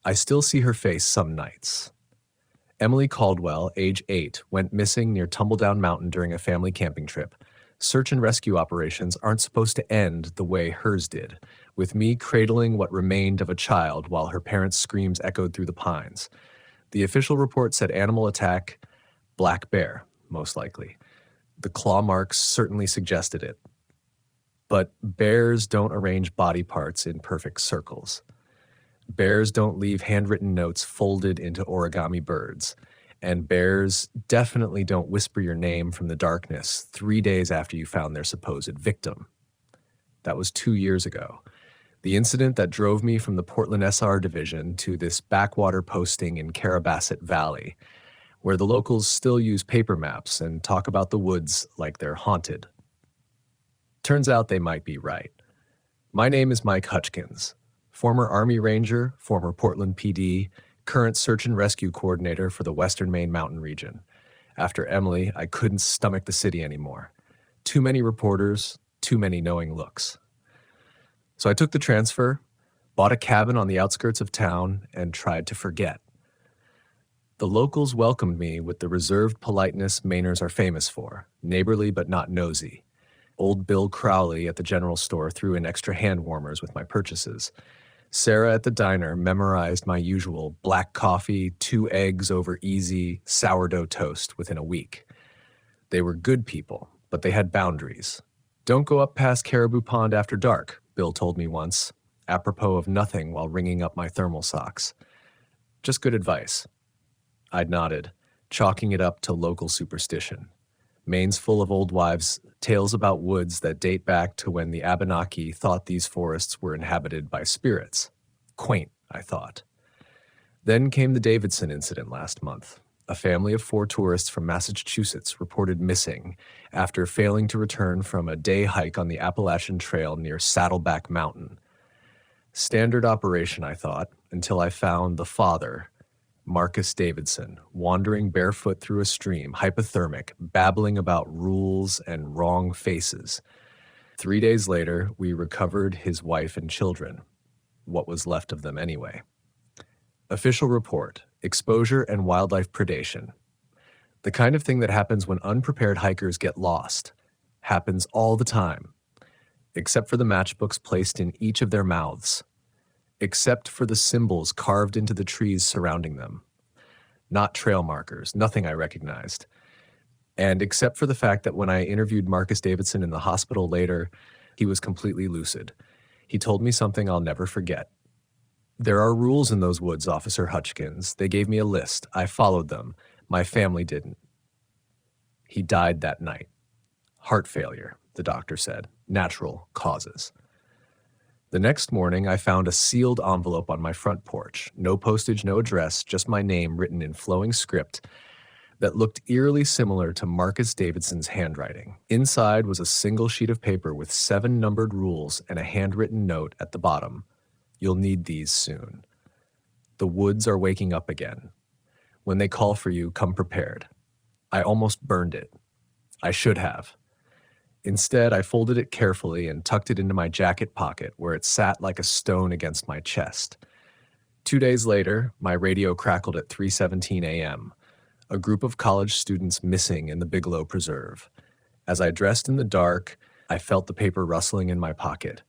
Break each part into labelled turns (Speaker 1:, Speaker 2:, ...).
Speaker 1: I still see her face some nights. Emily Caldwell, age 8, went missing near Tumbledown Mountain during a family camping trip. Search and rescue operations aren't supposed to end the way hers did, with me cradling what remained of a child while her parents' screams echoed through the pines. The official report said animal attack, black bear, most likely. The claw marks certainly suggested it. But bears don't arrange body parts in perfect circles. Bears don't leave handwritten notes folded into origami birds. And bears definitely don't whisper your name from the darkness 3 days after you found their supposed victim. That was 2 years ago. The incident that drove me from the Portland SR division to this backwater posting in Carabasset Valley, where the locals still use paper maps and talk about the woods like they're haunted. Turns out they might be right. My name is Mike Hutchkins, former Army Ranger, former Portland PD, current search and rescue coordinator for the Western Maine Mountain region. After Emily, I couldn't stomach the city anymore. Too many reporters, too many knowing looks. So I took the transfer, bought a cabin on the outskirts of town, and tried to forget. The locals welcomed me with the reserved politeness Mainers are famous for, neighborly but not nosy. Old Bill Crowley at the general store threw in extra hand warmers with my purchases. Sarah at the diner memorized my usual black coffee, 2 eggs over easy, sourdough toast within a week. They were good people, but they had boundaries. Don't go up past Caribou Pond after dark, Bill told me once, apropos of nothing while wringing up my thermal socks. Just good advice. I'd nodded, chalking it up to local superstition. Maine's full of old wives' tales about woods that date back to when the Abenaki thought these forests were inhabited by spirits. Quaint, I thought. Then came the Davidson incident last month. A family of 4 tourists from Massachusetts reported missing after failing to return from a day hike on the Appalachian Trail near Saddleback Mountain. Standard operation, I thought, until I found the father, Marcus Davidson, wandering barefoot through a stream, hypothermic, babbling about rules and wrong faces. 3 days later, we recovered his wife and children. What was left of them anyway. Official report, exposure and wildlife predation. The kind of thing that happens when unprepared hikers get lost. Happens all the time. Except for the matchbooks placed in each of their mouths. Except for the symbols carved into the trees surrounding them. Not trail markers, nothing I recognized. And except for the fact that when I interviewed Marcus Davidson in the hospital later, he was completely lucid. He told me something I'll never forget. There are rules in those woods, Officer Hutchkins. They gave me a list. I followed them. My family didn't. He died that night. Heart failure, the doctor said. Natural causes. The next morning, I found a sealed envelope on my front porch. No postage, no address, just my name written in flowing script that looked eerily similar to Marcus Davidson's handwriting. Inside was a single sheet of paper with 7 numbered rules and a handwritten note at the bottom. You'll need these soon. The woods are waking up again. When they call for you, come prepared. I almost burned it. I should have. Instead, I folded it carefully and tucked it into my jacket pocket where it sat like a stone against my chest. 2 days later, my radio crackled at 3:17 a.m., a group of college students missing in the Bigelow Preserve. As I dressed in the dark, I felt the paper rustling in my pocket.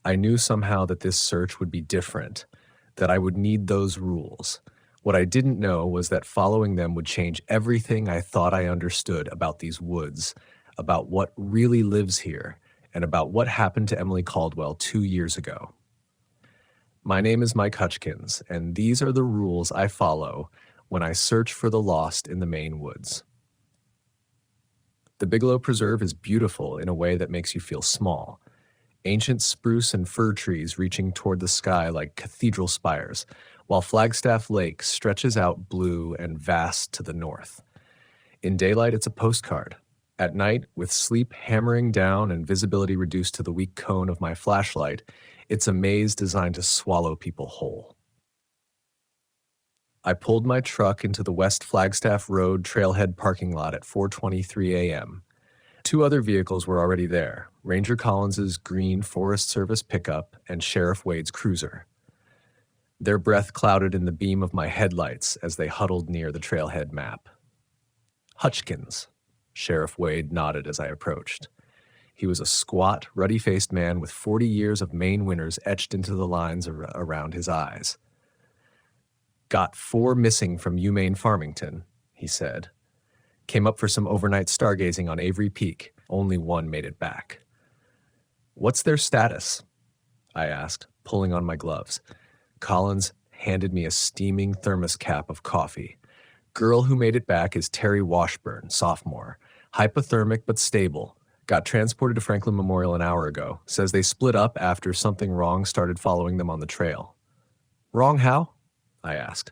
Speaker 1: I knew somehow that this search would be different, that I would need those rules. What I didn't know was that following them would change everything I thought I understood about these woods, about what really lives here, and about what happened to Emily Caldwell 2 years ago. My name is Mike Hutchkins, and these are the rules I follow when I search for the lost in the Maine woods. The Bigelow Preserve is beautiful in a way that makes you feel small. Ancient spruce and fir trees reaching toward the sky like cathedral spires, while Flagstaff Lake stretches out blue and vast to the north. In daylight, it's a postcard. At night, with sleep hammering down and visibility reduced to the weak cone of my flashlight, it's a maze designed to swallow people whole. I pulled my truck into the West Flagstaff Road trailhead parking lot at 4:23 a.m. 2 other vehicles were already there, Ranger Collins's green Forest Service pickup and Sheriff Wade's cruiser. Their breath clouded in the beam of my headlights as they huddled near the trailhead map. Hutchkins. Sheriff Wade nodded as I approached. He was a squat, ruddy-faced man with 40 years of Maine winters etched into the lines around his eyes. Got 4 missing from UMaine Farmington, he said. Came up for some overnight stargazing on Avery Peak. Only 1 made it back. What's their status? I asked, pulling on my gloves. Collins handed me a steaming thermos cap of coffee. Girl who made it back is Terry Washburn, sophomore. Hypothermic but stable. Got transported to Franklin Memorial an hour ago. Says they split up after something wrong started following them on the trail. Wrong how? I asked.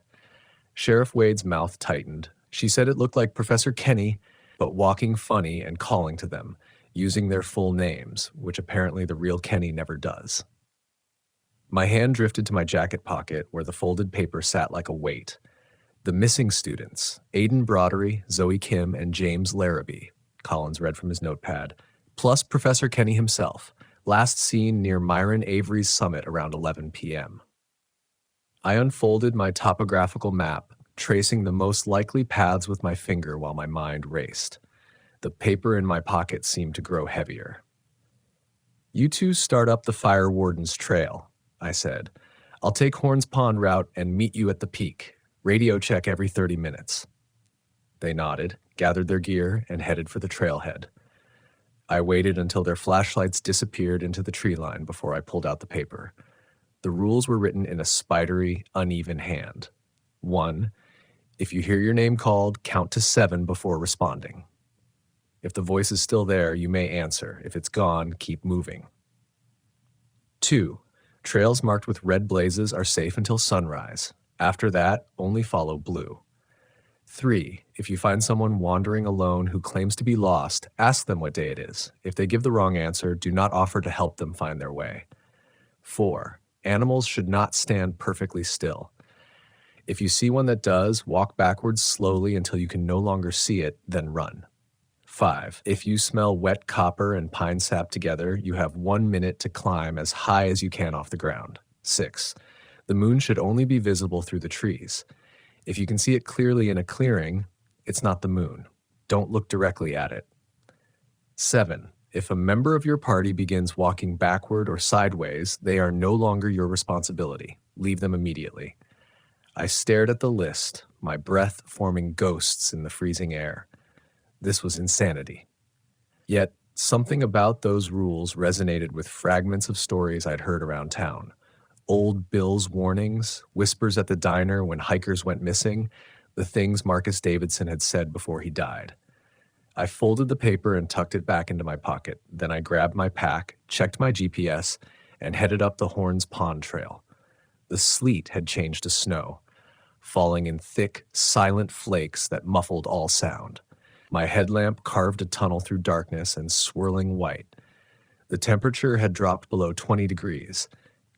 Speaker 1: Sheriff Wade's mouth tightened. She said it looked like Professor Kenny, but walking funny and calling to them, using their full names, which apparently the real Kenny never does. My hand drifted to my jacket pocket where the folded paper sat like a weight. The missing students, Aidan Brodery, Zoe Kim, and James Larrabee, Collins read from his notepad, plus Professor Kenny himself, last seen near Myron Avery's summit around 11 p.m. I unfolded my topographical map, tracing the most likely paths with my finger while my mind raced. The paper in my pocket seemed to grow heavier. You two start up the fire warden's trail, I said. I'll take Horns Pond route and meet you at the peak. Radio check every 30 minutes. They nodded, gathered their gear, and headed for the trailhead. I waited until their flashlights disappeared into the tree line before I pulled out the paper. The rules were written in a spidery, uneven hand. 1. If you hear your name called, count to 7 before responding. If the voice is still there, you may answer. If it's gone, keep moving. 2. Trails marked with red blazes are safe until sunrise. After that, only follow blue. 3. If you find someone wandering alone who claims to be lost, ask them what day it is. If they give the wrong answer, do not offer to help them find their way. 4. Animals should not stand perfectly still. If you see one that does, walk backwards slowly until you can no longer see it, then run. 5. If you smell wet copper and pine sap together, you have 1 minute to climb as high as you can off the ground. 6. The moon should only be visible through the trees. If you can see it clearly in a clearing, it's not the moon. Don't look directly at it. 7. If a member of your party begins walking backward or sideways, they are no longer your responsibility. Leave them immediately. I stared at the list, my breath forming ghosts in the freezing air. This was insanity. Yet, something about those rules resonated with fragments of stories I'd heard around town. Old Bill's warnings, whispers at the diner when hikers went missing, the things Marcus Davidson had said before he died. I folded the paper and tucked it back into my pocket. Then I grabbed my pack, checked my GPS, and headed up the Horns Pond Trail. The sleet had changed to snow, falling in thick, silent flakes that muffled all sound. My headlamp carved a tunnel through darkness and swirling white. The temperature had dropped below 20 degrees,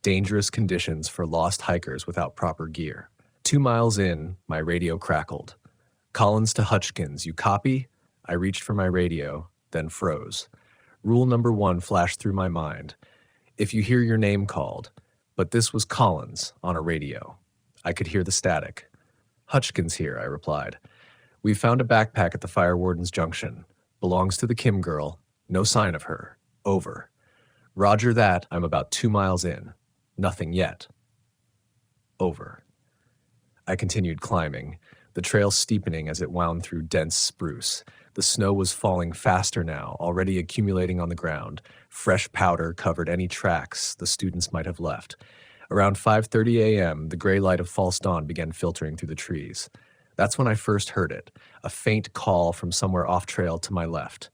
Speaker 1: dangerous conditions for lost hikers without proper gear. 2 miles in, my radio crackled. Collins to Hutchkins, you copy? I reached for my radio, then froze. Rule number 1 flashed through my mind. If you hear your name called, but this was Collins on a radio. I could hear the static. Hutchkins here, I replied. We found a backpack at the fire warden's junction. Belongs to the Kim girl. No sign of her. Over. Roger that, I'm about 2 miles in. Nothing yet. Over. I continued climbing, the trail steepening as it wound through dense spruce. The snow was falling faster now, already accumulating on the ground. Fresh powder covered any tracks the students might have left. Around 5:30 a.m., the gray light of false dawn began filtering through the trees. That's when I first heard it, a faint call from somewhere off-trail to my left.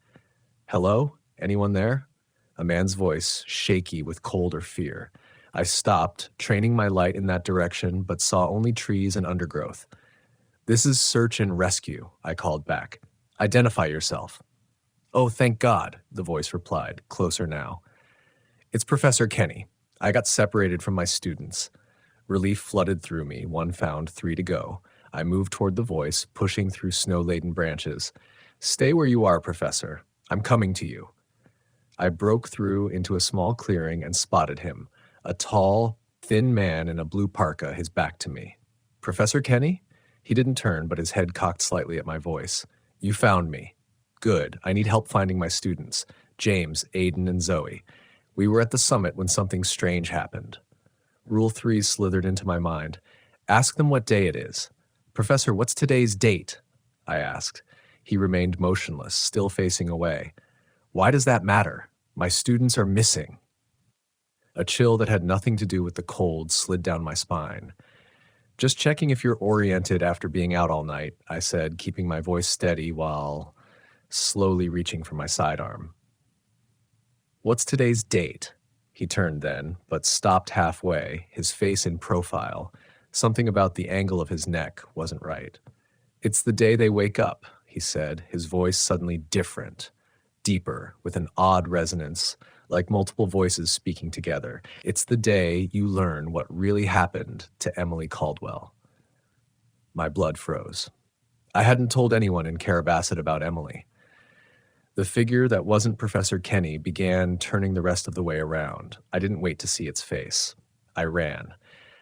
Speaker 1: Hello? Anyone there? A man's voice, shaky with cold or fear. I stopped, training my light in that direction, but saw only trees and undergrowth. This is search and rescue, I called back. Identify yourself. Oh, thank God, the voice replied, closer now. It's Professor Kenny. I got separated from my students. Relief flooded through me, 1 found, 3 to go. I moved toward the voice, pushing through snow-laden branches. Stay where you are, Professor. I'm coming to you. I broke through into a small clearing and spotted him, a tall, thin man in a blue parka, his back to me. Professor Kenny? He didn't turn, but his head cocked slightly at my voice. You found me. Good. I need help finding my students. James, Aiden, and Zoe. We were at the summit when something strange happened. Rule 3 slithered into my mind. Ask them what day it is. Professor, what's today's date? I asked. He remained motionless, still facing away. Why does that matter? My students are missing. A chill that had nothing to do with the cold slid down my spine. Just checking if you're oriented after being out all night, I said, keeping my voice steady while slowly reaching for my sidearm. What's today's date? He turned then, but stopped halfway, his face in profile. Something about the angle of his neck wasn't right. It's the day they wake up, he said, his voice suddenly different, deeper, with an odd resonance, like multiple voices speaking together. It's the day you learn what really happened to Emily Caldwell. My blood froze. I hadn't told anyone in Carabasset about Emily. The figure that wasn't Professor Kenny began turning the rest of the way around. I didn't wait to see its face. I ran.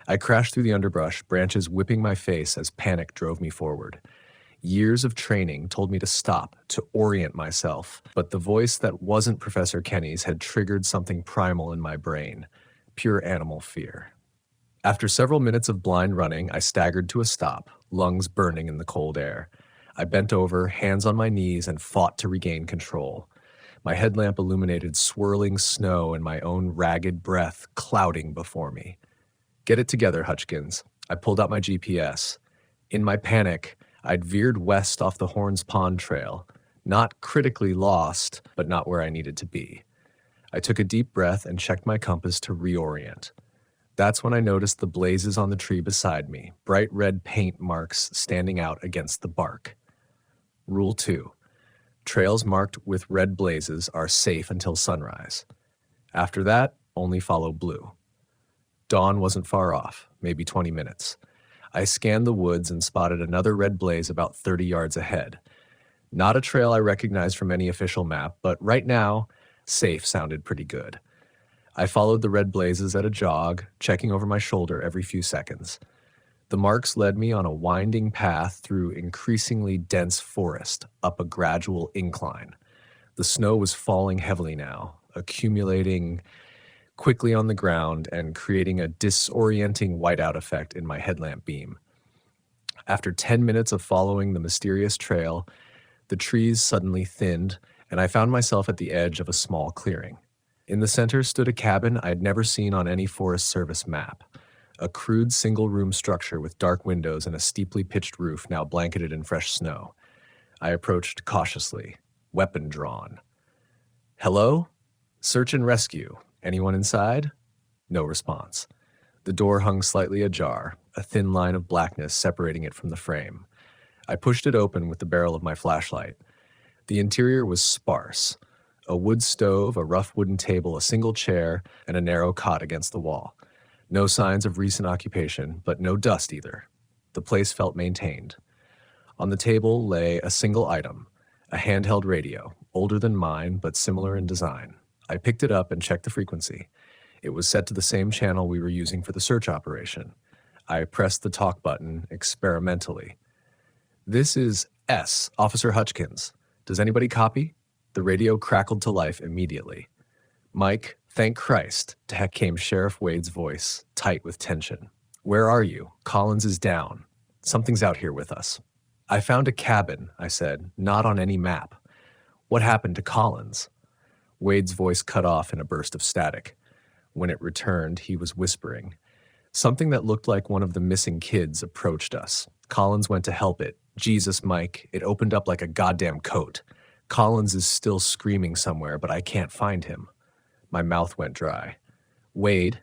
Speaker 1: I crashed through the underbrush, branches whipping my face as panic drove me forward. Years of training told me to stop, to orient myself, but the voice that wasn't Professor Kenny's had triggered something primal in my brain, pure animal fear. After several minutes of blind running, I staggered to a stop, lungs burning in the cold air. I bent over, hands on my knees, and fought to regain control. My headlamp illuminated swirling snow and my own ragged breath clouding before me. Get it together, Hutchkins. I pulled out my GPS. In my panic, I'd veered west off the Horns Pond Trail, not critically lost, but not where I needed to be. I took a deep breath and checked my compass to reorient. That's when I noticed the blazes on the tree beside me, bright red paint marks standing out against the bark. Rule 2. Trails marked with red blazes are safe until sunrise. After that, only follow blue. Dawn wasn't far off, maybe 20 minutes. I scanned the woods and spotted another red blaze about 30 yards ahead. Not a trail I recognized from any official map, but right now, safe sounded pretty good. I followed the red blazes at a jog, checking over my shoulder every few seconds. The marks led me on a winding path through increasingly dense forest, up a gradual incline. The snow was falling heavily now, accumulating quickly on the ground and creating a disorienting whiteout effect in my headlamp beam. After 10 minutes of following the mysterious trail, the trees suddenly thinned, and I found myself at the edge of a small clearing. In the center stood a cabin I'd never seen on any Forest Service map, a crude single-room structure with dark windows and a steeply pitched roof now blanketed in fresh snow. I approached cautiously, weapon drawn. Hello? Search and rescue. Anyone inside? No response. The door hung slightly ajar, a thin line of blackness separating it from the frame. I pushed it open with the barrel of my flashlight. The interior was sparse. A wood stove, a rough wooden table, a single chair, and a narrow cot against the wall. No signs of recent occupation, but no dust either. The place felt maintained. On the table lay a single item, a handheld radio, older than mine, but similar in design. I picked it up and checked the frequency. It was set to the same channel we were using for the search operation. I pressed the talk button experimentally. This is S, Officer Hutchkins. Does anybody copy? The radio crackled to life immediately. Mike, thank Christ, to heck came Sheriff Wade's voice, tight with tension. Where are you? Collins is down. Something's out here with us. I found a cabin, I said, not on any map. What happened to Collins? Wade's voice cut off in a burst of static. When it returned, he was whispering. Something that looked like one of the missing kids approached us. Collins went to help it. Jesus, Mike, it opened up like a goddamn coat. Collins is still screaming somewhere, but I can't find him. My mouth went dry. Wade,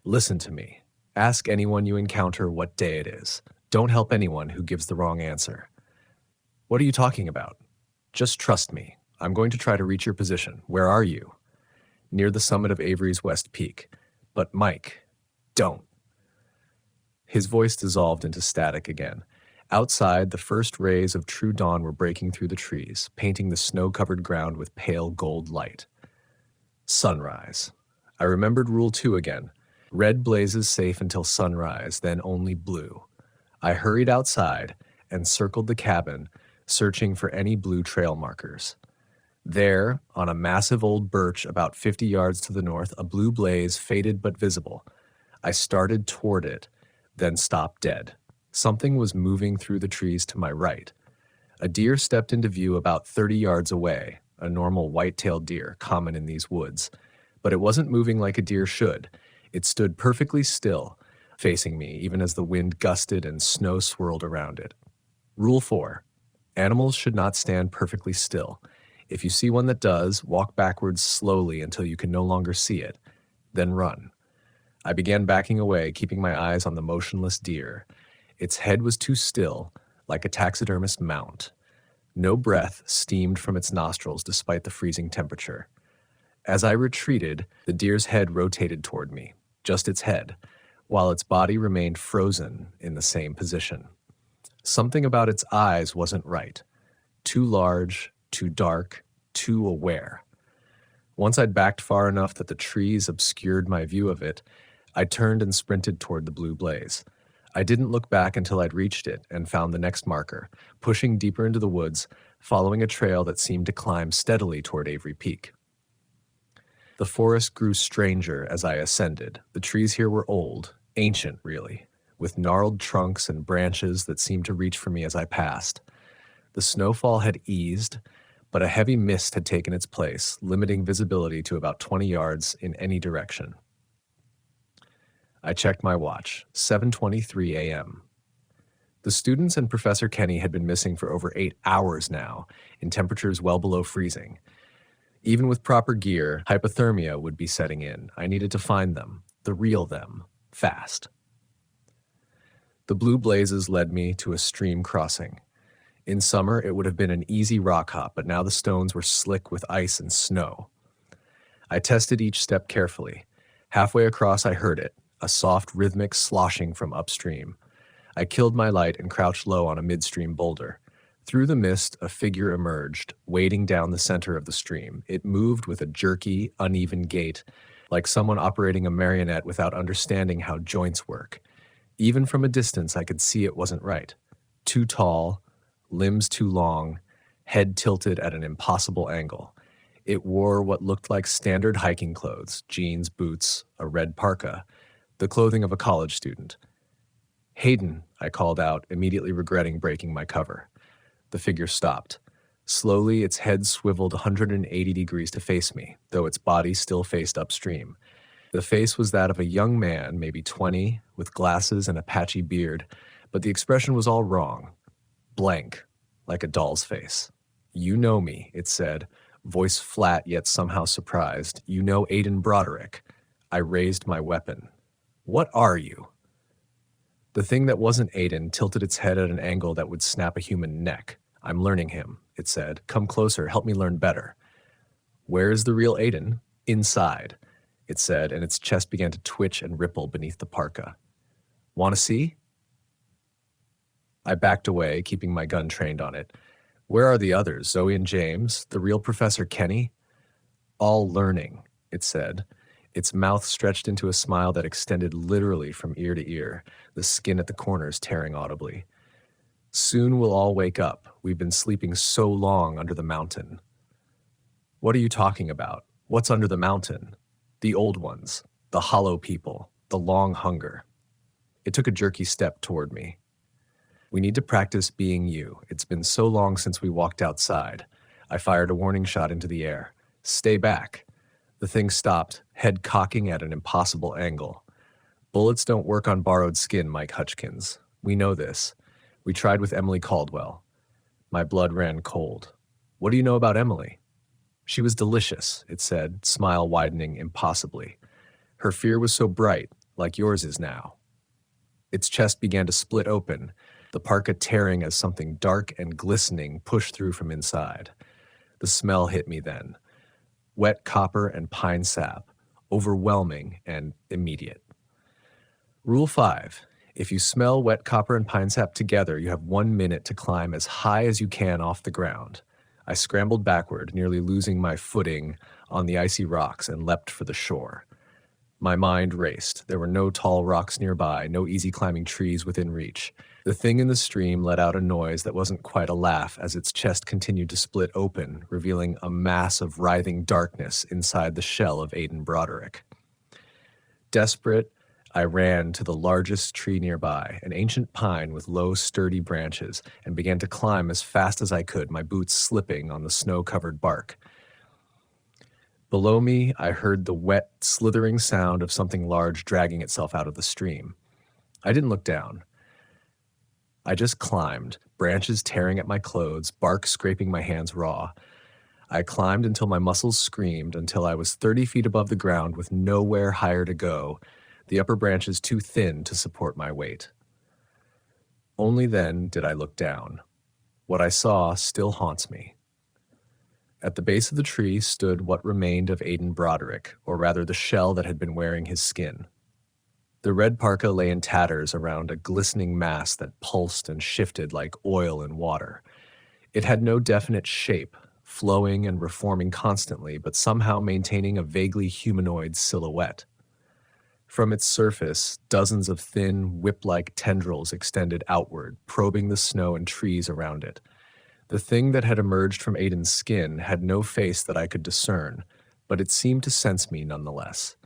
Speaker 1: listen to me. Ask anyone you encounter what day it is. Don't help anyone who gives the wrong answer. What are you talking about? Just trust me. I'm going to try to reach your position. Where are you? Near the summit of Avery's West Peak. But Mike, don't. His voice dissolved into static again. Outside, the first rays of true dawn were breaking through the trees, painting the snow-covered ground with pale gold light. Sunrise. I remembered Rule 2 again. Red blazes safe until sunrise, then only blue. I hurried outside and circled the cabin, searching for any blue trail markers. There, on a massive old birch about 50 yards to the north, a blue blaze faded but visible. I started toward it, then stopped dead. Something was moving through the trees to my right. A deer stepped into view about 30 yards away, a normal white-tailed deer, common in these woods. But it wasn't moving like a deer should. It stood perfectly still, facing me, even as the wind gusted and snow swirled around it. Rule 4. Animals should not stand perfectly still. If you see one that does, walk backwards slowly until you can no longer see it, then run. I began backing away, keeping my eyes on the motionless deer. Its head was too still, like a taxidermist mount. No breath steamed from its nostrils despite the freezing temperature. As I retreated, the deer's head rotated toward me, just its head, while its body remained frozen in the same position. Something about its eyes wasn't right. Too large, too dark, too aware. Once I'd backed far enough that the trees obscured my view of it, I turned and sprinted toward the blue blaze. I didn't look back until I'd reached it and found the next marker, pushing deeper into the woods, following a trail that seemed to climb steadily toward Avery Peak. The forest grew stranger as I ascended. The trees here were old, ancient really, with gnarled trunks and branches that seemed to reach for me as I passed. The snowfall had eased, but a heavy mist had taken its place, limiting visibility to about 20 yards in any direction. I checked my watch, 7:23 a.m. The students and Professor Kenny had been missing for over 8 hours now, in temperatures well below freezing. Even with proper gear, hypothermia would be setting in. I needed to find them, the real them, fast. The blue blazes led me to a stream crossing. In summer, it would have been an easy rock hop, but now the stones were slick with ice and snow. I tested each step carefully. Halfway across, I heard it, a soft, rhythmic sloshing from upstream. I killed my light and crouched low on a midstream boulder. Through the mist, a figure emerged, wading down the center of the stream. It moved with a jerky, uneven gait, like someone operating a marionette without understanding how joints work. Even from a distance, I could see it wasn't right. Too tall, limbs too long, head tilted at an impossible angle. It wore what looked like standard hiking clothes, jeans, boots, a red parka, the clothing of a college student. "Hayden," I called out, immediately regretting breaking my cover. The figure stopped. Slowly, its head swiveled 180 degrees to face me, though its body still faced upstream. The face was that of a young man, maybe 20, with glasses and a patchy beard, but the expression was all wrong. Blank, like a doll's face. "You know me," it said, voice flat yet somehow surprised. "You know Aiden Broderick." I raised my weapon. "What are you?" The thing that wasn't Aiden tilted its head at an angle that would snap a human neck. "I'm learning him," it said. "Come closer, help me learn better." "Where is the real Aiden?" "Inside," it said, and its chest began to twitch and ripple beneath the parka. "Want to see?" I backed away, keeping my gun trained on it. "Where are the others, Zoe and James? The real Professor Kenny?" "All learning," it said. Its mouth stretched into a smile that extended literally from ear to ear, the skin at the corners tearing audibly. "Soon we'll all wake up. We've been sleeping so long under the mountain." "What are you talking about? What's under the mountain?" "The old ones, the hollow people, the long hunger." It took a jerky step toward me. "We need to practice being you. It's been so long since we walked outside." I fired a warning shot into the air. "Stay back." The thing stopped, head cocking at an impossible angle. "Bullets don't work on borrowed skin, Mike Hutchkins. We know this. We tried with Emily Caldwell." My blood ran cold. "What do you know about Emily?" "She was delicious," it said, smile widening impossibly. "Her fear was so bright, like yours is now." Its chest began to split open, the parka tearing as something dark and glistening pushed through from inside. The smell hit me then. Wet copper and pine sap, overwhelming and immediate. Rule 5. If you smell wet copper and pine sap together, you have 1 minute to climb as high as you can off the ground. I scrambled backward, nearly losing my footing on the icy rocks, and leapt for the shore. My mind raced. There were no tall rocks nearby, no easy climbing trees within reach. The thing in the stream let out a noise that wasn't quite a laugh as its chest continued to split open, revealing a mass of writhing darkness inside the shell of Aiden Broderick. Desperate, I ran to the largest tree nearby, an ancient pine with low, sturdy branches, and began to climb as fast as I could, my boots slipping on the snow-covered bark. Below me, I heard the wet, slithering sound of something large dragging itself out of the stream. I didn't look down. I just climbed, branches tearing at my clothes, bark scraping my hands raw. I climbed until my muscles screamed, until I was 30 feet above the ground with nowhere higher to go, the upper branches too thin to support my weight. Only then did I look down. What I saw still haunts me. At the base of the tree stood what remained of Aiden Broderick, or rather the shell that had been wearing his skin. The red parka lay in tatters around a glistening mass that pulsed and shifted like oil in water. It had no definite shape, flowing and reforming constantly, but somehow maintaining a vaguely humanoid silhouette. From its surface, dozens of thin, whip-like tendrils extended outward, probing the snow and trees around it. The thing that had emerged from Aiden's skin had no face that I could discern, but it seemed to sense me nonetheless.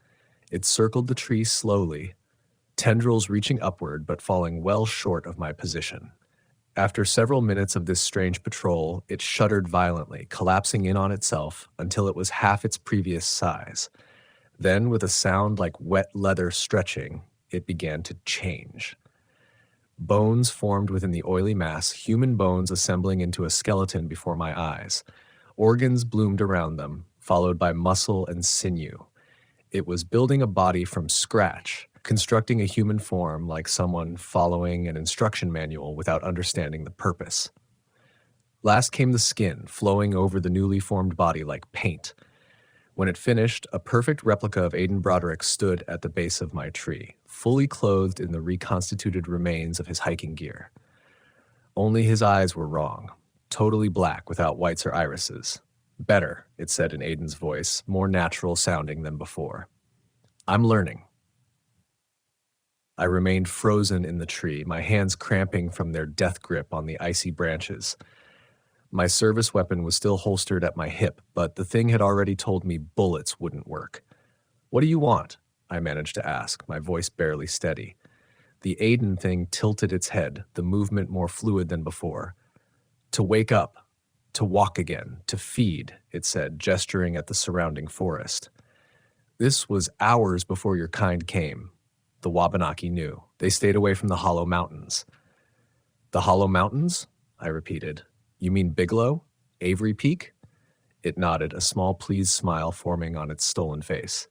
Speaker 1: It circled the tree slowly, tendrils reaching upward but falling well short of my position. After several minutes of this strange patrol, it shuddered violently, collapsing in on itself until it was half its previous size. Then, with a sound like wet leather stretching, it began to change. Bones formed within the oily mass, human bones assembling into a skeleton before my eyes. Organs bloomed around them, followed by muscle and sinew. It was building a body from scratch, constructing a human form like someone following an instruction manual without understanding the purpose. Last came the skin, flowing over the newly formed body like paint. When it finished, a perfect replica of Aiden Broderick stood at the base of my tree, fully clothed in the reconstituted remains of his hiking gear. Only his eyes were wrong, totally black without whites or irises. Better, it said in Aiden's voice, more natural sounding than before. I'm learning. I remained frozen in the tree, my hands cramping from their death grip on the icy branches. My service weapon was still holstered at my hip, but the thing had already told me bullets wouldn't work. What do you want? I managed to ask, my voice barely steady. The Aiden thing tilted its head, the movement more fluid than before. To wake up, to walk again, to feed, it said, gesturing at the surrounding forest. This was hours before your kind came. The Wabanaki knew. They stayed away from the Hollow Mountains. The Hollow Mountains? I repeated. You mean Bigelow? Avery Peak? It nodded, a small pleased smile forming on its stolen face.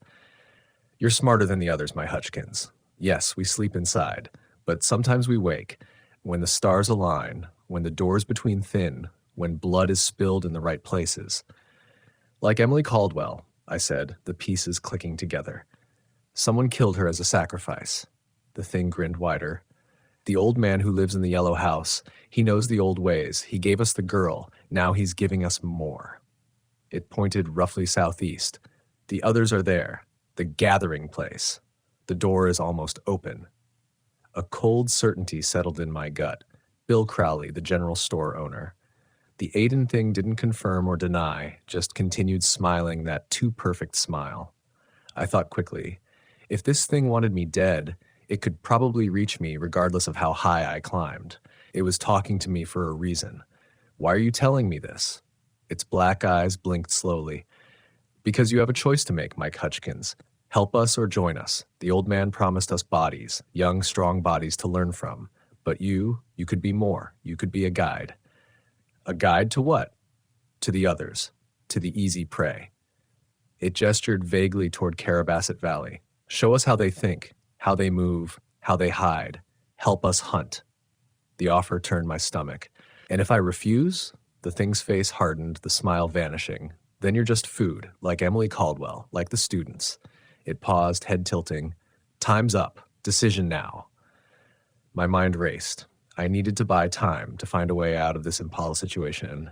Speaker 1: You're smarter than the others, my Hutchkins. Yes, we sleep inside, but sometimes we wake, when the stars align, when the doors between thin, when blood is spilled in the right places. Like Emily Caldwell, I said, the pieces clicking together. Someone killed her as a sacrifice. The thing grinned wider. The old man who lives in the yellow house, he knows the old ways. He gave us the girl. Now he's giving us more. It pointed roughly southeast. The others are there. The gathering place. The door is almost open. A cold certainty settled in my gut. Bill Crowley, the general store owner. The Aiden thing didn't confirm or deny, just continued smiling that too perfect smile. I thought quickly, if this thing wanted me dead, it could probably reach me regardless of how high I climbed. It was talking to me for a reason. Why are you telling me this? Its black eyes blinked slowly. Because you have a choice to make, Mike Hutchkins. Help us or join us. The old man promised us bodies, young, strong bodies to learn from. But you could be more. You could be a guide. A guide to what? To the others. To the easy prey. It gestured vaguely toward Carabasset Valley. Show us how they think, how they move, how they hide. Help us hunt. The offer turned my stomach. And if I refuse? The thing's face hardened, the smile vanishing. Then you're just food, like Emily Caldwell, like the students. It paused, head tilting. Time's up. Decision now. My mind raced. I needed to buy time to find a way out of this Impala situation.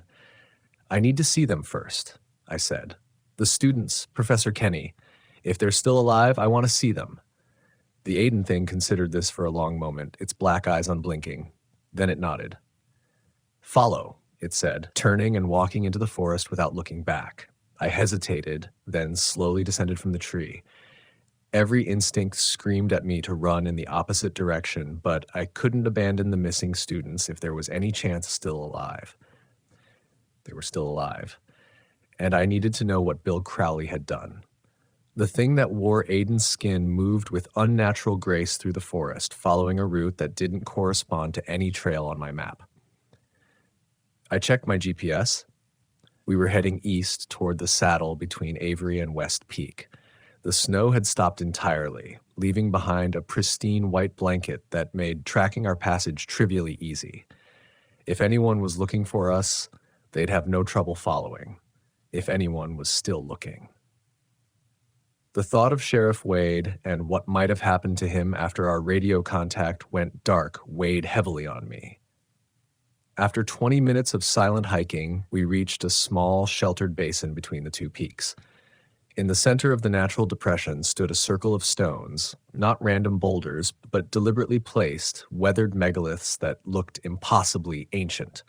Speaker 1: I need to see them first, I said. The students, Professor Kenny. If they're still alive, I want to see them. The Aiden thing considered this for a long moment, its black eyes unblinking. Then it nodded. Follow, it said, turning and walking into the forest without looking back. I hesitated, then slowly descended from the tree. Every instinct screamed at me to run in the opposite direction, but I couldn't abandon the missing students if there was any chance still alive. They were still alive, and I needed to know what Bill Crowley had done. The thing that wore Aiden's skin moved with unnatural grace through the forest, following a route that didn't correspond to any trail on my map. I checked my GPS. We were heading east toward the saddle between Avery and West Peak. The snow had stopped entirely, leaving behind a pristine white blanket that made tracking our passage trivially easy. If anyone was looking for us, they'd have no trouble following, if anyone was still looking. The thought of Sheriff Wade and what might have happened to him after our radio contact went dark weighed heavily on me. After 20 minutes of silent hiking, we reached a small, sheltered basin between the two peaks. In the center of the natural depression stood a circle of stones, not random boulders, but deliberately placed, weathered megaliths that looked impossibly ancient.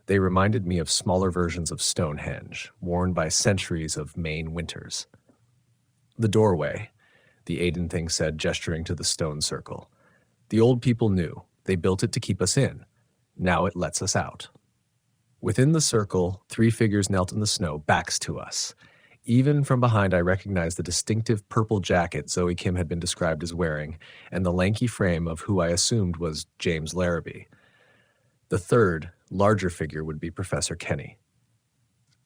Speaker 1: They reminded me of smaller versions of Stonehenge, worn by centuries of Maine winters. The doorway, the Aiden thing said, gesturing to the stone circle. The old people knew. They built it to keep us in. Now it lets us out. Within the circle, 3 figures knelt in the snow, backs to us. Even from behind, I recognized the distinctive purple jacket Zoe Kim had been described as wearing, and the lanky frame of who I assumed was James Larrabee. The third, larger figure would be Professor Kenny.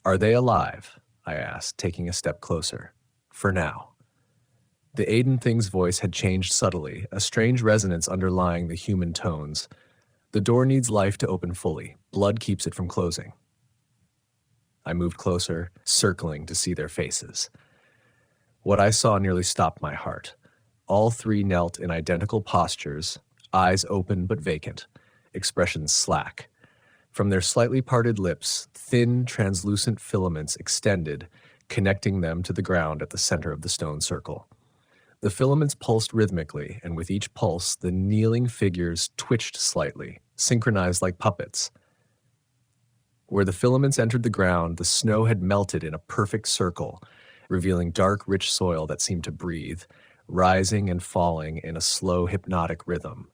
Speaker 1: Are they alive? I asked, taking a step closer. For now. The Aiden thing's voice had changed subtly, a strange resonance underlying the human tones. The door needs life to open fully. Blood keeps it from closing. I moved closer, circling to see their faces. What I saw nearly stopped my heart. All 3 knelt in identical postures, eyes open but vacant, expressions slack. From their slightly parted lips, thin, translucent filaments extended, connecting them to the ground at the center of the stone circle. The filaments pulsed rhythmically, and with each pulse, the kneeling figures twitched slightly, synchronized like puppets. Where the filaments entered the ground, the snow had melted in a perfect circle, revealing dark, rich soil that seemed to breathe, rising and falling in a slow, hypnotic rhythm.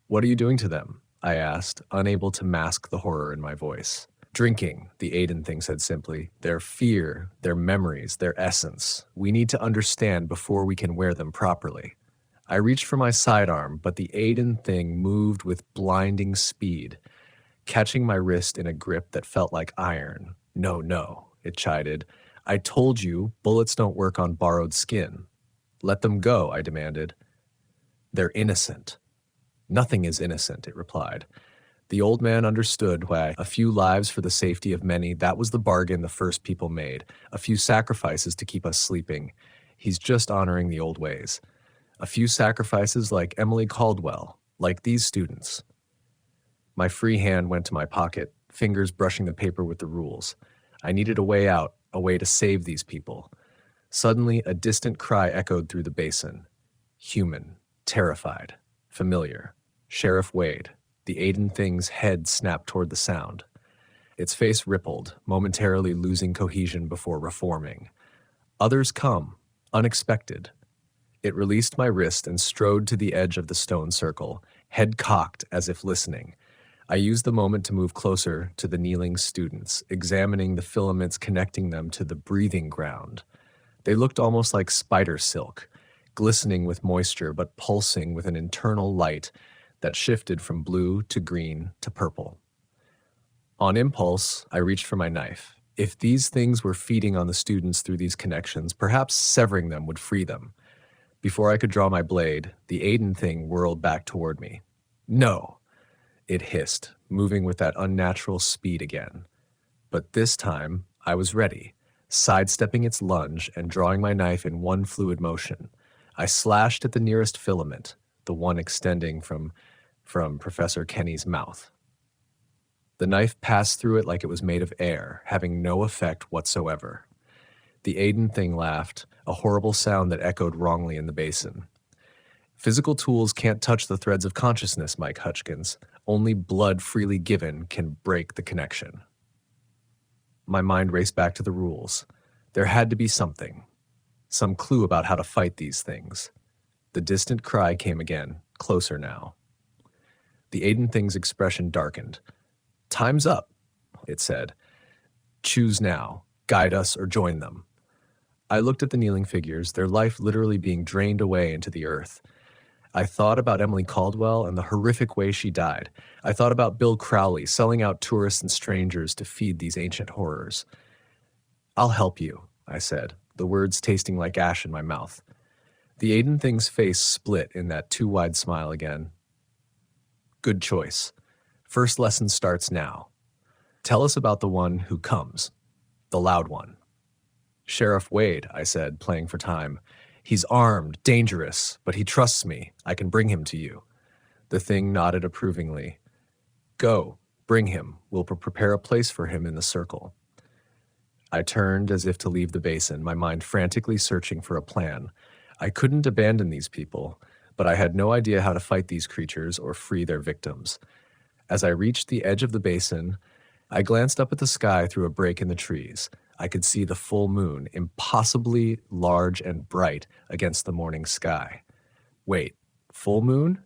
Speaker 1: What are you doing to them? I asked, unable to mask the horror in my voice. Drinking, the Aiden thing said simply. Their fear, their memories, their essence. We need to understand before we can wear them properly. I reached for my sidearm, but the Aiden thing moved with blinding speed, catching my wrist in a grip that felt like iron. No, it chided. I told you, bullets don't work on borrowed skin. Let them go, I demanded. They're innocent. Nothing is innocent, it replied. The old man understood why a few lives for the safety of many, that was the bargain the first people made. A few sacrifices to keep us sleeping. He's just honoring the old ways. A few sacrifices like Emily Caldwell, like these students. My free hand went to my pocket, fingers brushing the paper with the rules. I needed a way out, a way to save these people. Suddenly, a distant cry echoed through the basin. Human, terrified, familiar. Sheriff Wade. The Aiden thing's head snapped toward the sound. Its face rippled, momentarily losing cohesion before reforming. Others come, unexpected. It released my wrist and strode to the edge of the stone circle, head cocked as if listening. I used the moment to move closer to the kneeling students, examining the filaments connecting them to the breathing ground. They looked almost like spider silk, glistening with moisture but pulsing with an internal light that shifted from blue to green to purple. On impulse, I reached for my knife. If these things were feeding on the students through these connections, perhaps severing them would free them. Before I could draw my blade, the Aiden thing whirled back toward me. No! It hissed, moving with that unnatural speed again. But this time, I was ready, sidestepping its lunge and drawing my knife in one fluid motion. I slashed at the nearest filament, the one extending from Professor Kenny's mouth. The knife passed through it like it was made of air, having no effect whatsoever. The Aiden thing laughed, a horrible sound that echoed wrongly in the basin. Physical tools can't touch the threads of consciousness, Mike Hutchkins. Only blood freely given can break the connection. My mind raced back to the rules. There had to be something. Some clue about how to fight these things. The distant cry came again, closer now. The Aiden thing's expression darkened. "Time's up," it said. "Choose now. Guide us or join them." I looked at the kneeling figures, their life literally being drained away into the earth. I thought about Emily Caldwell and the horrific way she died. I thought about Bill Crowley selling out tourists and strangers to feed these ancient horrors. "I'll help you," I said, the words tasting like ash in my mouth. The Aiden thing's face split in that too-wide smile again. "Good choice. First lesson starts now. Tell us about the one who comes, the loud one." "Sheriff Wade," I said, playing for time. "He's armed, dangerous, but he trusts me. I can bring him to you." The thing nodded approvingly. "Go, bring him. We'll prepare a place for him in the circle." I turned as if to leave the basin, my mind frantically searching for a plan. I couldn't abandon these people, but I had no idea how to fight these creatures or free their victims. As I reached the edge of the basin, I glanced up at the sky through a break in the trees. I could see the full moon, impossibly large and bright against the morning sky. Wait, full moon?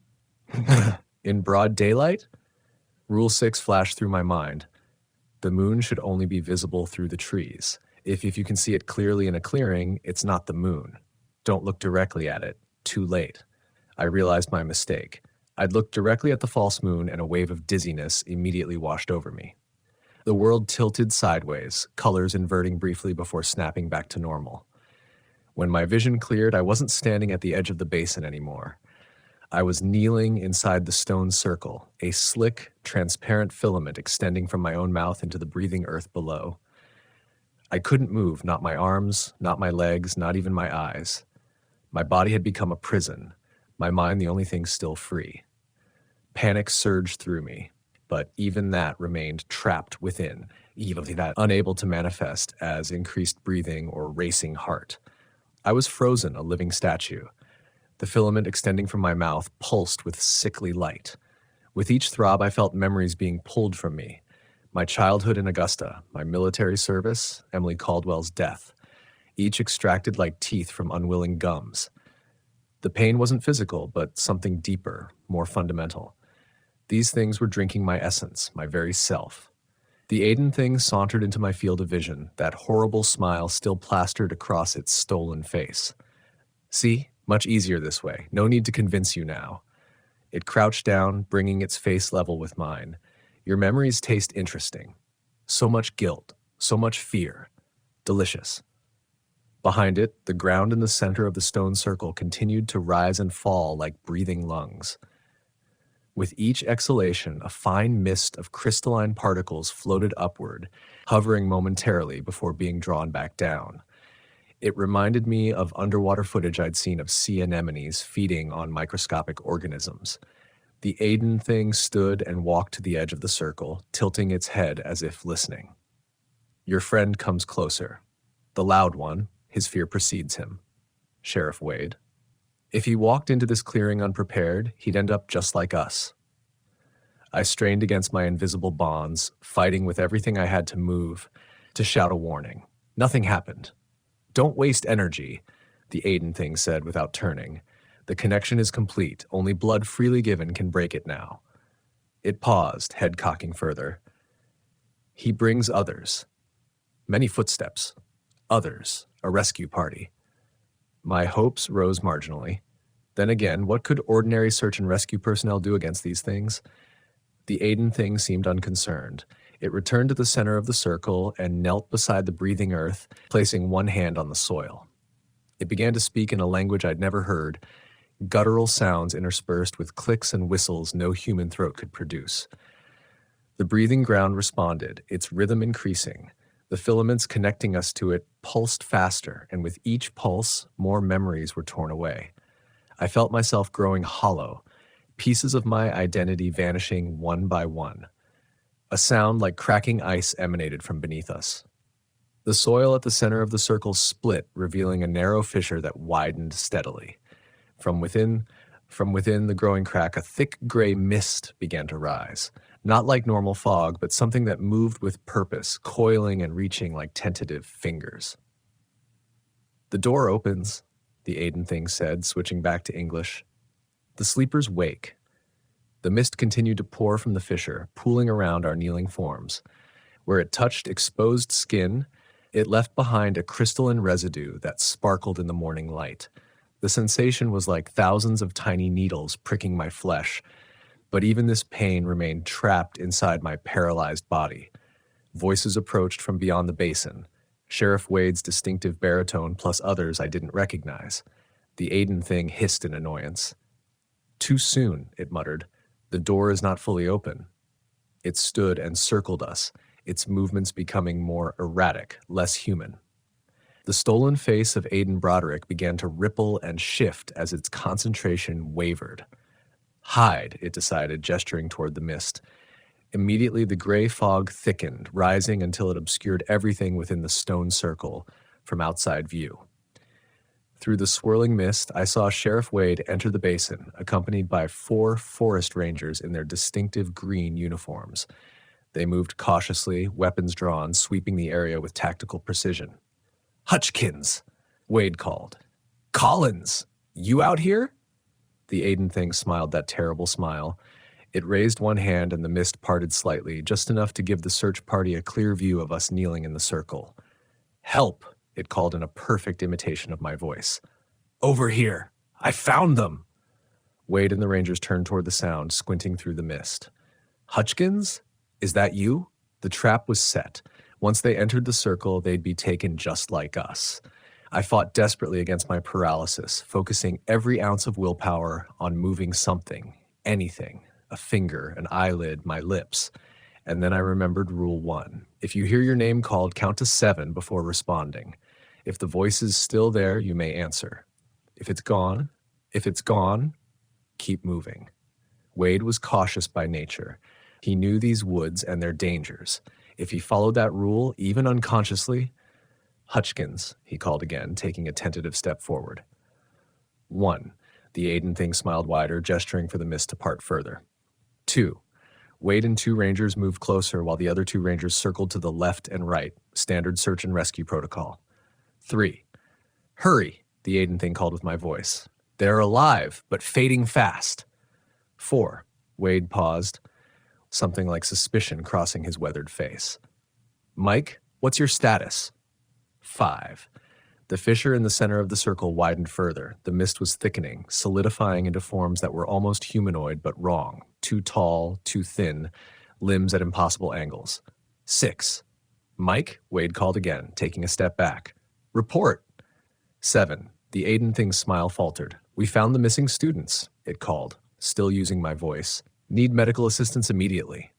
Speaker 1: In broad daylight? Rule 6 flashed through my mind. The moon should only be visible through the trees. If you can see it clearly in a clearing, it's not the moon. Don't look directly at it. Too late. I realized my mistake. I'd looked directly at the false moon and a wave of dizziness immediately washed over me. The world tilted sideways, colors inverting briefly before snapping back to normal. When my vision cleared, I wasn't standing at the edge of the basin anymore. I was kneeling inside the stone circle, a slick, transparent filament extending from my own mouth into the breathing earth below. I couldn't move, not my arms, not my legs, not even my eyes. My body had become a prison, my mind the only thing still free. Panic surged through me, but even that remained trapped within, even that unable to manifest as increased breathing or racing heart. I was frozen, a living statue. The filament extending from my mouth pulsed with sickly light. With each throb, I felt memories being pulled from me. My childhood in Augusta, my military service, Emily Caldwell's death, each extracted like teeth from unwilling gums. The pain wasn't physical, but something deeper, more fundamental. These things were drinking my essence, my very self. The Aiden thing sauntered into my field of vision, that horrible smile still plastered across its stolen face. "See? Much easier this way. No need to convince you now." It crouched down, bringing its face level with mine. "Your memories taste interesting. So much guilt, so much fear. Delicious." Behind it, the ground in the center of the stone circle continued to rise and fall like breathing lungs. With each exhalation, a fine mist of crystalline particles floated upward, hovering momentarily before being drawn back down. It reminded me of underwater footage I'd seen of sea anemones feeding on microscopic organisms. The Aiden thing stood and walked to the edge of the circle, tilting its head as if listening. "Your friend comes closer. The loud one, his fear precedes him. Sheriff Wade. If he walked into this clearing unprepared, he'd end up just like us." I strained against my invisible bonds, fighting with everything I had to move, to shout a warning. Nothing happened. "Don't waste energy," the Aiden thing said without turning. "The connection is complete. Only blood freely given can break it now." It paused, head cocking further. "He brings others." Many footsteps. Others. A rescue party. My hopes rose marginally. Then again, what could ordinary search and rescue personnel do against these things? The Aiden thing seemed unconcerned. It returned to the center of the circle and knelt beside the breathing earth, placing one hand on the soil. It began to speak in a language I'd never heard, guttural sounds interspersed with clicks and whistles no human throat could produce. The breathing ground responded, its rhythm increasing. The filaments connecting us to it pulsed faster, and with each pulse, more memories were torn away. I felt myself growing hollow, pieces of my identity vanishing one by one. A sound like cracking ice emanated from beneath us. The soil at the center of the circle split, revealing a narrow fissure that widened steadily. From within the growing crack, a thick gray mist began to rise. Not like normal fog, but something that moved with purpose, coiling and reaching like tentative fingers. "The door opens," the Aiden thing said, switching back to English. "The sleepers wake." The mist continued to pour from the fissure, pooling around our kneeling forms. Where it touched exposed skin, it left behind a crystalline residue that sparkled in the morning light. The sensation was like thousands of tiny needles pricking my flesh, but even this pain remained trapped inside my paralyzed body. Voices approached from beyond the basin, Sheriff Wade's distinctive baritone plus others I didn't recognize. The Aiden thing hissed in annoyance. "Too soon," it muttered. "The door is not fully open." It stood and circled us, its movements becoming more erratic, less human. The stolen face of Aiden Broderick began to ripple and shift as its concentration wavered. "Hide," it decided, gesturing toward the mist. Immediately the gray fog thickened, rising until it obscured everything within the stone circle from outside view. Through the swirling mist, I saw Sheriff Wade enter the basin, accompanied by 4 forest rangers in their distinctive green uniforms. They moved cautiously, weapons drawn, sweeping the area with tactical precision. "Hutchkins!" Wade called. "Collins! You out here?" The Aiden thing smiled that terrible smile. It raised one hand and the mist parted slightly, just enough to give the search party a clear view of us kneeling in the circle. "Help!" it called in a perfect imitation of my voice. "Over here! I found them!" Wade and the Rangers turned toward the sound, squinting through the mist. "Hutchkins? Is that you?" The trap was set. Once they entered the circle, they'd be taken just like us. I fought desperately against my paralysis, focusing every ounce of willpower on moving something, anything, a finger, an eyelid, my lips. And then I remembered Rule 1. If you hear your name called, count to 7 before responding. If the voice is still there, you may answer. If it's gone, keep moving. Wade was cautious by nature. He knew these woods and their dangers. If he followed that rule, even unconsciously, "Hutchkins," he called again, taking a tentative step forward. 1. The Aiden thing smiled wider, gesturing for the mist to part further. 2. Wade and 2 rangers moved closer while the other 2 rangers circled to the left and right, standard search and rescue protocol. 3. "Hurry," the Aiden thing called with my voice. "They're alive, but fading fast." 4. Wade paused, something like suspicion crossing his weathered face. "Mike, what's your status?" 5. The fissure in the center of the circle widened further. The mist was thickening, solidifying into forms that were almost humanoid but wrong. Too tall, too thin, limbs at impossible angles. 6. "Mike," Wade called again, taking a step back. "Report." 7. The Aiden thing's smile faltered. "We found the missing students," it called, still using my voice. "Need medical assistance immediately."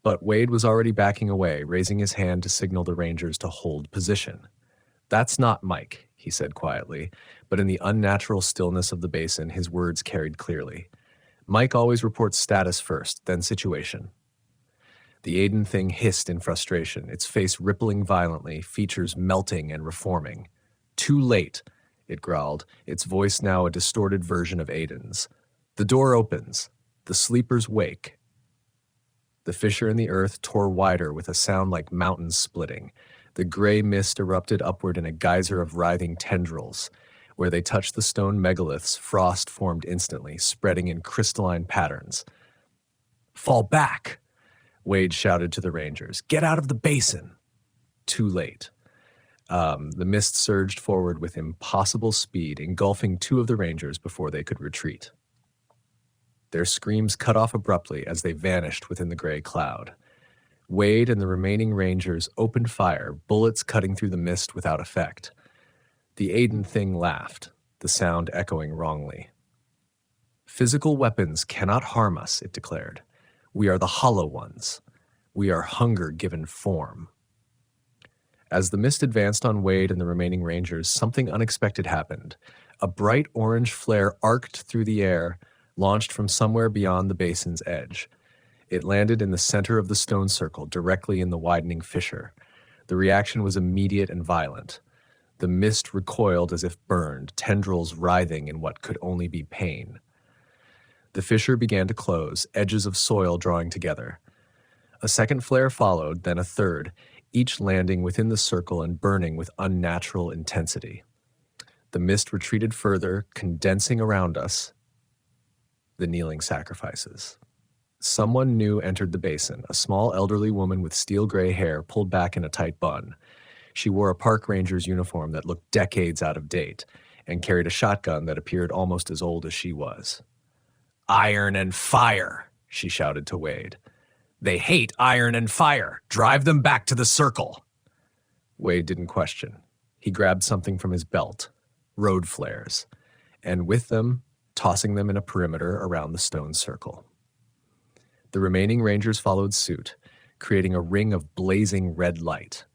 Speaker 1: But Wade was already backing away, raising his hand to signal the Rangers to hold position. "That's not Mike," he said quietly, but in the unnatural stillness of the basin, his words carried clearly. "Mike always reports status first, then situation." The Aiden thing hissed in frustration, its face rippling violently, features melting and reforming. "Too late," it growled, its voice now a distorted version of Aiden's. "The door opens. The sleepers wake." The fissure in the earth tore wider with a sound like mountains splitting. The gray mist erupted upward in a geyser of writhing tendrils. Where they touched the stone megaliths, frost formed instantly, spreading in crystalline patterns. "Fall back!" Wade shouted to the Rangers. "Get out of the basin!" Too late. The mist surged forward with impossible speed, engulfing 2 of the Rangers before they could retreat. Their screams cut off abruptly as they vanished within the gray cloud. Wade and the remaining Rangers opened fire, bullets cutting through the mist without effect. The Aiden thing laughed, the sound echoing wrongly. "Physical weapons cannot harm us," it declared. "We are the hollow ones. We are hunger given form." As the mist advanced on Wade and the remaining Rangers, something unexpected happened. A bright orange flare arced through the air, launched from somewhere beyond the basin's edge. It landed in the center of the stone circle, directly in the widening fissure. The reaction was immediate and violent. The mist recoiled as if burned, tendrils writhing in what could only be pain. The fissure began to close, edges of soil drawing together. A second flare followed, then a third, each landing within the circle and burning with unnatural intensity. The mist retreated further, condensing around us. The kneeling sacrifices. Someone new entered the basin, a small elderly woman with steel-gray hair pulled back in a tight bun. She wore a park ranger's uniform that looked decades out of date and carried a shotgun that appeared almost as old as she was. "Iron and fire," she shouted to Wade. "They hate iron and fire. Drive them back to the circle." Wade didn't question. He grabbed something from his belt, road flares, and with them, tossing them in a perimeter around the stone circle. The remaining rangers followed suit, creating a ring of blazing red light.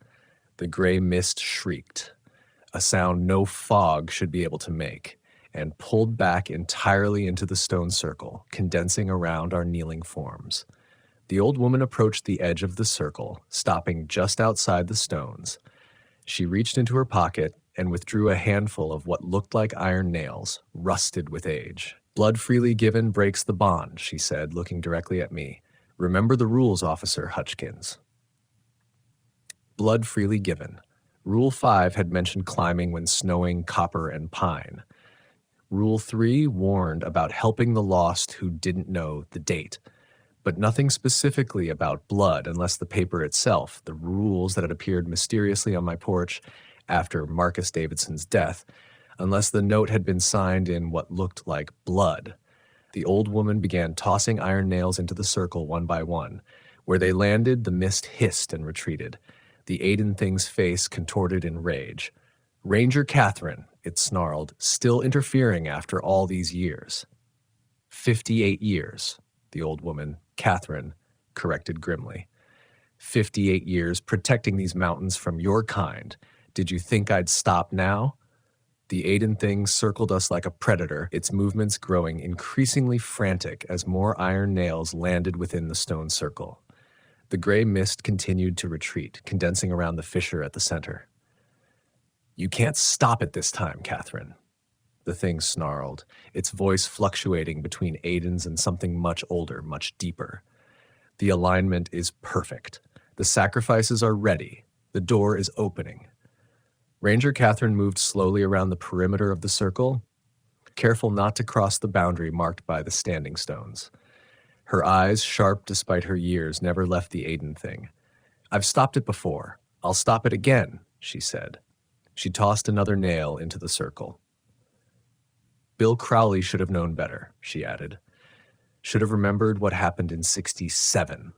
Speaker 1: The gray mist shrieked, a sound no fog should be able to make, and pulled back entirely into the stone circle, condensing around our kneeling forms. The old woman approached the edge of the circle, stopping just outside the stones. She reached into her pocket and withdrew a handful of what looked like iron nails, rusted with age. "Blood freely given breaks the bond," she said, looking directly at me. "Remember the rules, Officer Hutchkins." Blood freely given. Rule 5 had mentioned climbing when snowing copper and pine. Rule 3 warned about helping the lost who didn't know the date, but nothing specifically about blood unless the paper itself, the rules that had appeared mysteriously on my porch after Marcus Davidson's death, unless the note had been signed in what looked like blood. The old woman began tossing iron nails into the circle one by one. Where they landed, the mist hissed and retreated. The Aiden thing's face contorted in rage. "Ranger Catherine," it snarled, "still interfering after all these years." 58 years, the old woman, Catherine, corrected grimly. 58 years protecting these mountains from your kind. Did you think I'd stop now? The Aiden thing circled us like a predator, its movements growing increasingly frantic as more iron nails landed within the stone circle. The gray mist continued to retreat, condensing around the fissure at the center. "You can't stop it this time, Catherine," the thing snarled, its voice fluctuating between Aiden's and something much older, much deeper. "The alignment is perfect. The sacrifices are ready. The door is opening." Ranger Catherine moved slowly around the perimeter of the circle, careful not to cross the boundary marked by the standing stones. Her eyes, sharp despite her years, never left the Aiden thing. "I've stopped it before. I'll stop it again," she said. She tossed another nail into the circle. "Bill Crowley should have known better," she added. "Should have remembered what happened in 67.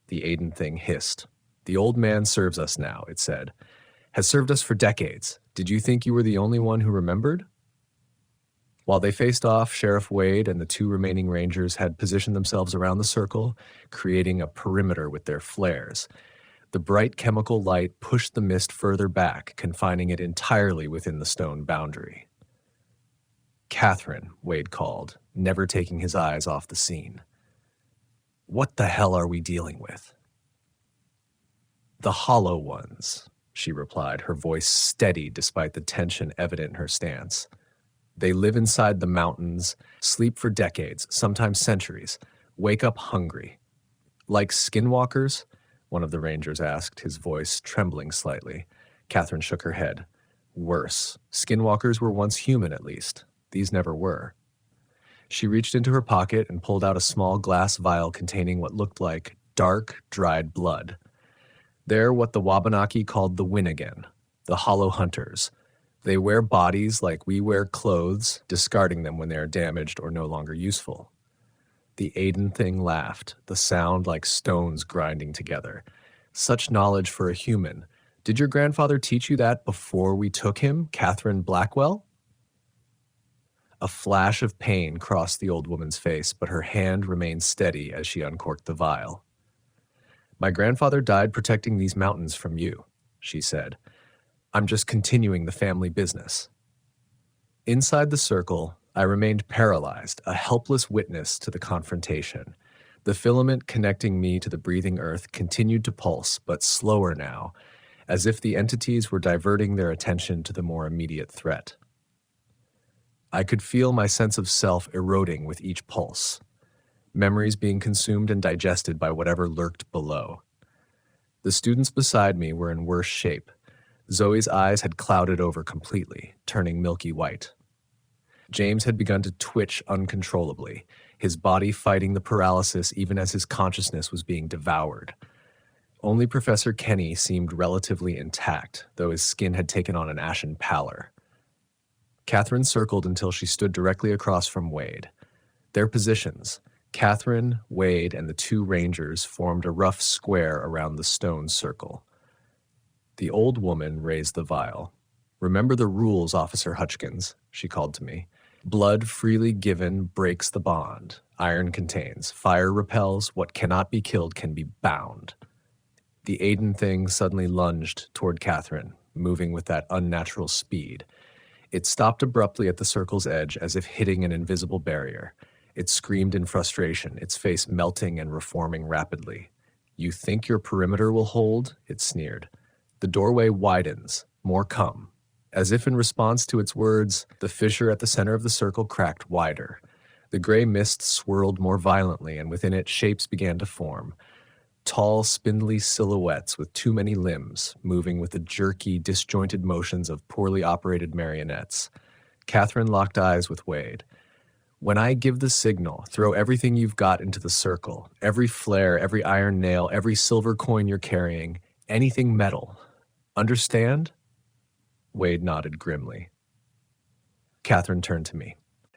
Speaker 1: The Aiden thing hissed. "The old man serves us now," it said. "Has served us for decades. Did you think you were the only one who remembered?" While they faced off, Sheriff Wade and the two remaining rangers had positioned themselves around the circle, creating a perimeter with their flares. The bright chemical light pushed the mist further back, confining it entirely within the stone boundary. "Catherine," Wade called, never taking his eyes off the scene. "What the hell are we dealing with?" "The Hollow Ones," she replied, her voice steady despite the tension evident in her stance. "They live inside the mountains, sleep for decades, sometimes centuries, wake up hungry. Like skinwalkers?" one of the rangers asked, his voice trembling slightly. Catherine shook her head. "Worse. Skinwalkers were once human, at least. These never were." She reached into her pocket and pulled out a small glass vial containing what looked like dark, dried blood. They're what the Wabanaki called the Winnegan, the Hollow Hunters. They wear bodies like we wear clothes, discarding them when they are damaged or no longer useful. The Aiden thing laughed, the sound like stones grinding together. "Such knowledge for a human. Did your grandfather teach you that before we took him, Catherine Blackwell?" A flash of pain crossed the old woman's face, but her hand remained steady as she uncorked the vial. "My grandfather died protecting these mountains from you," she said. "I'm just continuing the family business." Inside the circle, I remained paralyzed, a helpless witness to the confrontation. The filament connecting me to the breathing earth continued to pulse, but slower now, as if the entities were diverting their attention to the more immediate threat. I could feel my sense of self eroding with each pulse, memories being consumed and digested by whatever lurked below. The students beside me were in worse shape. Zoe's eyes had clouded over completely, turning milky white. James had begun to twitch uncontrollably, his body fighting the paralysis even as his consciousness was being devoured. Only Professor Kenny seemed relatively intact, though his skin had taken on an ashen pallor. Catherine circled until she stood directly across from Wade. Their positions, Catherine, Wade, and the two rangers, formed a rough square around the stone circle. The old woman raised the vial. "Remember the rules, Officer Hutchkins," she called to me. "Blood freely given breaks the bond. Iron contains. Fire repels. What cannot be killed can be bound." The Aiden thing suddenly lunged toward Catherine, moving with that unnatural speed. It stopped abruptly at the circle's edge as if hitting an invisible barrier. It screamed in frustration, its face melting and reforming rapidly. "You think your perimeter will hold?" it sneered. The doorway widens. More come. As if in response to its words, the fissure at the center of the circle cracked wider. The gray mist swirled more violently, and within it shapes began to form. Tall, spindly silhouettes with too many limbs, moving with the jerky, disjointed motions of poorly operated marionettes. Catherine locked eyes with Wade. "When I give the signal, throw everything you've got into the circle. Every flare, every iron nail, every silver coin you're carrying. Anything metal. Understand?" Wade nodded grimly. Catherine turned to me.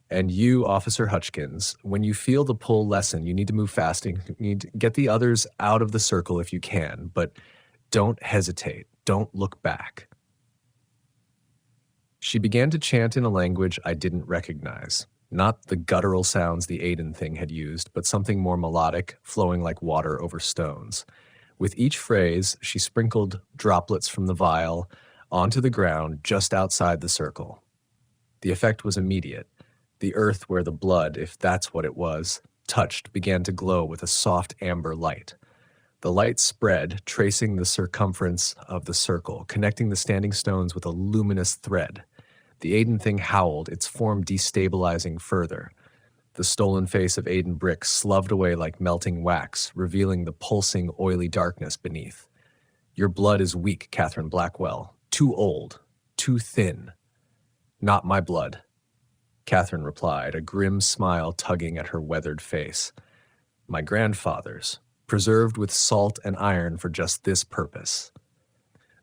Speaker 1: "And you, Officer Hutchkins, when you feel the pull lessen, you need to move fast. You need to get the others out of the circle if you can, but don't hesitate. Don't look back." She began to chant in a language I didn't recognize. Not the guttural sounds the Aiden thing had used, but something more melodic, flowing like water over stones. With each phrase, she sprinkled droplets from the vial onto the ground just outside the circle. The effect was immediate. The earth where the blood, if that's what it was, touched began to glow with a soft amber light. The light spread, tracing the circumference of the circle, connecting the standing stones with a luminous thread. The Aiden thing howled, its form destabilizing further. The stolen face of Aiden Brick sloved away like melting wax, revealing the pulsing, oily darkness beneath. "Your blood is weak, Catherine Blackwell. Too old. Too thin." "Not my blood," Catherine replied, a grim smile tugging at her weathered face. "My grandfather's, preserved with salt and iron for just this purpose."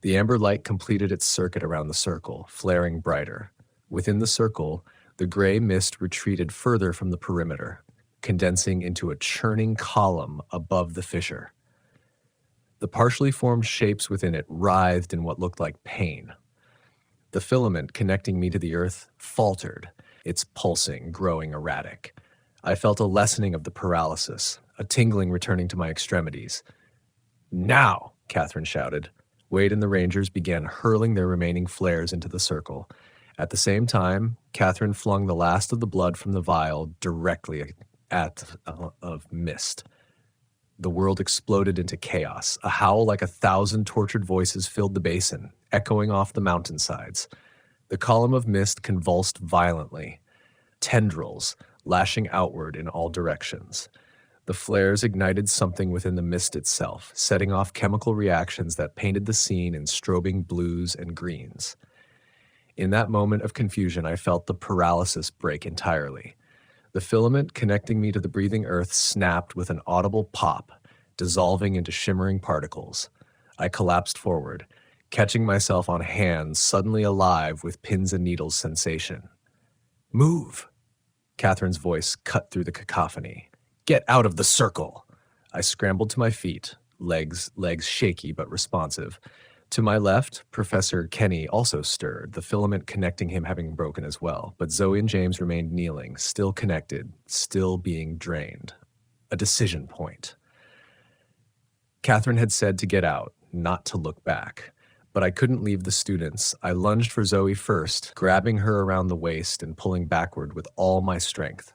Speaker 1: The amber light completed its circuit around the circle, flaring brighter. Within the circle, the gray mist retreated further from the perimeter, condensing into a churning column above the fissure. The partially formed shapes within it writhed in what looked like pain. The filament connecting me to the earth faltered, its pulsing growing erratic. I felt a lessening of the paralysis, a tingling returning to my extremities. "Now!" Catherine shouted. Wade and the Rangers began hurling their remaining flares into the circle. At the same time, Catherine flung the last of the blood from the vial directly at of mist. The world exploded into chaos. A howl like 1,000 tortured voices filled the basin, echoing off the mountainsides. The column of mist convulsed violently, tendrils lashing outward in all directions. The flares ignited something within the mist itself, setting off chemical reactions that painted the scene in strobing blues and greens. In that moment of confusion, I felt the paralysis break entirely. The filament connecting me to the breathing earth snapped with an audible pop, dissolving into shimmering particles. I collapsed forward, catching myself on hands suddenly alive with pins and needles sensation. "Move!" Catherine's voice cut through the cacophony. "Get out of the circle!" I scrambled to my feet, legs shaky but responsive. To my left, Professor Kenny also stirred, the filament connecting him having broken as well, but Zoe and James remained kneeling, still connected, still being drained. A decision point. Catherine had said to get out, not to look back. But I couldn't leave the students. I lunged for Zoe first, grabbing her around the waist and pulling backward with all my strength.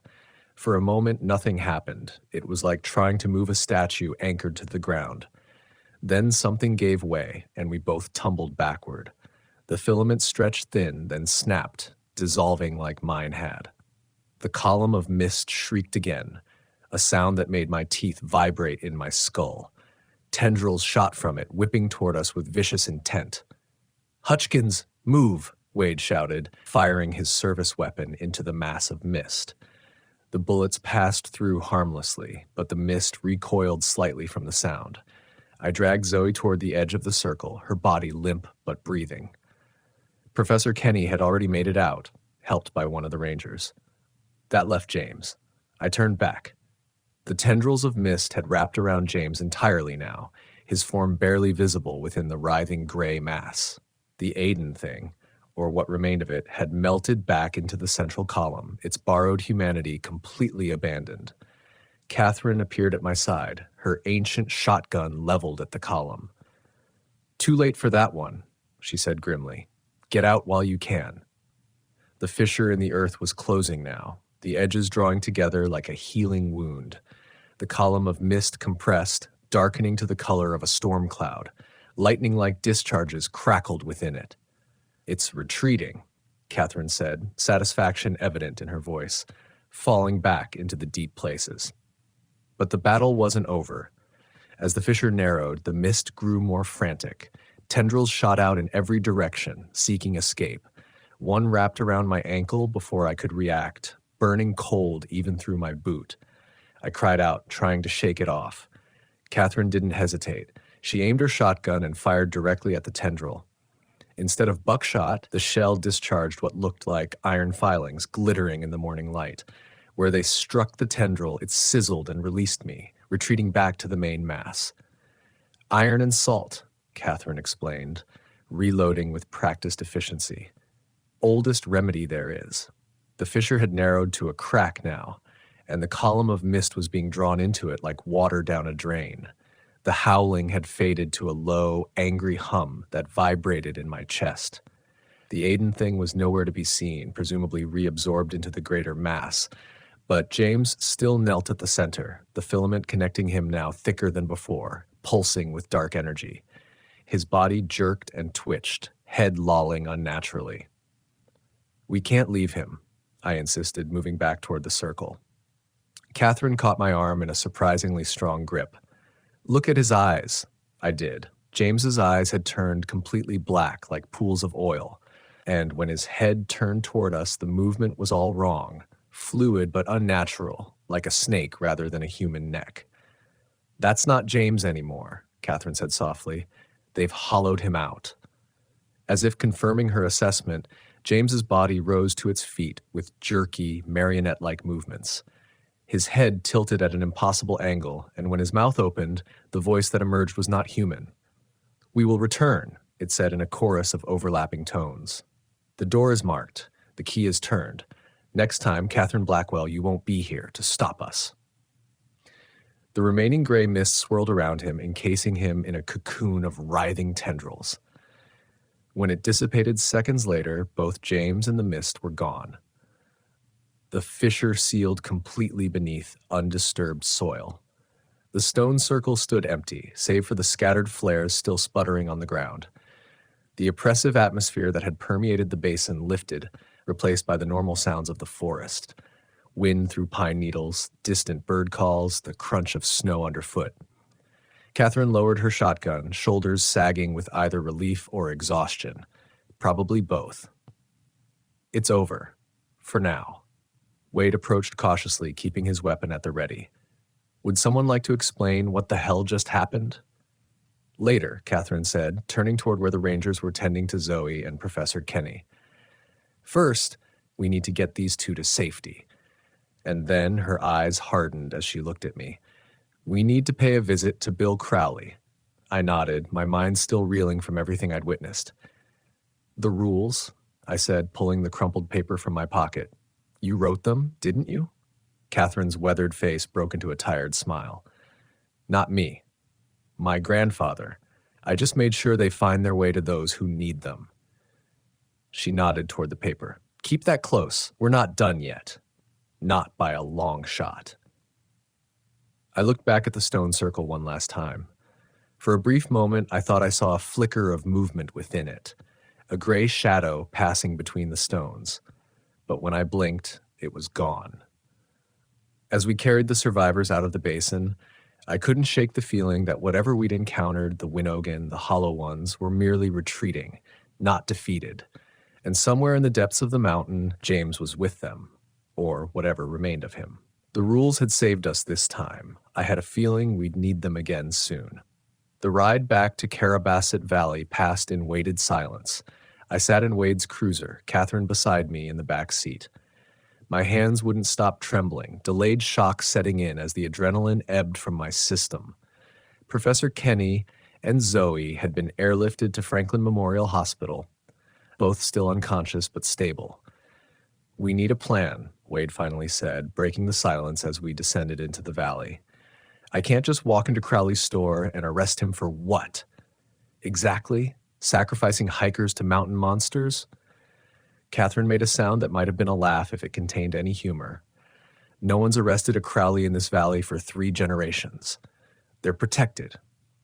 Speaker 1: For a moment, nothing happened. It was like trying to move a statue anchored to the ground. Then something gave way, and we both tumbled backward. The filament stretched thin, then snapped, dissolving like mine had. The column of mist shrieked again, a sound that made my teeth vibrate in my skull. Tendrils shot from it, whipping toward us with vicious intent. "Hutchkins, move!" Wade shouted, firing his service weapon into the mass of mist. The bullets passed through harmlessly, but the mist recoiled slightly from the sound. I dragged Zoe toward the edge of the circle, her body limp but breathing. Professor Kenny had already made it out, helped by one of the rangers. That left James. I turned back. The tendrils of mist had wrapped around James entirely now, his form barely visible within the writhing gray mass. The Aiden thing, or what remained of it, had melted back into the central column, its borrowed humanity completely abandoned. Catherine appeared at my side, her ancient shotgun leveled at the column. "Too late for that one," she said grimly. "Get out while you can." The fissure in the earth was closing now, the edges drawing together like a healing wound. The column of mist compressed, darkening to the color of a storm cloud. Lightning-like discharges crackled within it. "It's retreating," Catherine said, satisfaction evident in her voice, falling back into the deep places. But the battle wasn't over. As the fissure narrowed, the mist grew more frantic. Tendrils shot out in every direction, seeking escape. One wrapped around my ankle before I could react, burning cold even through my boot. I cried out, trying to shake it off. Catherine didn't hesitate. She aimed her shotgun and fired directly at the tendril. Instead of buckshot, the shell discharged what looked like iron filings glittering in the morning light. Where they struck the tendril, it sizzled and released me, retreating back to the main mass. "Iron and salt," Catherine explained, reloading with practiced efficiency. "Oldest remedy there is." The fissure had narrowed to a crack now, and the column of mist was being drawn into it like water down a drain. The howling had faded to a low, angry hum that vibrated in my chest. The Aiden thing was nowhere to be seen, presumably reabsorbed into the greater mass, but James still knelt at the center, the filament connecting him now thicker than before, pulsing with dark energy. His body jerked and twitched, head lolling unnaturally. "We can't leave him," I insisted, moving back toward the circle. Catherine caught my arm in a surprisingly strong grip. "Look at his eyes." I did. James's eyes had turned completely black, like pools of oil, and when his head turned toward us, the movement was all wrong, fluid but unnatural, like a snake rather than a human neck. "That's not James anymore," Catherine said softly. "They've hollowed him out." As if confirming her assessment, James's body rose to its feet with jerky, marionette-like movements. His head tilted at an impossible angle, and when his mouth opened, the voice that emerged was not human. "We will return," it said in a chorus of overlapping tones. "The door is marked. The key is turned. Next time, Catherine Blackwell, you won't be here to stop us." The remaining gray mist swirled around him, encasing him in a cocoon of writhing tendrils. When it dissipated seconds later, both James and the mist were gone. The fissure sealed completely beneath undisturbed soil. The stone circle stood empty, save for the scattered flares still sputtering on the ground. The oppressive atmosphere that had permeated the basin lifted, replaced by the normal sounds of the forest. Wind through pine needles, distant bird calls, the crunch of snow underfoot. Catherine lowered her shotgun, shoulders sagging with either relief or exhaustion. Probably both. "It's over. For now." Wade approached cautiously, keeping his weapon at the ready. "Would someone like to explain what the hell just happened?" "Later," Catherine said, turning toward where the rangers were tending to Zoe and Professor Kenny. "First, we need to get these two to safety." And then her eyes hardened as she looked at me. "We need to pay a visit to Bill Crowley." I nodded, my mind still reeling from everything I'd witnessed. "The rules," I said, pulling the crumpled paper from my pocket. "You wrote them, didn't you?" Catherine's weathered face broke into a tired smile. "Not me. My grandfather. I just made sure they find their way to those who need them." She nodded toward the paper. "Keep that close. We're not done yet." Not by a long shot. I looked back at the stone circle one last time. For a brief moment, I thought I saw a flicker of movement within it, a gray shadow passing between the stones. But when I blinked, it was gone. As we carried the survivors out of the basin, I couldn't shake the feeling that whatever we'd encountered, the Winogan, the Hollow Ones, were merely retreating, not defeated. And somewhere in the depths of the mountain, James was with them, or whatever remained of him. The rules had saved us this time. I had a feeling we'd need them again soon. The ride back to Carabasset Valley passed in weighted silence. I sat in Wade's cruiser, Catherine beside me in the back seat. My hands wouldn't stop trembling, delayed shock setting in as the adrenaline ebbed from my system. Professor Kenny and Zoe had been airlifted to Franklin Memorial Hospital, both still unconscious but stable. "We need a plan," Wade finally said, breaking the silence as we descended into the valley. "I can't just walk into Crowley's store and arrest him for what? Exactly? Sacrificing hikers to mountain monsters?" Catherine made a sound that might have been a laugh if it contained any humor. "No one's arrested a Crowley in this valley for 3 generations. They're protected."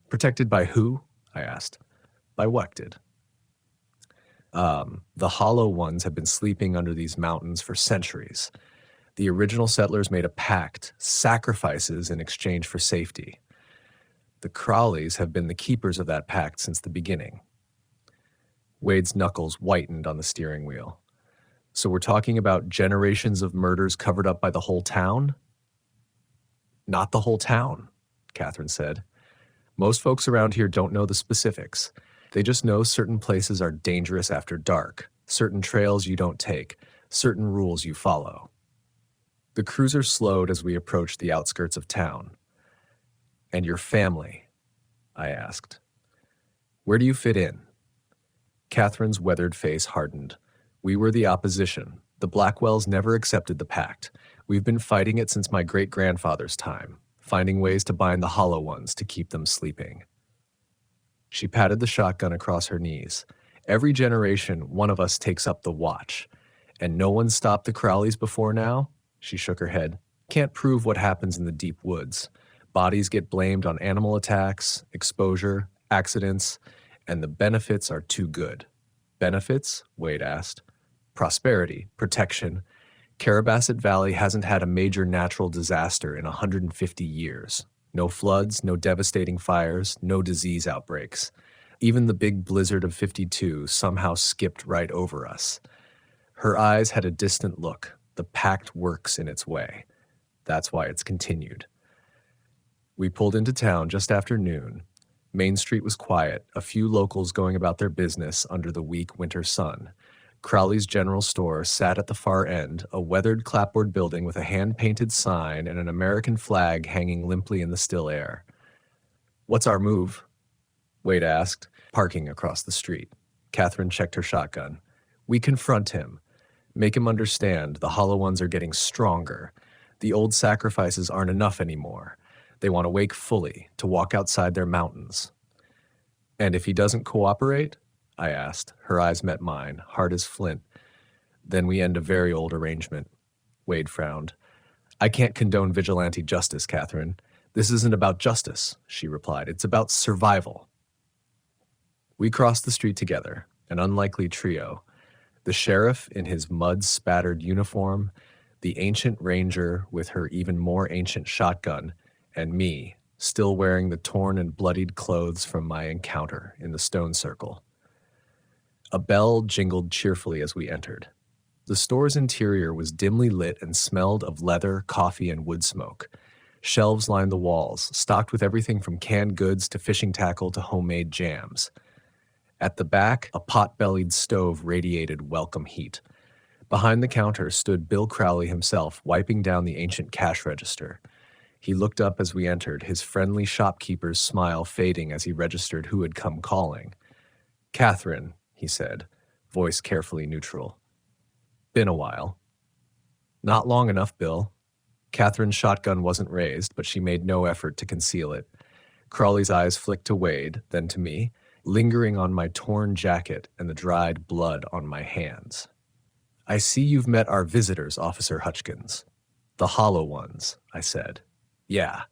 Speaker 1: "Protected by who?" I asked. "By what did?" The Hollow Ones have been sleeping under these mountains for centuries. The original settlers made a pact, sacrifices in exchange for safety. The Crowleys have been the keepers of that pact since the beginning. Wade's knuckles whitened on the steering wheel. "So we're talking about generations of murders covered up by the whole town?" "Not the whole town," Catherine said. "Most folks around here don't know the specifics. They just know certain places are dangerous after dark, certain trails you don't take, certain rules you follow." The cruiser slowed as we approached the outskirts of town. "And your family?" I asked. "Where do you fit in?" Catherine's weathered face hardened. "We were the opposition. The Blackwells never accepted the pact. We've been fighting it since my great-grandfather's time, finding ways to bind the Hollow Ones to keep them sleeping." She patted the shotgun across her knees. "Every generation, one of us takes up the watch. And no one stopped the Crowleys before now?" She shook her head. "Can't prove what happens in the deep woods. Bodies get blamed on animal attacks, exposure, accidents, and the benefits are too good." "Benefits?" Wade asked. "Prosperity, protection. Carabasset Valley hasn't had a major natural disaster in 150 years. No floods, no devastating fires, no disease outbreaks. Even the big blizzard of '52 somehow skipped right over us." Her eyes had a distant look. "The pact works in its way. That's why it's continued." We pulled into town just after noon. Main Street was quiet, a few locals going about their business under the weak winter sun. Crowley's General Store sat at the far end, a weathered clapboard building with a hand-painted sign and an American flag hanging limply in the still air. "What's our move?" Wade asked, parking across the street. Catherine checked her shotgun. "We confront him. Make him understand the Hollow Ones are getting stronger. The old sacrifices aren't enough anymore. They want to wake fully, to walk outside their mountains." "And if he doesn't cooperate?" I asked. Her eyes met mine, hard as flint. "Then we end a very old arrangement." Wade frowned. "I can't condone vigilante justice, Catherine. This isn't about justice," she replied. "It's about survival." We crossed the street together, an unlikely trio. The sheriff in his mud-spattered uniform, the ancient ranger with her even more ancient shotgun, and me, still wearing the torn and bloodied clothes from my encounter in the stone circle. A bell jingled cheerfully as we entered. The store's interior was dimly lit and smelled of leather, coffee, and wood smoke. Shelves lined the walls, stocked with everything from canned goods to fishing tackle to homemade jams. At the back, a pot-bellied stove radiated welcome heat. Behind the counter stood Bill Crowley himself, wiping down the ancient cash register. He looked up as we entered, his friendly shopkeeper's smile fading as he registered who had come calling. "Catherine," he said, voice carefully neutral. "Been a while." "Not long enough, Bill." Catherine's shotgun wasn't raised, but she made no effort to conceal it. Crowley's eyes flicked to Wade, then to me, lingering on my torn jacket and the dried blood on my hands. "I see you've met our visitors, Officer Hutchkins." The Hollow Ones, I said. Yeah,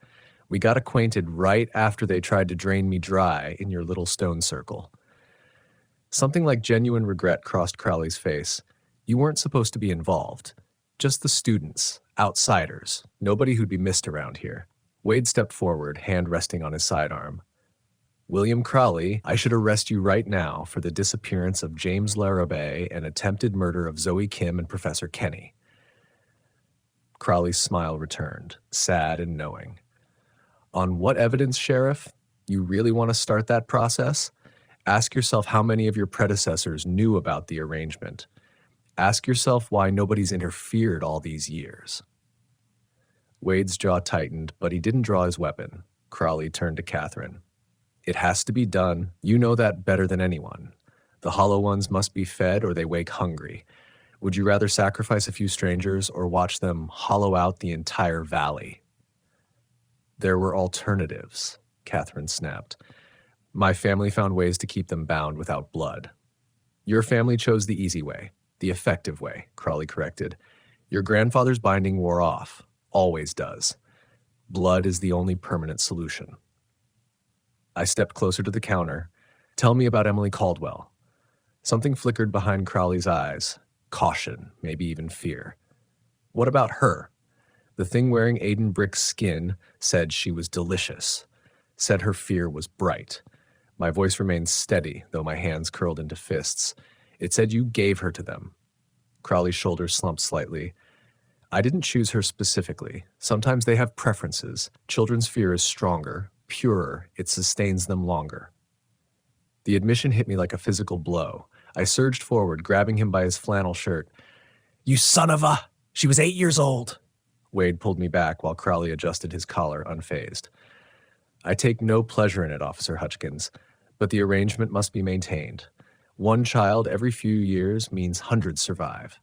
Speaker 1: we got acquainted right after they tried to drain me dry in your little stone circle. Something like genuine regret crossed Crowley's face. You weren't supposed to be involved. Just the students, outsiders, nobody who'd be missed around here. Wade stepped forward, hand resting on his sidearm. William Crowley, I should arrest you right now for the disappearance of James Larrabee and attempted murder of Zoe Kim and Professor Kenny. Crowley's smile returned, sad and knowing. On what evidence, Sheriff? You really want to start that process? Ask yourself how many of your predecessors knew about the arrangement. Ask yourself why nobody's interfered all these years. Wade's jaw tightened, but he didn't draw his weapon. Crowley turned to Catherine. It has to be done. You know that better than anyone. The Hollow Ones must be fed or they wake hungry. Would you rather sacrifice a few strangers or watch them hollow out the entire valley? There were alternatives, Catherine snapped. My family found ways to keep them bound without blood. Your family chose the easy way, the effective way, Crowley corrected. Your grandfather's binding wore off, always does. Blood is the only permanent solution. I stepped closer to the counter. Tell me about Emily Caldwell. Something flickered behind Crowley's eyes. Caution, maybe even fear. What about her? The thing wearing Aiden Brick's skin said she was delicious, said her fear was bright. My voice remained steady, though my hands curled into fists. It said you gave her to them. Crowley's shoulders slumped slightly. I didn't choose her specifically. Sometimes they have preferences. Children's fear is stronger, purer, it sustains them longer. The admission hit me like a physical blow. I surged forward, grabbing him by his flannel shirt. You son of a... She was 8 years old. Wade pulled me back while Crowley adjusted his collar, unfazed. I take no pleasure in it, Officer Hutchkins, but the arrangement must be maintained. One child every few years means hundreds survive.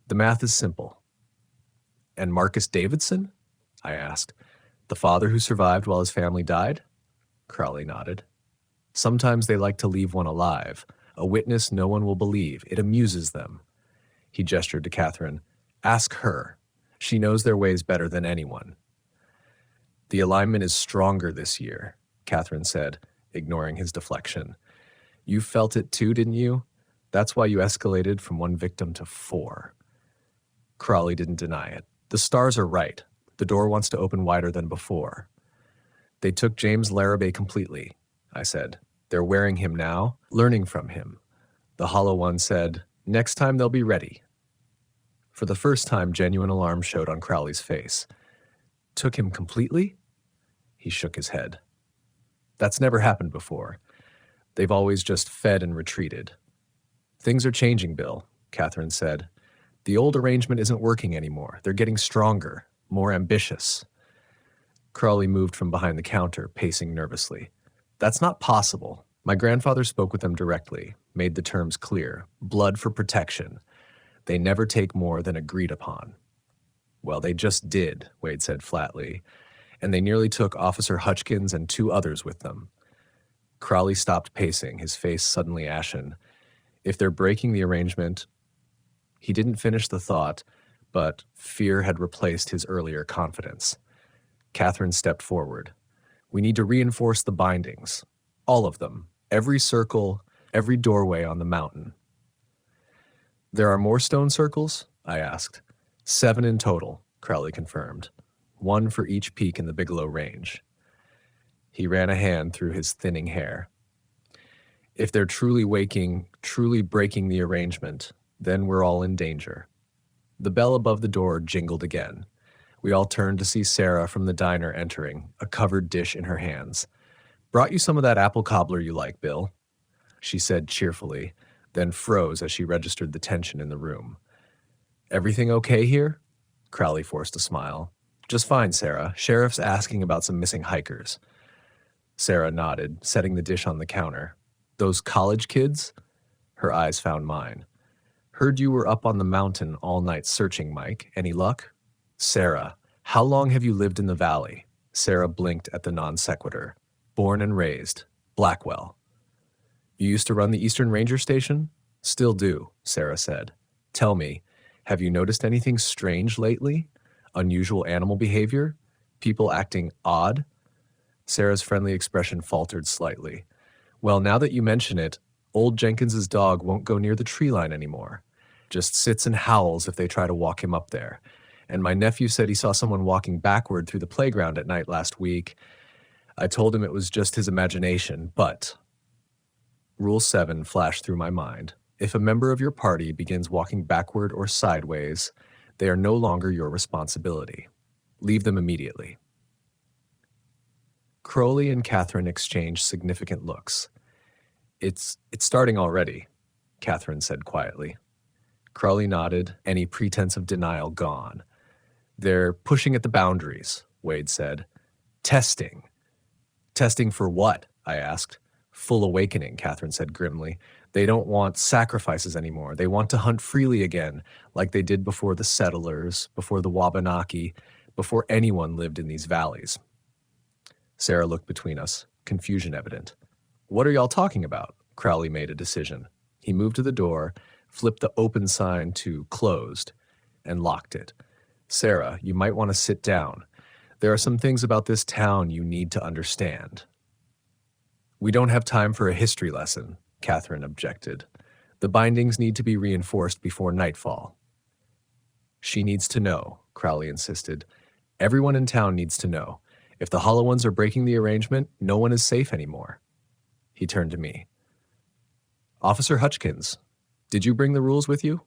Speaker 1: The math is simple. And Marcus Davidson? I asked. The father who survived while his family died? Crowley nodded. Sometimes they like to leave one alive, a witness no one will believe. It amuses them. He gestured to Catherine. Ask her. She knows their ways better than anyone. The alignment is stronger this year, Catherine said, ignoring his deflection. You felt it too, didn't you? That's why you escalated from 1 victim to 4. Crowley didn't deny it. The stars are right. The door wants to open wider than before. They took James Larrabee completely, I said. They're wearing him now, learning from him. The Hollow One said, next time they'll be ready. For the first time, genuine alarm showed on Crowley's face. Took him completely? He shook his head. That's never happened before. They've always just fed and retreated. Things are changing, Bill, Catherine said. The old arrangement isn't working anymore. They're getting stronger, more ambitious. Crowley moved from behind the counter, pacing nervously. That's not possible. My grandfather spoke with them directly, made the terms clear. Blood for protection. They never take more than agreed upon. Well, they just did, Wade said flatly, and they nearly took Officer Hutchkins and 2 others with them. Crowley stopped pacing, his face suddenly ashen. If they're breaking the arrangement... He didn't finish the thought, but fear had replaced his earlier confidence. Catherine stepped forward. We need to reinforce the bindings. All of them. Every circle, every doorway on the mountain. There are more stone circles? I asked. 7 in total, Crowley confirmed. 1 for each peak in the Bigelow Range. He ran a hand through his thinning hair. If they're truly waking, truly breaking the arrangement, then we're all in danger. The bell above the door jingled again. We all turned to see Sarah from the diner entering, a covered dish in her hands. Brought you some of that apple cobbler you like, Bill, she said cheerfully, then froze as she registered the tension in the room. Everything okay here? Crowley forced a smile. Just fine, Sarah. Sheriff's asking about some missing hikers. Sarah nodded, setting the dish on the counter. Those college kids? Her eyes found mine. Heard you were up on the mountain all night searching, Mike. Any luck? Sarah, how long have you lived in the valley? Sarah blinked at the non sequitur. Born and raised. Blackwell. You used to run the Eastern Ranger Station? Still do, Sarah said. Tell me, have you noticed anything strange lately? Unusual animal behavior? People acting odd? Sarah's friendly expression faltered slightly. Well, now that you mention it, old Jenkins's dog won't go near the tree line anymore. Just sits and howls if they try to walk him up there. And my nephew said he saw someone walking backward through the playground at night last week. I told him it was just his imagination, but Rule 7 flashed through my mind. If a member of your party begins walking backward or sideways, they are no longer your responsibility. Leave them immediately. Crowley and Catherine exchanged significant looks. It's starting already, Catherine said quietly. Crowley nodded, any pretense of denial gone. They're pushing at the boundaries, Wade said. Testing. Testing for what? I asked. Full awakening, Catherine said grimly. They don't want sacrifices anymore. They want to hunt freely again, like they did before the settlers, before the Wabanaki, before anyone lived in these valleys. Sarah looked between us, confusion evident. What are y'all talking about? Crowley made a decision. He moved to the door, flipped the open sign to closed, and locked it. Sarah, you might want to sit down. There are some things about this town you need to understand. We don't have time for a history lesson, Catherine objected. The bindings need to be reinforced before nightfall. She needs to know, Crowley insisted. Everyone in town needs to know. If the Hollow Ones are breaking the arrangement, no one is safe anymore. He turned to me. Officer Hutchkins, did you bring the rules with you?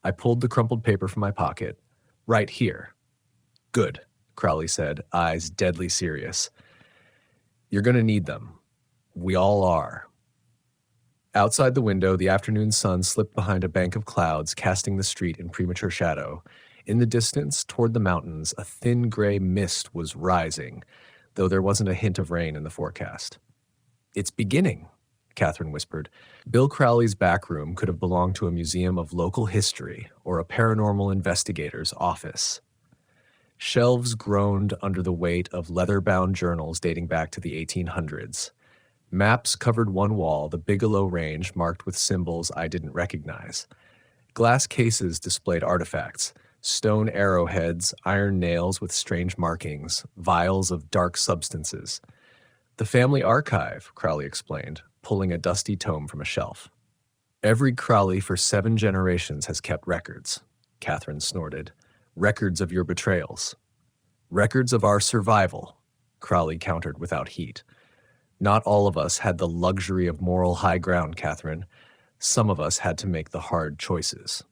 Speaker 1: I pulled the crumpled paper from my pocket. Right here. Good, Crowley said, eyes deadly serious. You're going to need them. We all are. Outside the window, the afternoon sun slipped behind a bank of clouds, casting the street in premature shadow. In the distance, toward the mountains, a thin gray mist was rising, though there wasn't a hint of rain in the forecast. It's beginning, Catherine whispered. Bill Crowley's back room could have belonged to a museum of local history or a paranormal investigator's office. Shelves groaned under the weight of leather-bound journals dating back to the 1800s. Maps covered one wall, the Bigelow Range marked with symbols I didn't recognize. Glass cases displayed artifacts, stone arrowheads, iron nails with strange markings, vials of dark substances. The family archive, Crowley explained, pulling a dusty tome from a shelf. Every Crowley for 7 generations has kept records, Catherine snorted. Records of your betrayals. Records of our survival, Crowley countered without heat. Not all of us had the luxury of moral high ground, Catherine. Some of us had to make the hard choices.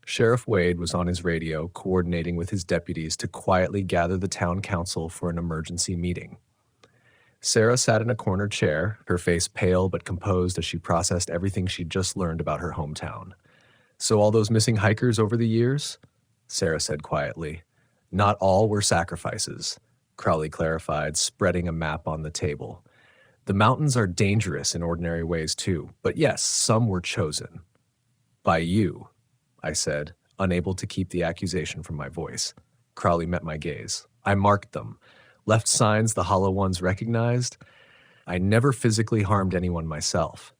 Speaker 1: Sheriff Wade was on his radio, coordinating with his deputies to quietly gather the town council for an emergency meeting. Sarah sat in a corner chair, her face pale but composed as she processed everything she'd just learned about her hometown. So all those missing hikers over the years? Sarah said quietly. Not all were sacrifices, Crowley clarified, spreading a map on the table. The mountains are dangerous in ordinary ways too, but yes, some were chosen. By you, I said, unable to keep the accusation from my voice. Crowley met my gaze. I marked them, left signs the Hollow Ones recognized. I never physically harmed anyone myself.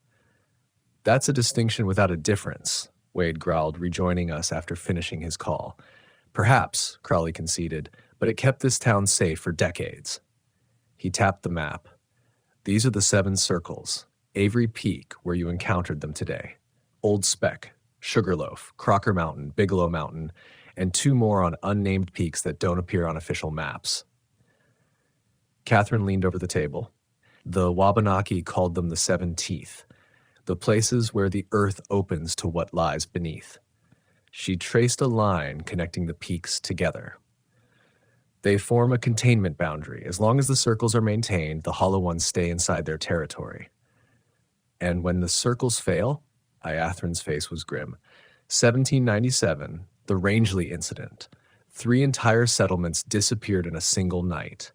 Speaker 1: That's a distinction without a difference, Wade growled, rejoining us after finishing his call. Perhaps, Crowley conceded, but it kept this town safe for decades. He tapped the map. These are the 7 circles. Avery Peak, where you encountered them today. Old Speck, Sugarloaf, Crocker Mountain, Bigelow Mountain, and 2 more on unnamed peaks that don't appear on official maps. Catherine leaned over the table. The Wabanaki called them the 7 Teeth, the places where the earth opens to what lies beneath. She traced a line connecting the peaks together. They form a containment boundary. As long as the circles are maintained, the Hollow Ones stay inside their territory. And when the circles fail, Iathrin's face was grim. 1797, the Rangeley incident. 3 entire settlements disappeared in a single night.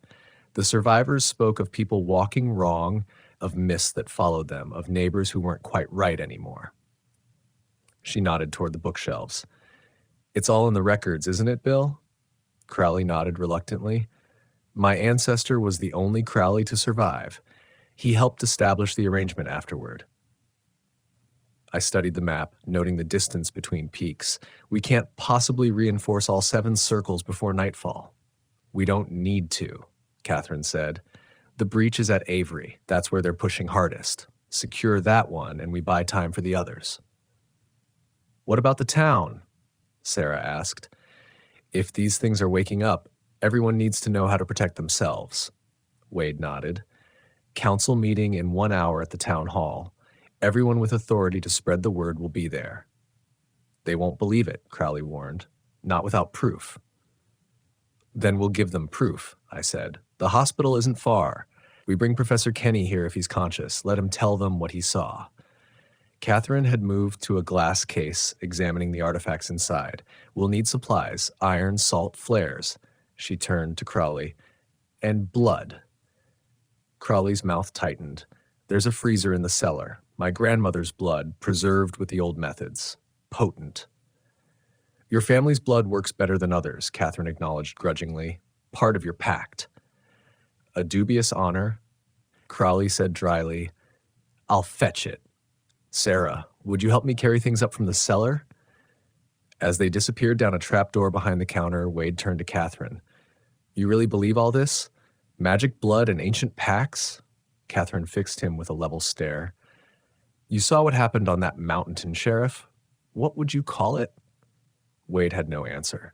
Speaker 1: The survivors spoke of people walking wrong, of myths that followed them, of neighbors who weren't quite right anymore. She nodded toward the bookshelves. It's all in the records, isn't it, Bill? Crowley nodded reluctantly. My ancestor was the only Crowley to survive. He helped establish the arrangement afterward. I studied the map, noting the distance between peaks. We can't possibly reinforce all 7 circles before nightfall. We don't need to, Catherine said. The breach is at Avery. That's where they're pushing hardest. Secure that one, and we buy time for the others. What about the town? Sarah asked. If these things are waking up, everyone needs to know how to protect themselves. Wade nodded. Council meeting in 1 hour at the town hall. Everyone with authority to spread the word will be there. They won't believe it, Crowley warned. Not without proof. Then we'll give them proof, I said. The hospital isn't far. We bring Professor Kenny here if he's conscious. Let him tell them what he saw. Catherine had moved to a glass case, examining the artifacts inside. We'll need supplies, iron, salt, flares. She turned to Crowley. And blood. Crowley's mouth tightened. There's a freezer in the cellar. My grandmother's blood, preserved with the old methods. Potent. Your family's blood works better than others, Catherine acknowledged grudgingly. Part of your pact. A dubious honor? Crowley said dryly, I'll fetch it. Sarah, would you help me carry things up from the cellar? As they disappeared down a trapdoor behind the counter, Wade turned to Catherine. You really believe all this? Magic blood and ancient pacts? Catherine fixed him with a level stare. You saw what happened on that mountain, Sheriff. What would you call it? Wade had no answer.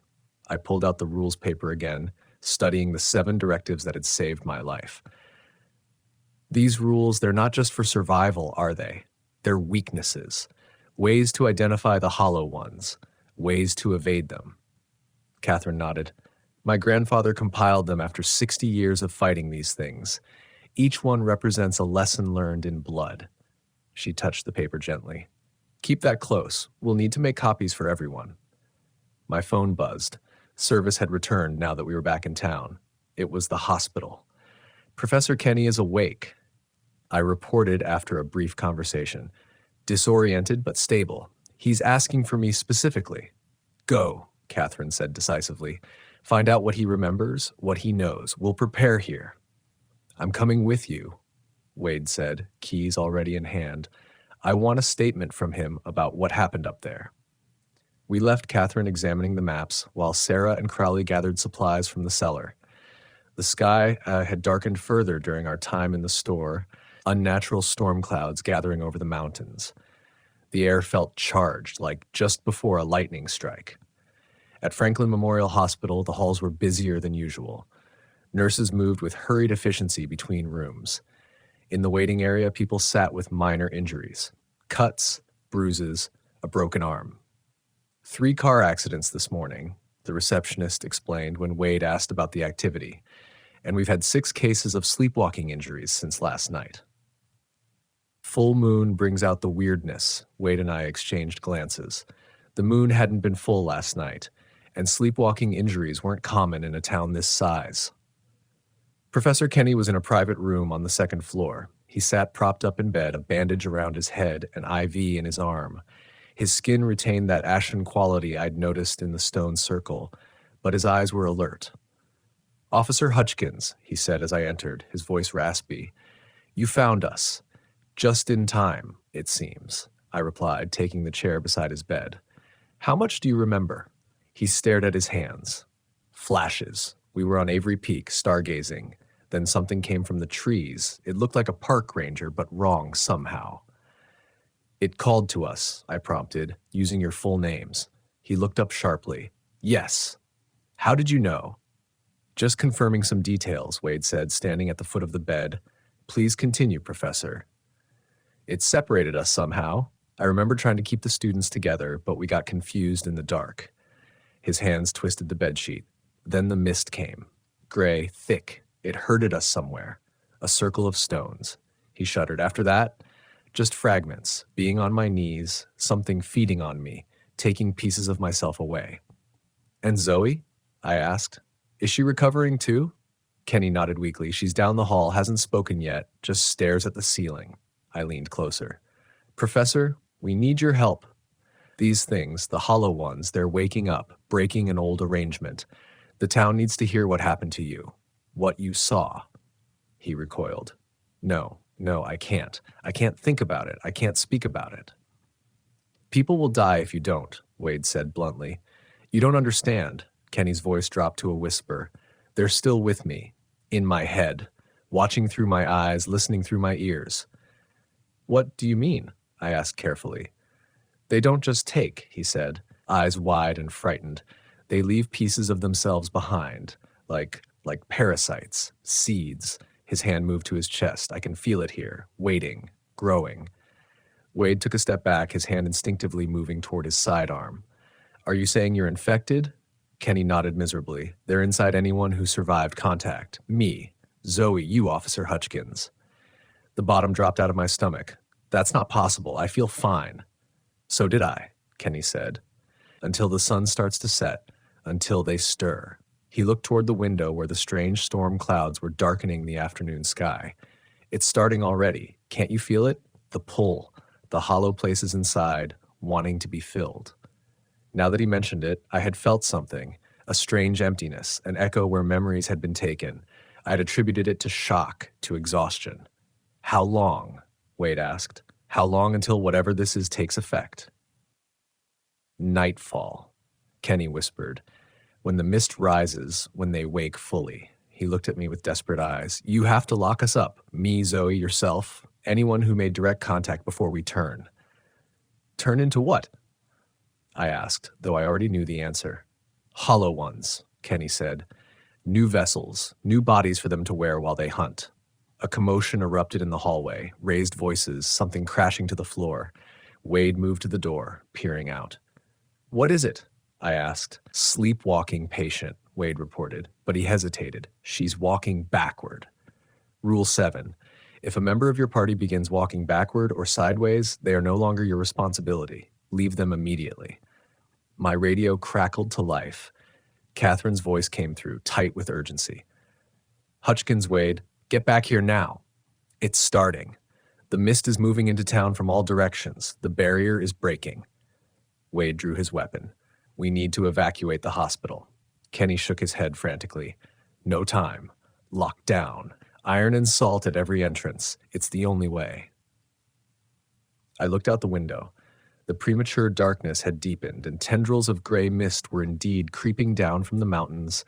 Speaker 1: I pulled out the rules paper again, studying the 7 directives that had saved my life. These rules, they're not just for survival, are they? They're weaknesses. Ways to identify the hollow ones. Ways to evade them. Catherine nodded. My grandfather compiled them after 60 years of fighting these things. Each one represents a lesson learned in blood. She touched the paper gently. Keep that close. We'll need to make copies for everyone. My phone buzzed. Service had returned now that we were back in town. It was the hospital. Professor Kenny is awake. I reported after a brief conversation. Disoriented but stable. He's asking for me specifically. Go, Catherine said decisively. Find out what he remembers, what he knows. We'll prepare here. I'm coming with you, Wade said, keys already in hand. I want a statement from him about what happened up there. We left Catherine examining the maps while Sarah and Crowley gathered supplies from the cellar. The sky had darkened further during our time in the store, unnatural storm clouds gathering over the mountains. The air felt charged, like just before a lightning strike. At Franklin Memorial Hospital, the halls were busier than usual. Nurses moved with hurried efficiency between rooms. In the waiting area, people sat with minor injuries. Cuts, bruises, a broken arm. 3 car accidents this morning, the receptionist explained when Wade asked about the activity. And we've had 6 cases of sleepwalking injuries since last night. Full moon brings out the weirdness, Wade and I exchanged glances. The moon hadn't been full last night, and sleepwalking injuries weren't common in a town this size. Professor Kenny was in a private room on the 2nd floor. He sat propped up in bed, a bandage around his head, an IV in his arm. His skin retained that ashen quality I'd noticed in the stone circle, but his eyes were alert. Officer Hutchkins, he said as I entered, his voice raspy. You found us. Just in time, it seems, I replied, taking the chair beside his bed. How much do you remember? He stared at his hands. Flashes. We were on Avery Peak, stargazing. Then something came from the trees. It looked like a park ranger, but wrong somehow. It called to us, I prompted, using your full names. He looked up sharply. Yes. How did you know? Just confirming some details, Wade said, standing at the foot of the bed. Please continue, Professor. It separated us somehow. I remember trying to keep the students together, but we got confused in the dark. His hands twisted the bedsheet. Then the mist came. Gray, thick. It herded us somewhere. A circle of stones. He shuddered. After that, just fragments, being on my knees, something feeding on me, taking pieces of myself away. And Zoe? I asked. Is she recovering too? Kenny nodded weakly. She's down the hall, hasn't spoken yet, just stares at the ceiling. I leaned closer. Professor, we need your help. These things, the hollow ones, they're waking up, breaking an old arrangement. The town needs to hear what happened to you. What you saw. He recoiled. No, I can't. I can't think about it. I can't speak about it. People will die if you don't, Wade said bluntly. You don't understand. Kenny's voice dropped to a whisper. They're still with me, in my head, watching through my eyes, listening through my ears. What do you mean? I asked carefully. They don't just take, he said, eyes wide and frightened. They leave pieces of themselves behind, like parasites, seeds. His hand moved to his chest. I can feel it here, waiting, growing. Wade took a step back, his hand instinctively moving toward his sidearm. Are you saying you're infected? Kenny nodded miserably. They're inside anyone who survived contact. Me. Zoe, you, Officer Hutchkins. The bottom dropped out of my stomach. That's not possible. I feel fine. So did I, Kenny said. Until the sun starts to set, until they stir. He looked toward the window where the strange storm clouds were darkening the afternoon sky. It's starting already. Can't you feel it? The pull, the hollow places inside, wanting to be filled. Now that he mentioned it, I had felt something, a strange emptiness, an echo where memories had been taken. I had attributed it to shock, to exhaustion. How long? Wade asked. How long until whatever this is takes effect? Nightfall, Kenny whispered. When the mist rises, when they wake fully. He looked at me with desperate eyes. You have to lock us up. Me, Zoe, yourself, anyone who made direct contact before we turn. Turn into what? I asked, though I already knew the answer. Hollow ones, Kenny said. New vessels, new bodies for them to wear while they hunt. A commotion erupted in the hallway, raised voices, something crashing to the floor. Wade moved to the door, peering out. What is it? I asked. Sleepwalking patient, Wade reported, but he hesitated. She's walking backward. Rule 7. If a member of your party begins walking backward or sideways, they are no longer your responsibility. Leave them immediately. My radio crackled to life. Catherine's voice came through, tight with urgency. Hutchkins, Wade, get back here now. It's starting. The mist is moving into town from all directions. The barrier is breaking. Wade drew his weapon. We need to evacuate the hospital. Kenny shook his head frantically. No time. Locked down. Iron and salt at every entrance. It's the only way. I looked out the window. The premature darkness had deepened, and tendrils of gray mist were indeed creeping down from the mountains,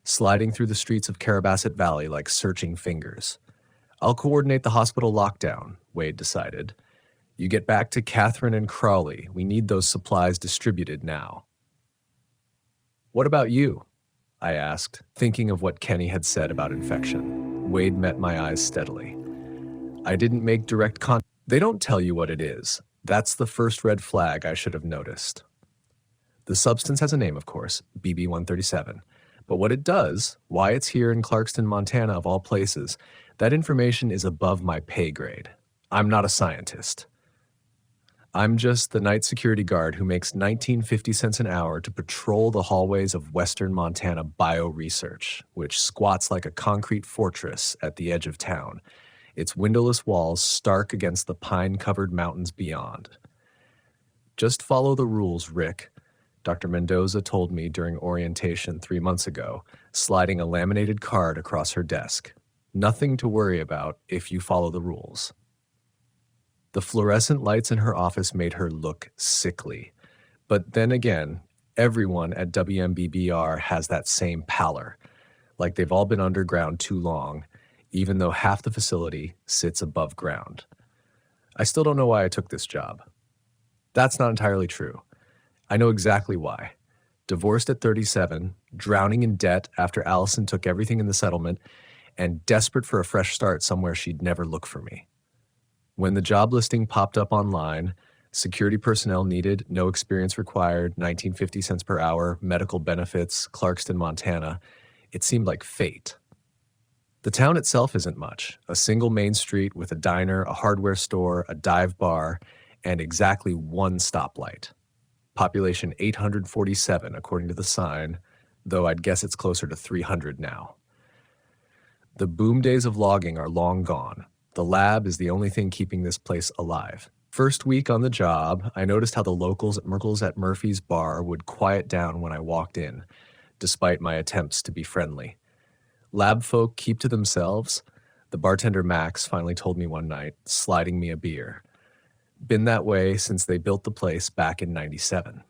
Speaker 1: sliding through the streets of Carabasset Valley like searching fingers. I'll coordinate the hospital lockdown, Wade decided. You get back to Catherine and Crawley. We need those supplies distributed now. What about you? I asked, thinking of what Kenny had said about infection. Wade met my eyes steadily. I didn't make direct contact. They don't tell you what it is. That's the first red flag I should have noticed. The substance has a name, of course, BB-137. But what it does, why it's here in Clarkston, Montana, of all places, that information is above my pay grade. I'm not a scientist. I'm just the night security guard who makes $19.50 an hour to patrol the hallways of Western Montana Bioresearch, which squats like a concrete fortress at the edge of town, its windowless walls stark against the pine-covered mountains beyond. Just follow the rules, Rick, Dr. Mendoza told me during orientation 3 months ago, sliding a laminated card across her desk. Nothing to worry about if you follow the rules. The fluorescent lights in her office made her look sickly. But then again, everyone at WMBBR has that same pallor, like they've all been underground too long, even though half the facility sits above ground. I still don't know why I took this job. That's not entirely true. I know exactly why. Divorced at 37, drowning in debt after Allison took everything in the settlement, and desperate for a fresh start somewhere she'd never look for me. When the job listing popped up online, security personnel needed, no experience required, $19.50 per hour, medical benefits, Clarkston, Montana, it seemed like fate. The town itself isn't much, a single main street with a diner, a hardware store, a dive bar, and exactly one stoplight. Population 847, according to the sign, though I'd guess it's closer to 300 now. The boom days of logging are long gone. The lab is the only thing keeping this place alive. First week on the job, I noticed how the locals at Murphy's bar would quiet down when I walked in, despite my attempts to be friendly. Lab folk keep to themselves, the bartender Max finally told me one night, sliding me a beer. Been that way since they built the place back in '97.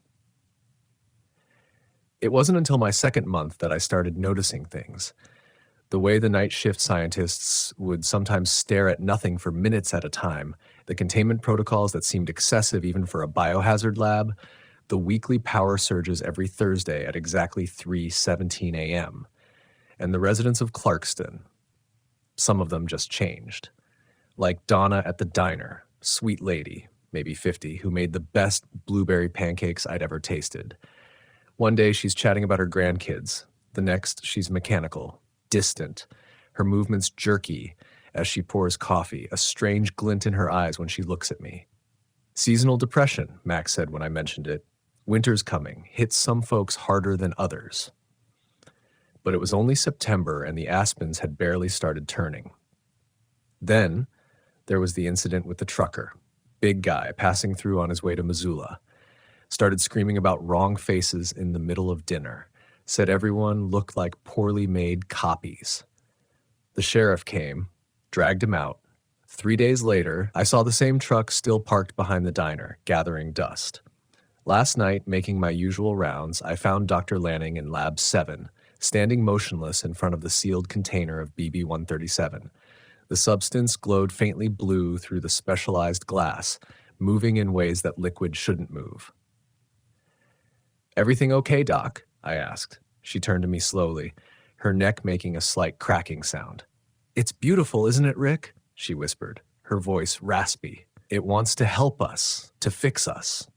Speaker 1: It wasn't until my second month that I started noticing things. The way the night shift scientists would sometimes stare at nothing for minutes at a time, the containment protocols that seemed excessive even for a biohazard lab, the weekly power surges every Thursday at exactly 3:17 a.m., and the residents of Clarkston. Some of them just changed. Like Donna at the diner, sweet lady, maybe 50, who made the best blueberry pancakes I'd ever tasted. One day she's chatting about her grandkids. The next, she's mechanical, distant, her movements jerky as she pours coffee, a strange glint in her eyes when she looks at me. Seasonal depression, Max said when I mentioned it. Winter's coming, hits some folks harder than others. But it was only September and the aspens had barely started turning. Then there was the incident with the trucker, big guy passing through on his way to Missoula. Started screaming about wrong faces in the middle of dinner, said everyone looked like poorly made copies. The sheriff came, dragged him out. 3 days later, I saw the same truck still parked behind the diner, gathering dust. Last night, making my usual rounds, I found Dr. Lanning in Lab 7, standing motionless in front of the sealed container of BB-137. The substance glowed faintly blue through the specialized glass, moving in ways that liquid shouldn't move. "Everything okay, Doc?" I asked. She turned to me slowly, her neck making a slight cracking sound. "It's beautiful, isn't it, Rick?" she whispered, her voice raspy. "It wants to help us, to fix us."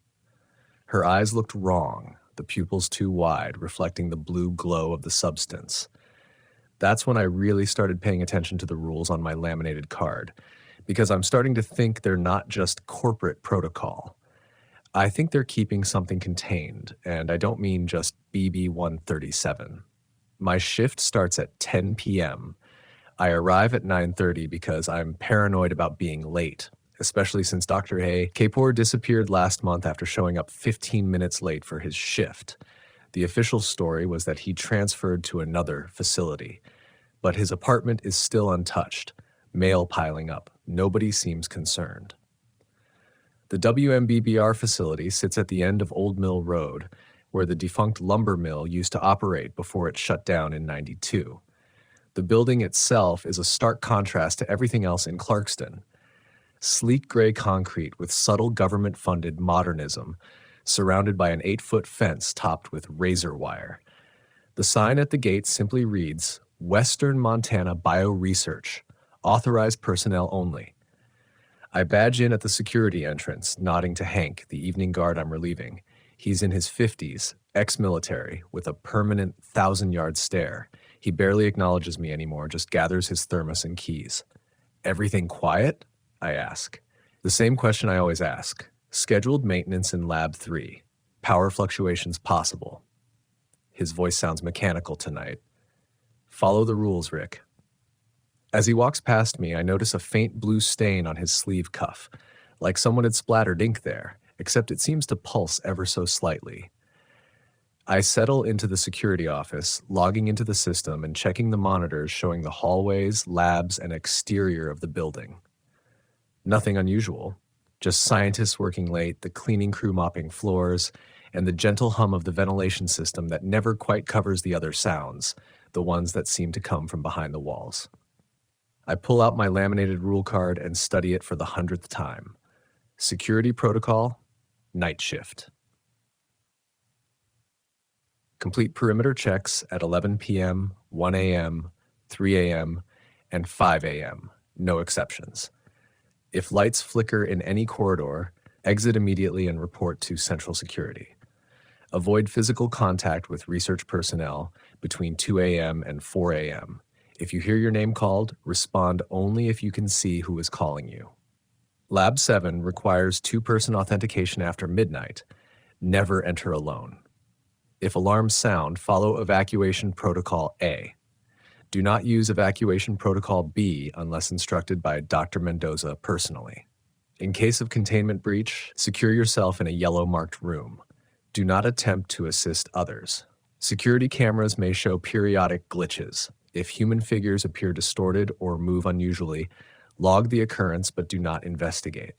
Speaker 1: Her eyes looked wrong, the pupils too wide, reflecting the blue glow of the substance. That's when I really started paying attention to the rules on my laminated card, because I'm starting to think they're not just corporate protocol. I think they're keeping something contained, and I don't mean just BB-137. My shift starts at 10 p.m. I arrive at 9:30 because I'm paranoid about being late, especially since Dr. Hay Kapoor disappeared last month after showing up 15 minutes late for his shift. The official story was that he transferred to another facility, but his apartment is still untouched, mail piling up. Nobody seems concerned. The WMBBR facility sits at the end of Old Mill Road, where the defunct lumber mill used to operate before it shut down in '92. The building itself is a stark contrast to everything else in Clarkston. Sleek gray concrete with subtle government-funded modernism, surrounded by an 8-foot fence topped with razor wire. The sign at the gate simply reads, "Western Montana Bioresearch, authorized personnel only." I badge in at the security entrance, nodding to Hank, the evening guard I'm relieving. He's in his 50s, ex-military, with a permanent 1,000-yard stare. He barely acknowledges me anymore, just gathers his thermos and keys. "Everything quiet?" I ask. The same question I always ask. Scheduled maintenance in Lab 3. Power fluctuations possible. His voice sounds mechanical tonight. "Follow the rules, Rick." As he walks past me, I notice a faint blue stain on his sleeve cuff, like someone had splattered ink there, except it seems to pulse ever so slightly. I settle into the security office, logging into the system and checking the monitors showing the hallways, labs, and exterior of the building. Nothing unusual, just scientists working late, the cleaning crew mopping floors, and the gentle hum of the ventilation system that never quite covers the other sounds, the ones that seem to come from behind the walls. I pull out my laminated rule card and study it for the 100th time. Security protocol, night shift. Complete perimeter checks at 11 p.m., 1 a.m., 3 a.m., and 5 a.m., no exceptions. If lights flicker in any corridor, exit immediately and report to Central Security. Avoid physical contact with research personnel between 2 a.m. and 4 a.m. If you hear your name called, respond only if you can see who is calling you. Lab 7 requires two-person authentication after midnight. Never enter alone. If alarms sound, follow Evacuation Protocol A. Do not use Evacuation Protocol B unless instructed by Dr. Mendoza personally. In case of containment breach, secure yourself in a yellow-marked room. Do not attempt to assist others. Security cameras may show periodic glitches. If human figures appear distorted or move unusually, log the occurrence but do not investigate.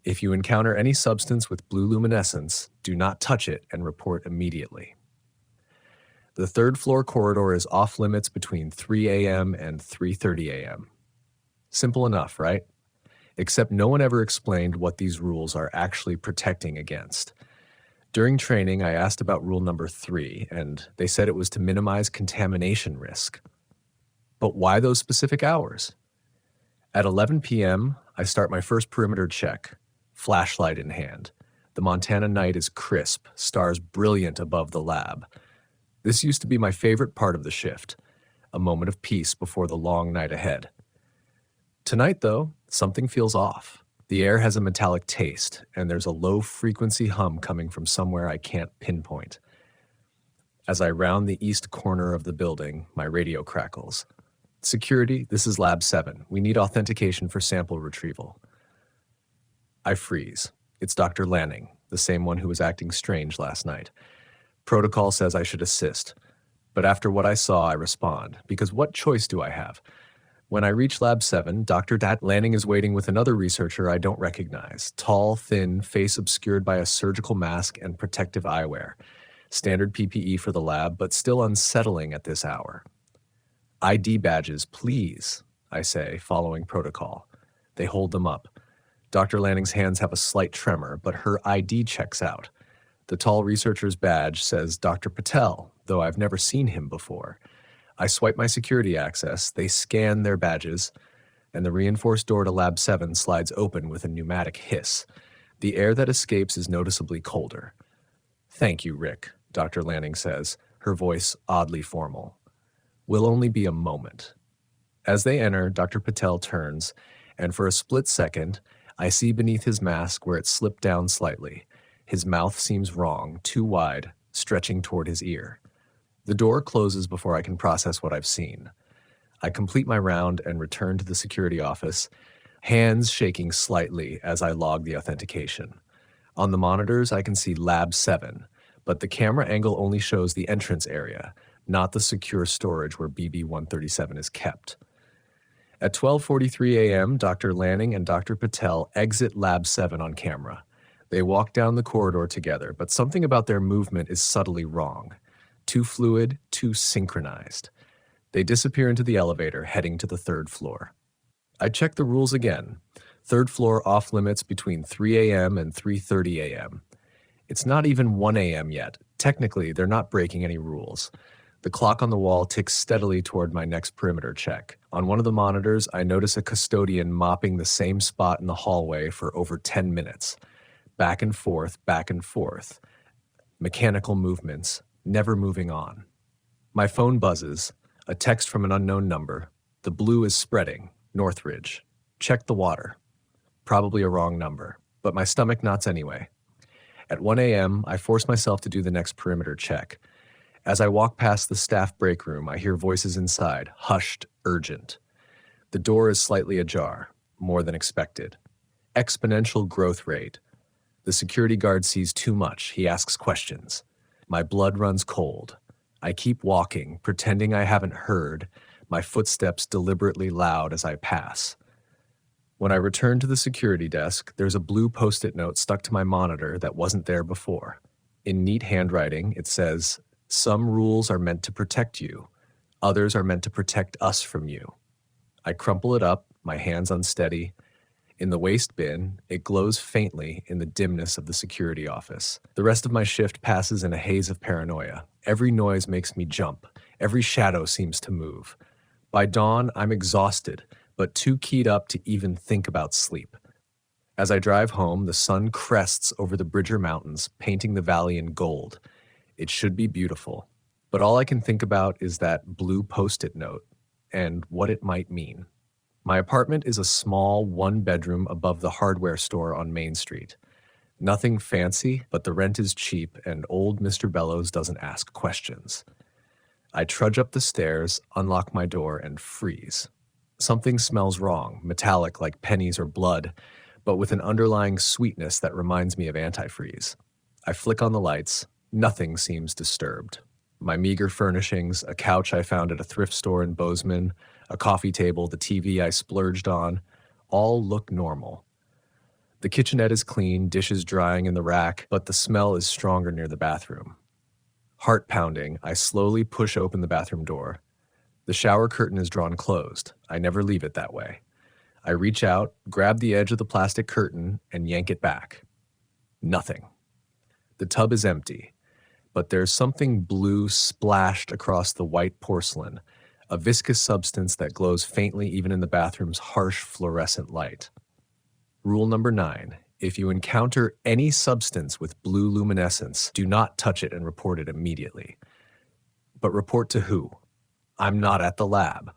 Speaker 1: If you encounter any substance with blue luminescence, do not touch it and report immediately. The third floor corridor is off limits between 3 a.m. and 3:30 a.m. Simple enough, right? Except no one ever explained what these rules are actually protecting against. During training, I asked about rule number 3, and they said it was to minimize contamination risk. But why those specific hours? At 11 p.m., I start my first perimeter check, flashlight in hand. The Montana night is crisp, stars brilliant above the lab. This used to be my favorite part of the shift, a moment of peace before the long night ahead. Tonight, though, something feels off. The air has a metallic taste, and there's a low-frequency hum coming from somewhere I can't pinpoint. As I round the east corner of the building, my radio crackles. Security, this is Lab 7. We need authentication for sample retrieval. I freeze. It's Dr. Lanning, the same one who was acting strange last night. Protocol says I should assist. But after what I saw, I respond, because what choice do I have? When I reach Lab 7, Dr. Lanning is waiting with another researcher I don't recognize. Tall, thin, face obscured by a surgical mask and protective eyewear. Standard PPE for the lab, but still unsettling at this hour. ID badges, please, I say, following protocol. They hold them up. Dr. Lanning's hands have a slight tremor, but her ID checks out. The tall researcher's badge says Dr. Patel, though I've never seen him before. I swipe my security access, they scan their badges, and the reinforced door to Lab 7 slides open with a pneumatic hiss. The air that escapes is noticeably colder. Thank you, Rick, Dr. Lanning says, her voice oddly formal. Will only be a moment. As they enter, Dr. Patel turns, and for a split second, I see beneath his mask where it slipped down slightly. His mouth seems wrong, too wide, stretching toward his ear. The door closes before I can process what I've seen. I complete my round and return to the security office, hands shaking slightly as I log the authentication. On the monitors, I can see Lab 7, but the camera angle only shows the entrance area, not the secure storage where BB-137 is kept. At 12:43 a.m., Dr. Lanning and Dr. Patel exit Lab 7 on camera. They walk down the corridor together, but something about their movement is subtly wrong. Too fluid, too synchronized. They disappear into the elevator, heading to the third floor. I check the rules again. Third floor off limits between 3 a.m. and 3:30 a.m. It's not even 1 a.m. yet. Technically, they're not breaking any rules. The clock on the wall ticks steadily toward my next perimeter check. On one of the monitors, I notice a custodian mopping the same spot in the hallway for over 10 minutes. Back and forth, mechanical movements, never moving on. My phone buzzes, a text from an unknown number. The blue is spreading, Northridge. Check the water. Probably a wrong number, but my stomach knots anyway. At 1 a.m., I force myself to do the next perimeter check. As I walk past the staff break room, I hear voices inside, hushed, urgent. The door is slightly ajar, more than expected. Exponential growth rate. The security guard sees too much. He asks questions. My blood runs cold. I keep walking, pretending I haven't heard, my footsteps deliberately loud as I pass. When I return to the security desk, there's a blue Post-it note stuck to my monitor that wasn't there before. In neat handwriting, it says, "Some rules are meant to protect you. Others are meant to protect us from you." I crumple it up, my hands unsteady. In the waste bin, it glows faintly in the dimness of the security office. The rest of my shift passes in a haze of paranoia. Every noise makes me jump. Every shadow seems to move. By dawn, I'm exhausted, but too keyed up to even think about sleep. As I drive home, the sun crests over the Bridger Mountains, painting the valley in gold. It should be beautiful, but all I can think about is that blue Post-it note and what it might mean. My apartment is a small one-bedroom above the hardware store on Main Street. Nothing fancy, but the rent is cheap and old Mr. Bellows doesn't ask questions. I trudge up the stairs, unlock my door, and freeze. Something smells wrong, metallic like pennies or blood, but with an underlying sweetness that reminds me of antifreeze. I flick on the lights. Nothing seems disturbed. My meager furnishings, a couch I found at a thrift store in Bozeman, a coffee table, the TV I splurged on, all look normal. The kitchenette is clean, dishes drying in the rack, but the smell is stronger near the bathroom. Heart pounding, I slowly push open the bathroom door. The shower curtain is drawn closed. I never leave it that way. I reach out, grab the edge of the plastic curtain, and yank it back. Nothing. The tub is empty, but there's something blue splashed across the white porcelain, a viscous substance that glows faintly even in the bathroom's harsh fluorescent light. Rule number 9. If you encounter any substance with blue luminescence, do not touch it and report it immediately. But report to who? I'm not at the lab.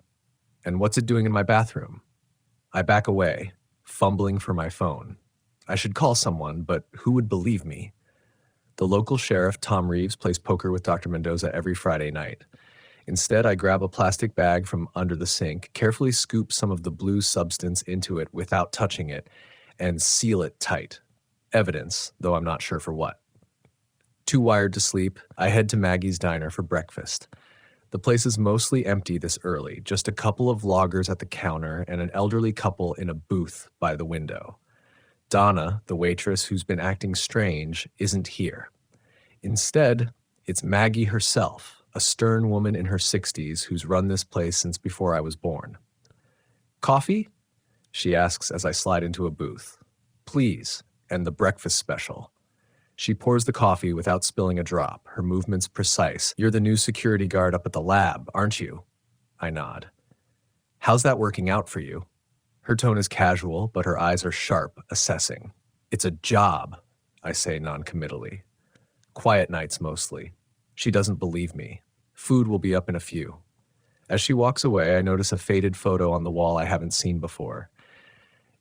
Speaker 1: And what's it doing in my bathroom? I back away, fumbling for my phone. I should call someone, but who would believe me? The local sheriff, Tom Reeves, plays poker with Dr. Mendoza every Friday night. Instead, I grab a plastic bag from under the sink, carefully scoop some of the blue substance into it without touching it, and seal it tight. Evidence, though I'm not sure for what. Too wired to sleep, I head to Maggie's Diner for breakfast. The place is mostly empty this early, just a couple of loggers at the counter and an elderly couple in a booth by the window. Donna, the waitress who's been acting strange, isn't here. Instead, it's Maggie herself, a stern woman in her 60s who's run this place since before I was born. "Coffee?" she asks as I slide into a booth. "Please, and the breakfast special." She pours the coffee without spilling a drop, her movements precise. "You're the new security guard up at the lab, aren't you?" I nod. "How's that working out for you?" Her tone is casual, but her eyes are sharp, assessing. "It's a job," I say noncommittally. "Quiet nights mostly." She doesn't believe me. "Food will be up in a few." As she walks away, I notice a faded photo on the wall I haven't seen before.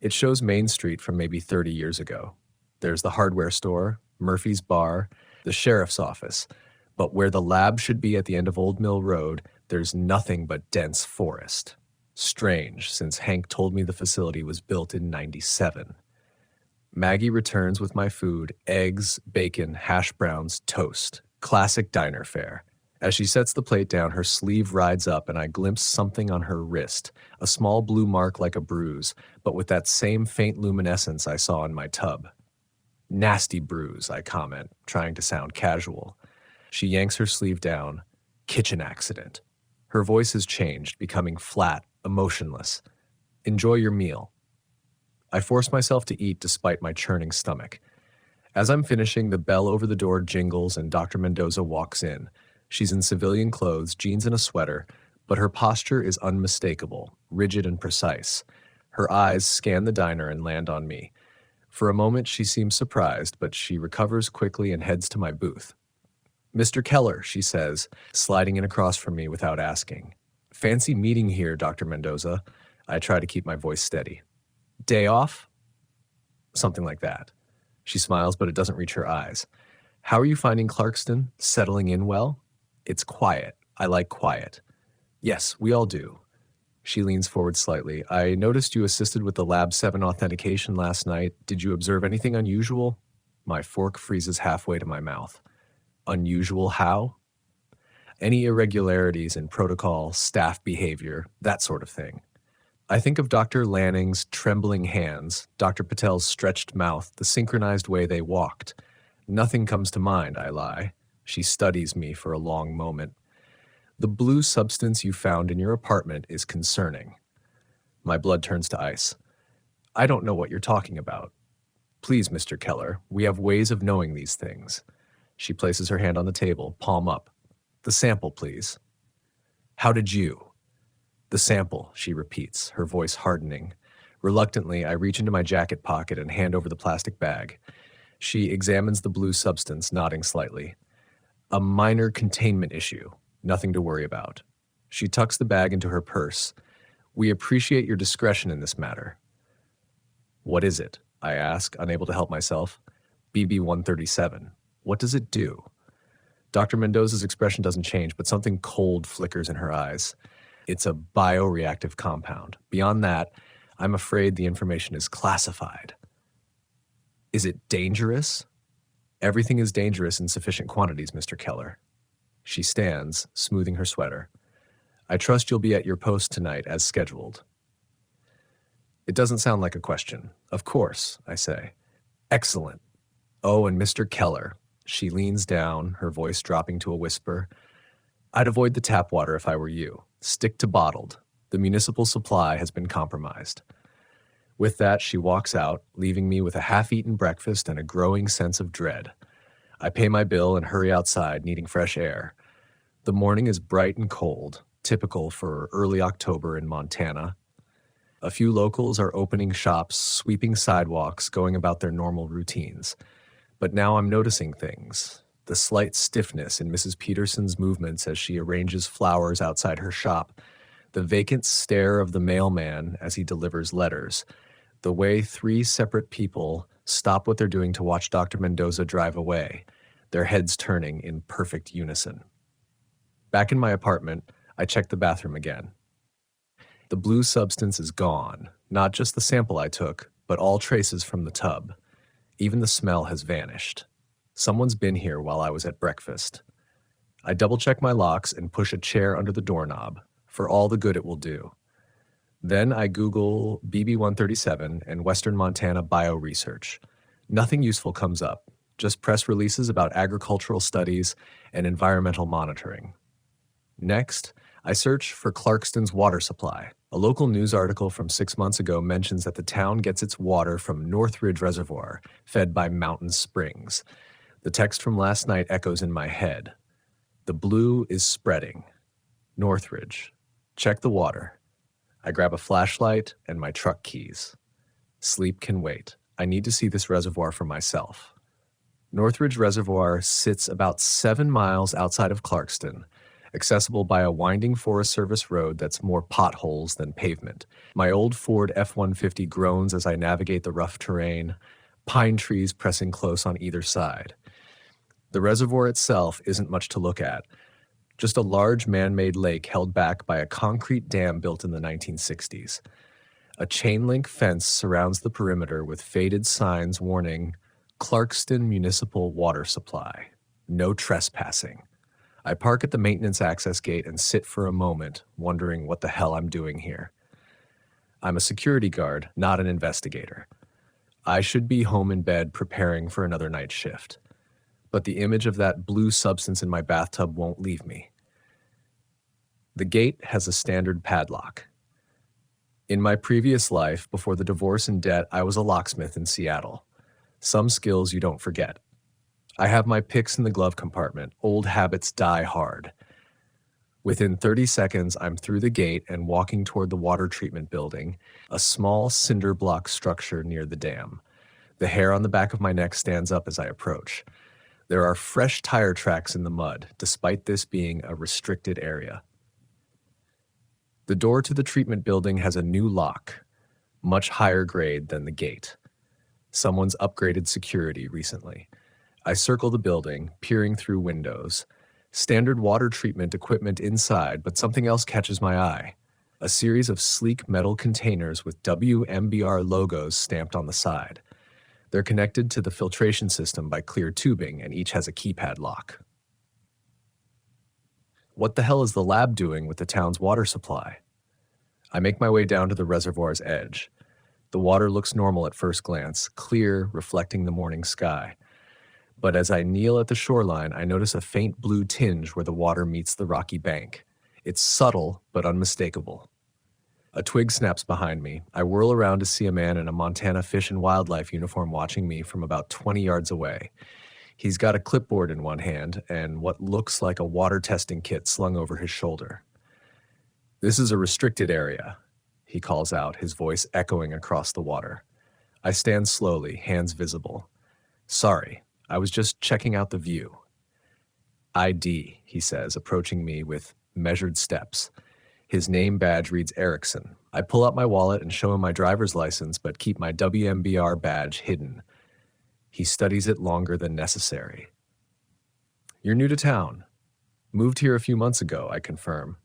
Speaker 1: It shows Main Street from maybe 30 years ago. There's the hardware store, Murphy's Bar, the sheriff's office, but where the lab should be at the end of Old Mill Road, there's nothing but dense forest. Strange, since Hank told me the facility was built in '97. Maggie returns with my food: eggs, bacon, hash browns, toast. Classic diner fare. As she sets the plate down, her sleeve rides up and I glimpse something on her wrist, a small blue mark like a bruise, but with that same faint luminescence I saw in my tub. "Nasty bruise," I comment, trying to sound casual. She yanks her sleeve down. "Kitchen accident." Her voice has changed, becoming flat, emotionless. "Enjoy your meal." I force myself to eat despite my churning stomach. As I'm finishing, the bell over the door jingles and Dr. Mendoza walks in. She's in civilian clothes, jeans and a sweater, but her posture is unmistakable, rigid and precise. Her eyes scan the diner and land on me. For a moment, she seems surprised, but she recovers quickly and heads to my booth. "Mr. Keller," she says, sliding in across from me without asking. "Fancy meeting here, Dr. Mendoza." I try to keep my voice steady. "Day off?" Something like that. She smiles, but it doesn't reach her eyes. "How are you finding Clarkston? Settling in well?" "It's quiet. I like quiet." "Yes, we all do." She leans forward slightly. "I noticed you assisted with the Lab 7 authentication last night. Did you observe anything unusual?" My fork freezes halfway to my mouth. "Unusual how?" "Any irregularities in protocol, staff behavior, that sort of thing." I think of Dr. Lanning's trembling hands, Dr. Patel's stretched mouth, the synchronized way they walked. "Nothing comes to mind," I lie. She studies me for a long moment. "The blue substance you found in your apartment is concerning." My blood turns to ice. "I don't know what you're talking about." "Please, Mr. Keller, we have ways of knowing these things." She places her hand on the table, palm up. "The sample, please." "How did you?" "The sample," she repeats, her voice hardening. Reluctantly, I reach into my jacket pocket and hand over the plastic bag. She examines the blue substance, nodding slightly. "A minor containment issue. Nothing to worry about." She tucks the bag into her purse. "We appreciate your discretion in this matter." "What is it?" I ask, unable to help myself. "BB-137. What does it do?" Dr. Mendoza's expression doesn't change, but something cold flickers in her eyes. "It's a bioreactive compound. Beyond that, I'm afraid the information is classified." "Is it dangerous?" "Everything is dangerous in sufficient quantities, Mr. Keller." She stands, smoothing her sweater. "I trust you'll be at your post tonight as scheduled." It doesn't sound like a question. Of course, I say. Excellent. Oh, and Mr. Keller. She leans down, her voice dropping to a whisper. I'd avoid the tap water if I were you. Stick to bottled. The municipal supply has been compromised. With that, she walks out, leaving me with a half-eaten breakfast and a growing sense of dread. I pay my bill and hurry outside, needing fresh air. The morning is bright and cold, typical for early October in Montana. A few locals are opening shops, sweeping sidewalks, going about their normal routines. But now I'm noticing things. The slight stiffness in Mrs. Peterson's movements as she arranges flowers outside her shop, the vacant stare of the mailman as he delivers letters, the way 3 separate people stop what they're doing to watch Dr. Mendoza drive away, their heads turning in perfect unison. Back in my apartment, I check the bathroom again. The blue substance is gone, not just the sample I took, but all traces from the tub. Even the smell has vanished. Someone's been here while I was at breakfast. I double-check my locks and push a chair under the doorknob, for all the good it will do. Then I Google BB-137 and Western Montana bioresearch. Nothing useful comes up, just press releases about agricultural studies and environmental monitoring. Next, I search for Clarkston's water supply. A local news article from 6 months ago mentions that the town gets its water from Northridge Reservoir, fed by Mountain Springs. The text from last night echoes in my head. The blue is spreading. Northridge. Check the water. I grab a flashlight and my truck keys. Sleep can wait. I need to see this reservoir for myself. Northridge Reservoir sits about 7 miles outside of Clarkston, accessible by a winding Forest Service road that's more potholes than pavement. My old Ford F-150 groans as I navigate the rough terrain, pine trees pressing close on either side. The reservoir itself isn't much to look at, just a large man-made lake held back by a concrete dam built in the 1960s. A chain-link fence surrounds the perimeter with faded signs warning Clarkston Municipal Water Supply. No trespassing. I park at the maintenance access gate and sit for a moment, wondering what the hell I'm doing here. I'm a security guard, not an investigator. I should be home in bed preparing for another night shift. But the image of that blue substance in my bathtub won't leave me. The gate has a standard padlock. In my previous life, before the divorce and debt, I was a locksmith in Seattle. Some skills you don't forget. I have my picks in the glove compartment. Old habits die hard. Within 30 seconds, I'm through the gate and walking toward the water treatment building, a small cinder block structure near the dam. The hair on the back of my neck stands up as I approach. There are fresh tire tracks in the mud, despite this being a restricted area. The door to the treatment building has a new lock, much higher grade than the gate. Someone's upgraded security recently. I circle the building, peering through windows. Standard water treatment equipment inside, but something else catches my eye. A series of sleek metal containers with WMBR logos stamped on the side. They're connected to the filtration system by clear tubing, and each has a keypad lock. What the hell is the lab doing with the town's water supply? I make my way down to the reservoir's edge. The water looks normal at first glance, clear, reflecting the morning sky. But as I kneel at the shoreline, I notice a faint blue tinge where the water meets the rocky bank. It's subtle, but unmistakable. A twig snaps behind me. I whirl around to see a man in a Montana Fish and Wildlife uniform watching me from about 20 yards away. He's got a clipboard in one hand and what looks like a water testing kit slung over his shoulder. "This is a restricted area," he calls out, his voice echoing across the water. I stand slowly, hands visible. "Sorry, I was just checking out the view." "ID," he says, approaching me with measured steps. His name badge reads Erickson. I pull out my wallet and show him my driver's license, but keep my WMBR badge hidden. He studies it longer than necessary. "You're new to town." "Moved here a few months ago," I confirm.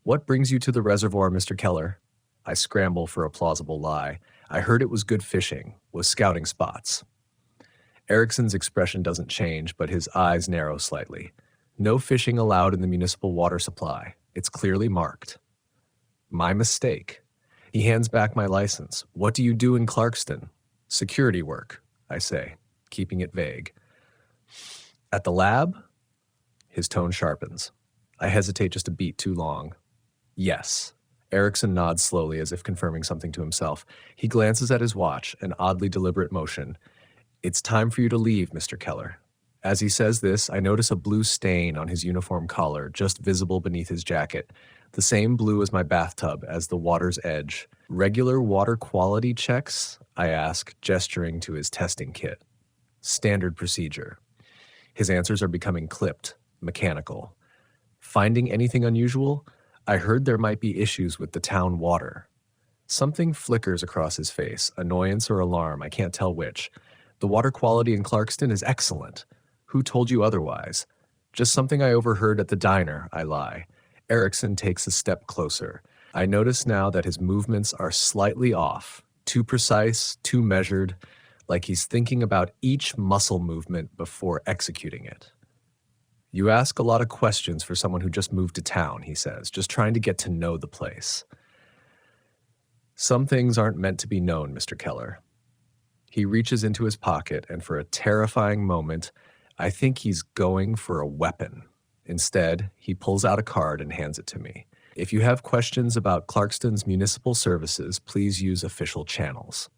Speaker 1: "What brings you to the reservoir, Mr. Keller?" I scramble for a plausible lie. "I heard it was good fishing, was scouting spots." Erickson's expression doesn't change, but his eyes narrow slightly. "No fishing allowed in the municipal water supply. It's clearly marked." My mistake. He hands back my license. What do you do in Clarkston? Security work, I say, keeping it vague. At the lab? His tone sharpens. I hesitate just a beat too long. Yes. Erickson nods slowly as if confirming something to himself. He glances at his watch, an oddly deliberate motion. It's time for you to leave, Mr. Keller. As he says this, I notice a blue stain on his uniform collar, just visible beneath his jacket. The same blue as my bathtub, as the water's edge. Regular water quality checks? I ask, gesturing to his testing kit. Standard procedure. His answers are becoming clipped, mechanical. Finding anything unusual? I heard there might be issues with the town water. Something flickers across his face, annoyance or alarm, I can't tell which. The water quality in Clarkston is excellent. Who told you otherwise? Just something I overheard at the diner, I lie. Erickson takes a step closer. I notice now that his movements are slightly off, too precise, too measured, like he's thinking about each muscle movement before executing it. You ask a lot of questions for someone who just moved to town, he says, just trying to get to know the place. Some things aren't meant to be known, Mr. Keller. He reaches into his pocket, and for a terrifying moment, I think he's going for a weapon. Instead, he pulls out a card and hands it to me. If you have questions about Clarkston's municipal services, please use official channels.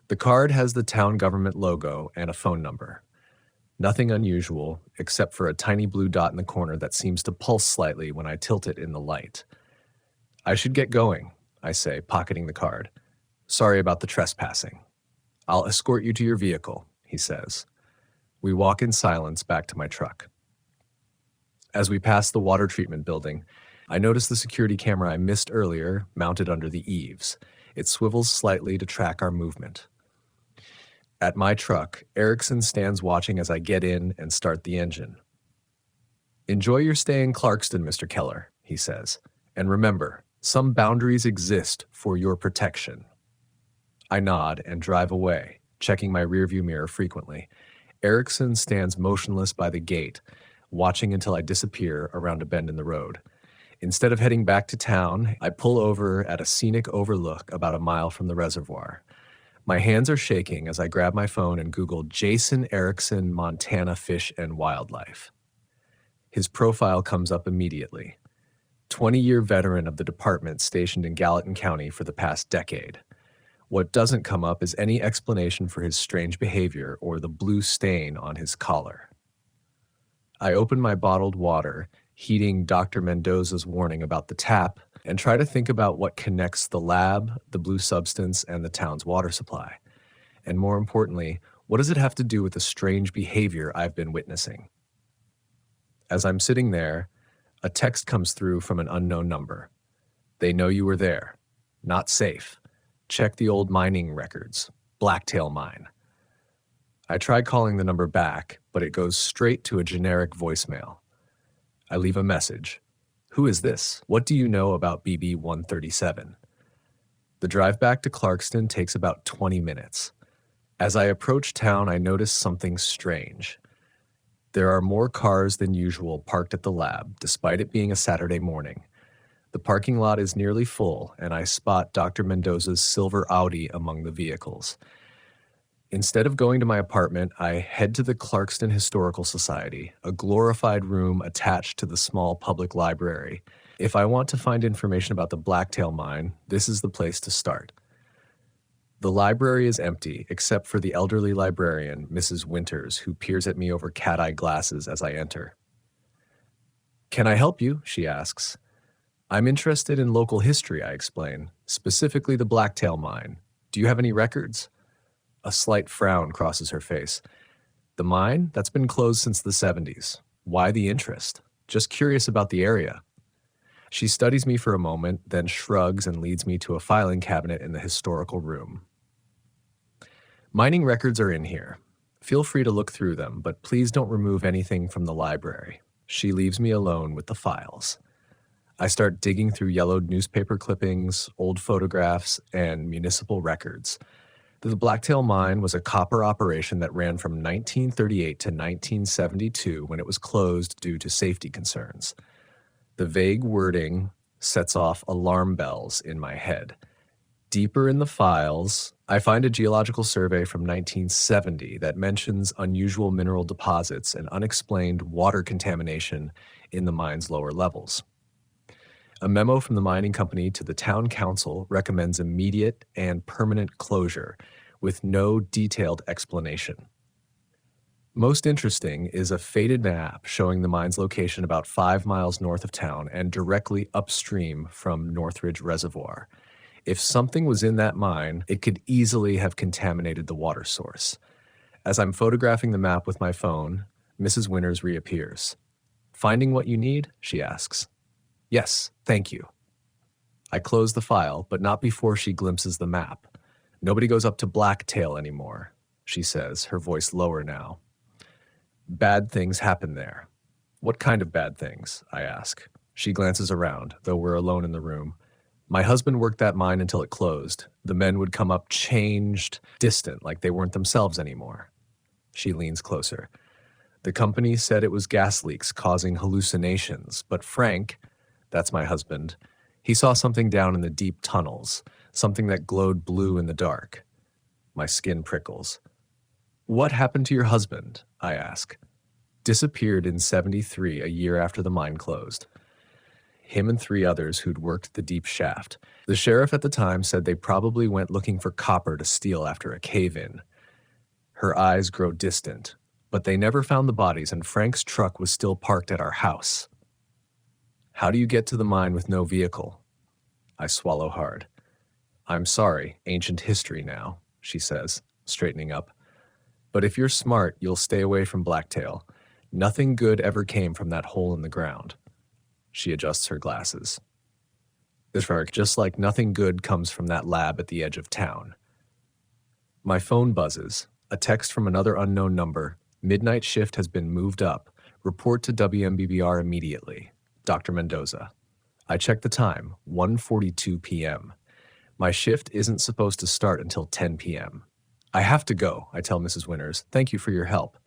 Speaker 1: The card has the town government logo and a phone number. Nothing unusual, except for a tiny blue dot in the corner that seems to pulse slightly when I tilt it in the light. I should get going, I say, pocketing the card. Sorry about the trespassing. I'll escort you to your vehicle, he says. We walk in silence back to my truck. As we pass the water treatment building, I notice the security camera I missed earlier mounted under the eaves. It swivels slightly to track our movement. At my truck, Erickson stands watching as I get in and start the engine. Enjoy your stay in Clarkston, Mr. Keller, he says. And remember, some boundaries exist for your protection. I nod and drive away, checking my rearview mirror frequently. Erickson stands motionless by the gate, watching until I disappear around a bend in the road. Instead of heading back to town, I pull over at a scenic overlook about a mile from the reservoir. My hands are shaking as I grab my phone and Google Jason Erickson, Montana Fish and Wildlife. His profile comes up immediately. 20-year veteran of the department stationed in Gallatin County for the past decade. What doesn't come up is any explanation for his strange behavior or the blue stain on his collar. I open my bottled water, heeding Dr. Mendoza's warning about the tap, and try to think about what connects the lab, the blue substance, and the town's water supply. And more importantly, what does it have to do with the strange behavior I've been witnessing? As I'm sitting there, a text comes through from an unknown number. They know you were there. Not safe. Check the old mining records. Blacktail Mine. I try calling the number back, but it goes straight to a generic voicemail. I leave a message. Who is this? What do you know about BB 137? The drive back to Clarkston takes about 20 minutes. As I approach town, I notice something strange. There are more cars than usual parked at the lab, despite it being a Saturday morning. The parking lot is nearly full, and I spot Dr. Mendoza's silver Audi among the vehicles. Instead of going to my apartment, I head to the Clarkston Historical Society, a glorified room attached to the small public library. If I want to find information about the Blacktail Mine, this is the place to start. The library is empty, except for the elderly librarian, Mrs. Winters, who peers at me over cat-eye glasses as I enter. "Can I help you?" she asks. "I'm interested in local history," I explain, "specifically the Blacktail Mine. Do you have any records?" A slight frown crosses her face. "The mine? That's been closed since the 70s. Why the interest? Just curious about the area." She studies me for a moment, then shrugs and leads me to a filing cabinet in the historical room. "Mining records are in here. Feel free to look through them, but please don't remove anything from the library." She leaves me alone with the files. I start digging through yellowed newspaper clippings, old photographs, and municipal records. The Blacktail Mine was a copper operation that ran from 1938 to 1972 when it was closed due to safety concerns. The vague wording, sets off alarm bells in my head. Deeper in the files, I find a geological survey from 1970 that mentions unusual mineral deposits and unexplained water contamination in the mine's lower levels. A memo from the mining company to the town council recommends immediate and permanent closure with no detailed explanation. Most interesting is a faded map showing the mine's location about 5 miles north of town and directly upstream from Northridge Reservoir. If something was in that mine, it could easily have contaminated the water source. As I'm photographing the map with my phone, Mrs. Winters reappears. "Finding what you need?" she asks. "Yes, thank you." I close the file, but not before she glimpses the map. "Nobody goes up to Blacktail anymore," she says, her voice lower now. "Bad things happen there." "What kind of bad things?" I ask. She glances around, though we're alone in the room. "My husband worked that mine until it closed. The men would come up changed, distant, like they weren't themselves anymore." She leans closer. "The company said it was gas leaks causing hallucinations, but Frank, that's my husband, he saw something down in the deep tunnels, something that glowed blue in the dark." My skin prickles. "What happened to your husband?" I ask. "Disappeared in '73, a year after the mine closed. Him and 3 others who'd worked the deep shaft. The sheriff at the time said they probably went looking for copper to steal after a cave-in." Her eyes grow distant, "But they never found the bodies and Frank's truck was still parked at our house." "How do you get to the mine with no vehicle?" I swallow hard. "I'm sorry, ancient history now," she says, straightening up. "But if you're smart, you'll stay away from Blacktail. Nothing good ever came from that hole in the ground." She adjusts her glasses. "Just like nothing good comes from that lab at the edge of town." My phone buzzes. A text from another unknown number. "Midnight shift has been moved up. Report to WMBBR immediately. Dr. Mendoza." I check the time, 1:42 p.m. My shift isn't supposed to start until 10 p.m. "I have to go," I tell Mrs. Winters. "Thank you for your help."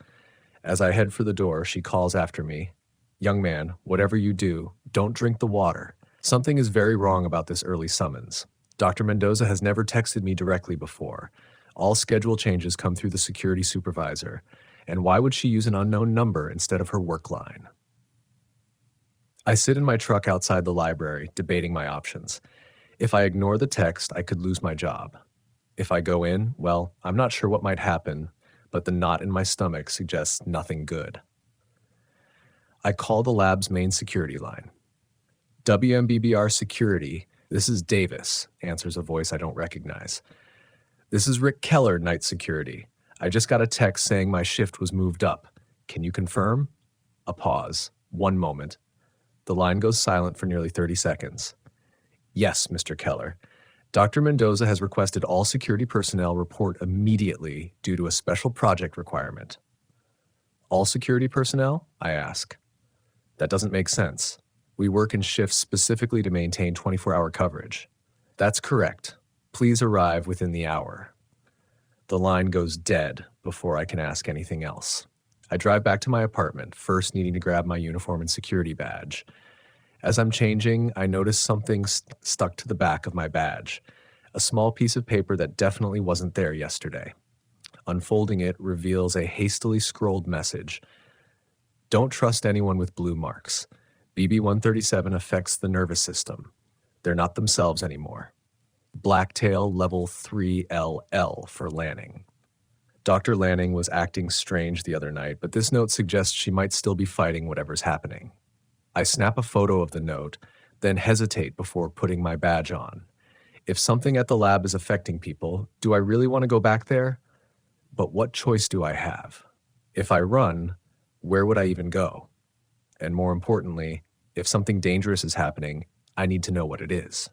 Speaker 1: As I head for the door, she calls after me. "Young man, whatever you do, don't drink the water. Something is very wrong about this early summons. Dr. Mendoza has never texted me directly before. All schedule changes come through the security supervisor. And why would she use an unknown number instead of her work line?" I sit in my truck outside the library, debating my options. If I ignore the text, I could lose my job. If I go in, well, I'm not sure what might happen, but the knot in my stomach suggests nothing good. I call the lab's main security line. "WMBBR security, this is Davis," answers a voice I don't recognize. "This is Rick Keller, night security. I just got a text saying my shift was moved up. Can you confirm?" A pause. 1 moment. The line goes silent for nearly 30 seconds. "Yes, Mr. Keller. Dr. Mendoza has requested all security personnel report immediately due to a special project requirement." "All security personnel?" I ask. That doesn't make sense. We work in shifts specifically to maintain 24-hour coverage. "That's correct. Please arrive within the hour." The line goes dead before I can ask anything else. I drive back to my apartment, first needing to grab my uniform and security badge. As I'm changing, I notice something stuck to the back of my badge, a small piece of paper that definitely wasn't there yesterday. Unfolding it reveals a hastily scrolled message. "Don't trust anyone with blue marks. BB-137 affects the nervous system. They're not themselves anymore. Blacktail level 3LL for Lanning." Dr. Lanning was acting strange the other night, but this note suggests she might still be fighting whatever's happening. I snap a photo of the note, then hesitate before putting my badge on. If something at the lab is affecting people, do I really want to go back there? But what choice do I have? If I run, where would I even go? And more importantly, if something dangerous is happening, I need to know what it is.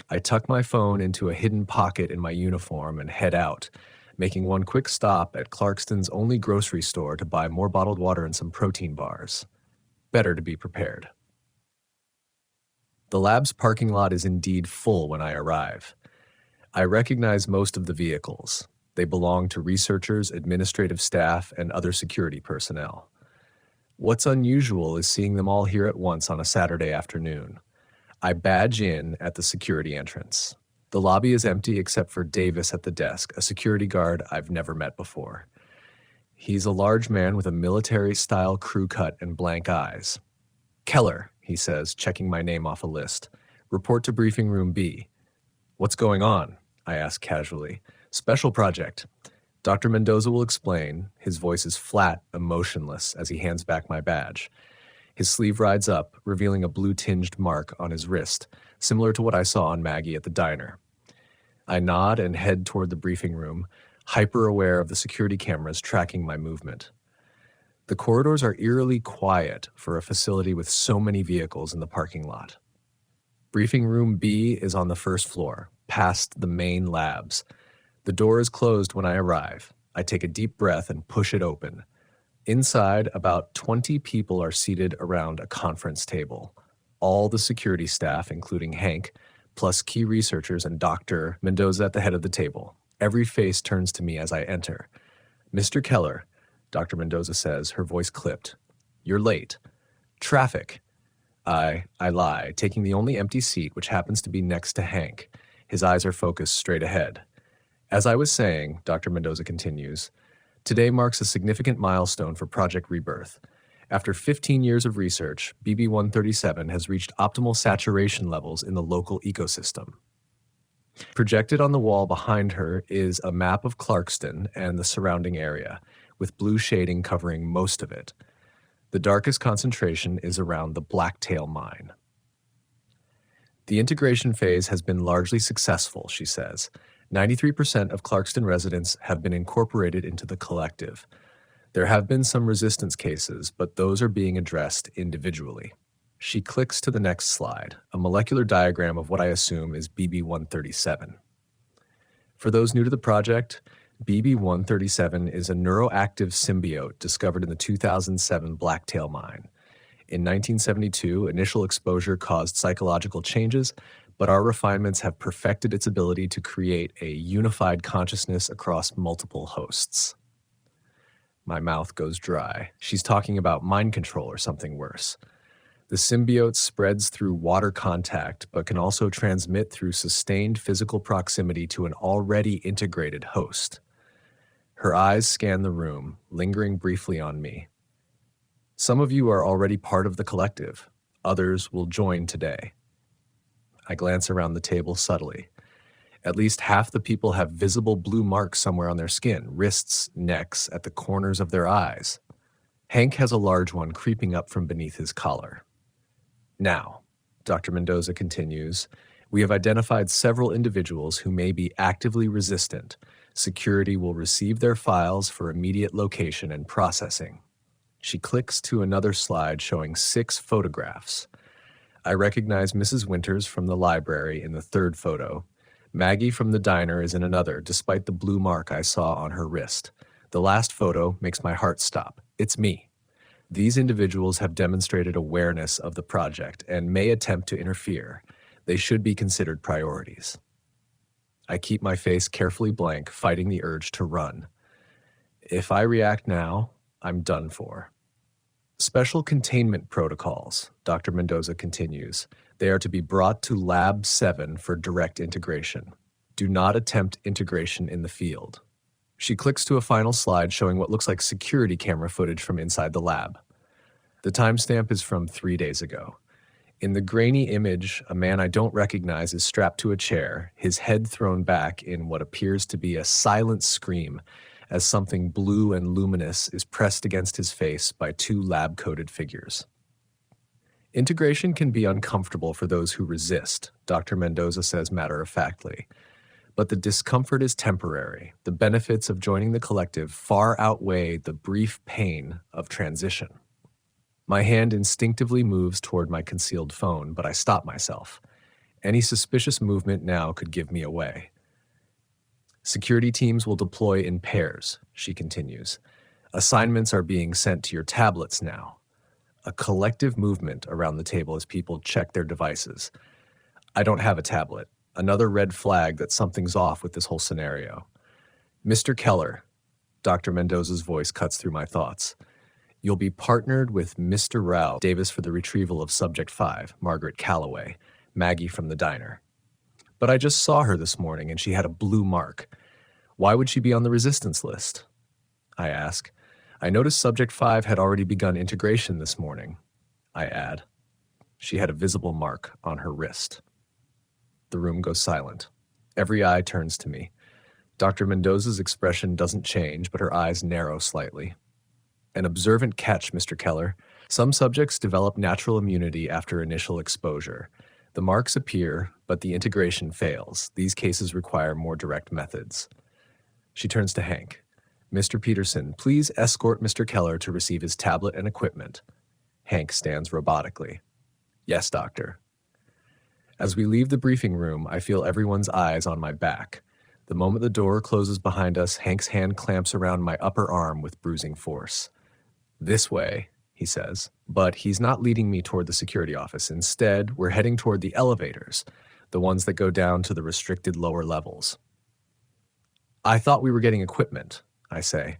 Speaker 1: I tuck my phone into a hidden pocket in my uniform and head out, making one quick stop at Clarkston's only grocery store to buy more bottled water and some protein bars. Better to be prepared. The lab's parking lot is indeed full when I arrive. I recognize most of the vehicles. They belong to researchers, administrative staff, and other security personnel. What's unusual is seeing them all here at once on a Saturday afternoon. I badge in at the security entrance. The lobby is empty except for Davis at the desk, a security guard I've never met before. He's a large man with a military-style crew cut and blank eyes. Keller, he says, checking my name off a list. Report to briefing room B. What's going on? I ask casually. Special project. Dr. Mendoza will explain. His voice is flat, emotionless, as he hands back my badge. His sleeve rides up, revealing a blue-tinged mark on his wrist, similar to what I saw on Maggie at the diner. I nod and head toward the briefing room, hyper-aware of the security cameras tracking my movement. The corridors are eerily quiet for a facility with so many vehicles in the parking lot. Briefing room B is on the first floor, past the main labs. The door is closed when I arrive. I take a deep breath and push it open. Inside, about 20 people are seated around a conference table. All the security staff, including Hank, plus key researchers and Dr. Mendoza at the head of the table. Every face turns to me as I enter. Mr. Keller, Dr. Mendoza says, her voice clipped. You're late. Traffic. I lie, taking the only empty seat, which happens to be next to Hank. His eyes are focused straight ahead. As I was saying, Dr. Mendoza continues, today marks a significant milestone for Project Rebirth. After 15 years of research, BB-137 has reached optimal saturation levels in the local ecosystem. Projected on the wall behind her is a map of Clarkston and the surrounding area, with blue shading covering most of it. The darkest concentration is around the Blacktail mine. The integration phase has been largely successful, she says. 93% of Clarkston residents have been incorporated into the collective. There have been some resistance cases, but those are being addressed individually. She clicks to the next slide, a molecular diagram of what I assume is BB-137. For those new to the project, BB-137 is a neuroactive symbiote discovered in the 2007 Blacktail mine. In 1972, initial exposure caused psychological changes, but our refinements have perfected its ability to create a unified consciousness across multiple hosts. My mouth goes dry. She's talking about mind control or something worse. The symbiote spreads through water contact, but can also transmit through sustained physical proximity to an already integrated host. Her eyes scan the room, lingering briefly on me. Some of you are already part of the collective. Others will join today. I glance around the table subtly. At least half the people have visible blue marks somewhere on their skin, wrists, necks, at the corners of their eyes. Hank has a large one creeping up from beneath his collar. Now, Dr. Mendoza continues, we have identified several individuals who may be actively resistant. Security will receive their files for immediate location and processing. She clicks to another slide showing 6 photographs. I recognize Mrs. Winters from the library in the third photo. Maggie from the diner is in another, despite the blue mark I saw on her wrist. The last photo makes my heart stop. It's me. These individuals have demonstrated awareness of the project and may attempt to interfere. They should be considered priorities. I keep my face carefully blank, fighting the urge to run. If I react now, I'm done for. Special containment protocols, Dr. Mendoza continues. They are to be brought to Lab 7 for direct integration. Do not attempt integration in the field. She clicks to a final slide showing what looks like security camera footage from inside the lab. The timestamp is from 3 days ago. In the grainy image, a man I don't recognize is strapped to a chair, his head thrown back in what appears to be a silent scream as something blue and luminous is pressed against his face by 2 lab-coated figures. Integration can be uncomfortable for those who resist, Dr. Mendoza says matter-of-factly. But the discomfort is temporary. The benefits of joining the collective far outweigh the brief pain of transition. My hand instinctively moves toward my concealed phone, but I stop myself. Any suspicious movement now could give me away. Security teams will deploy in pairs, she continues. Assignments are being sent to your tablets now. A collective movement around the table as people check their devices. I don't have a tablet. Another red flag that something's off with this whole scenario. Mr. Keller, Dr. Mendoza's voice cuts through my thoughts. You'll be partnered with Mr. Rao Davis for the retrieval of Subject 5, Margaret Calloway. Maggie from the diner. But I just saw her this morning and she had a blue mark. Why would she be on the resistance list? I ask. I noticed Subject 5 had already begun integration this morning. I add. She had a visible mark on her wrist. The room goes silent. Every eye turns to me. Dr. Mendoza's expression doesn't change, but her eyes narrow slightly. An observant catch, Mr. Keller. Some subjects develop natural immunity after initial exposure. The marks appear, but the integration fails. These cases require more direct methods. She turns to Hank. Mr. Peterson, please escort Mr. Keller to receive his tablet and equipment. Hank stands robotically. Yes, doctor. As we leave the briefing room, I feel everyone's eyes on my back. The moment the door closes behind us, Hank's hand clamps around my upper arm with bruising force. This way, he says, but he's not leading me toward the security office. Instead, we're heading toward the elevators, the ones that go down to the restricted lower levels. I thought we were getting equipment, I say.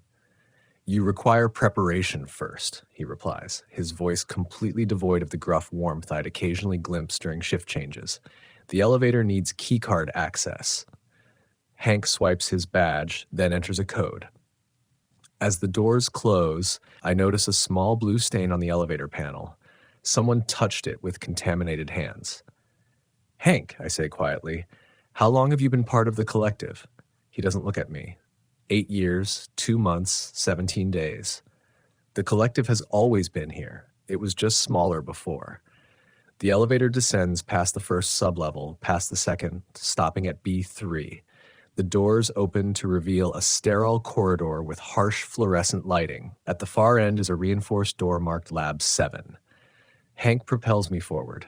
Speaker 1: You require preparation first, he replies, his voice completely devoid of the gruff warmth I'd occasionally glimpse during shift changes. The elevator needs keycard access. Hank swipes his badge, then enters a code. As the doors close, I notice a small blue stain on the elevator panel. Someone touched it with contaminated hands. Hank, I say quietly, how long have you been part of the collective? He doesn't look at me. 8 years, 2 months, 17 days. The collective has always been here. It was just smaller before. The elevator descends past the first sublevel, past the second, stopping at B3. The doors open to reveal a sterile corridor with harsh fluorescent lighting. At the far end is a reinforced door marked Lab 7. Hank propels me forward.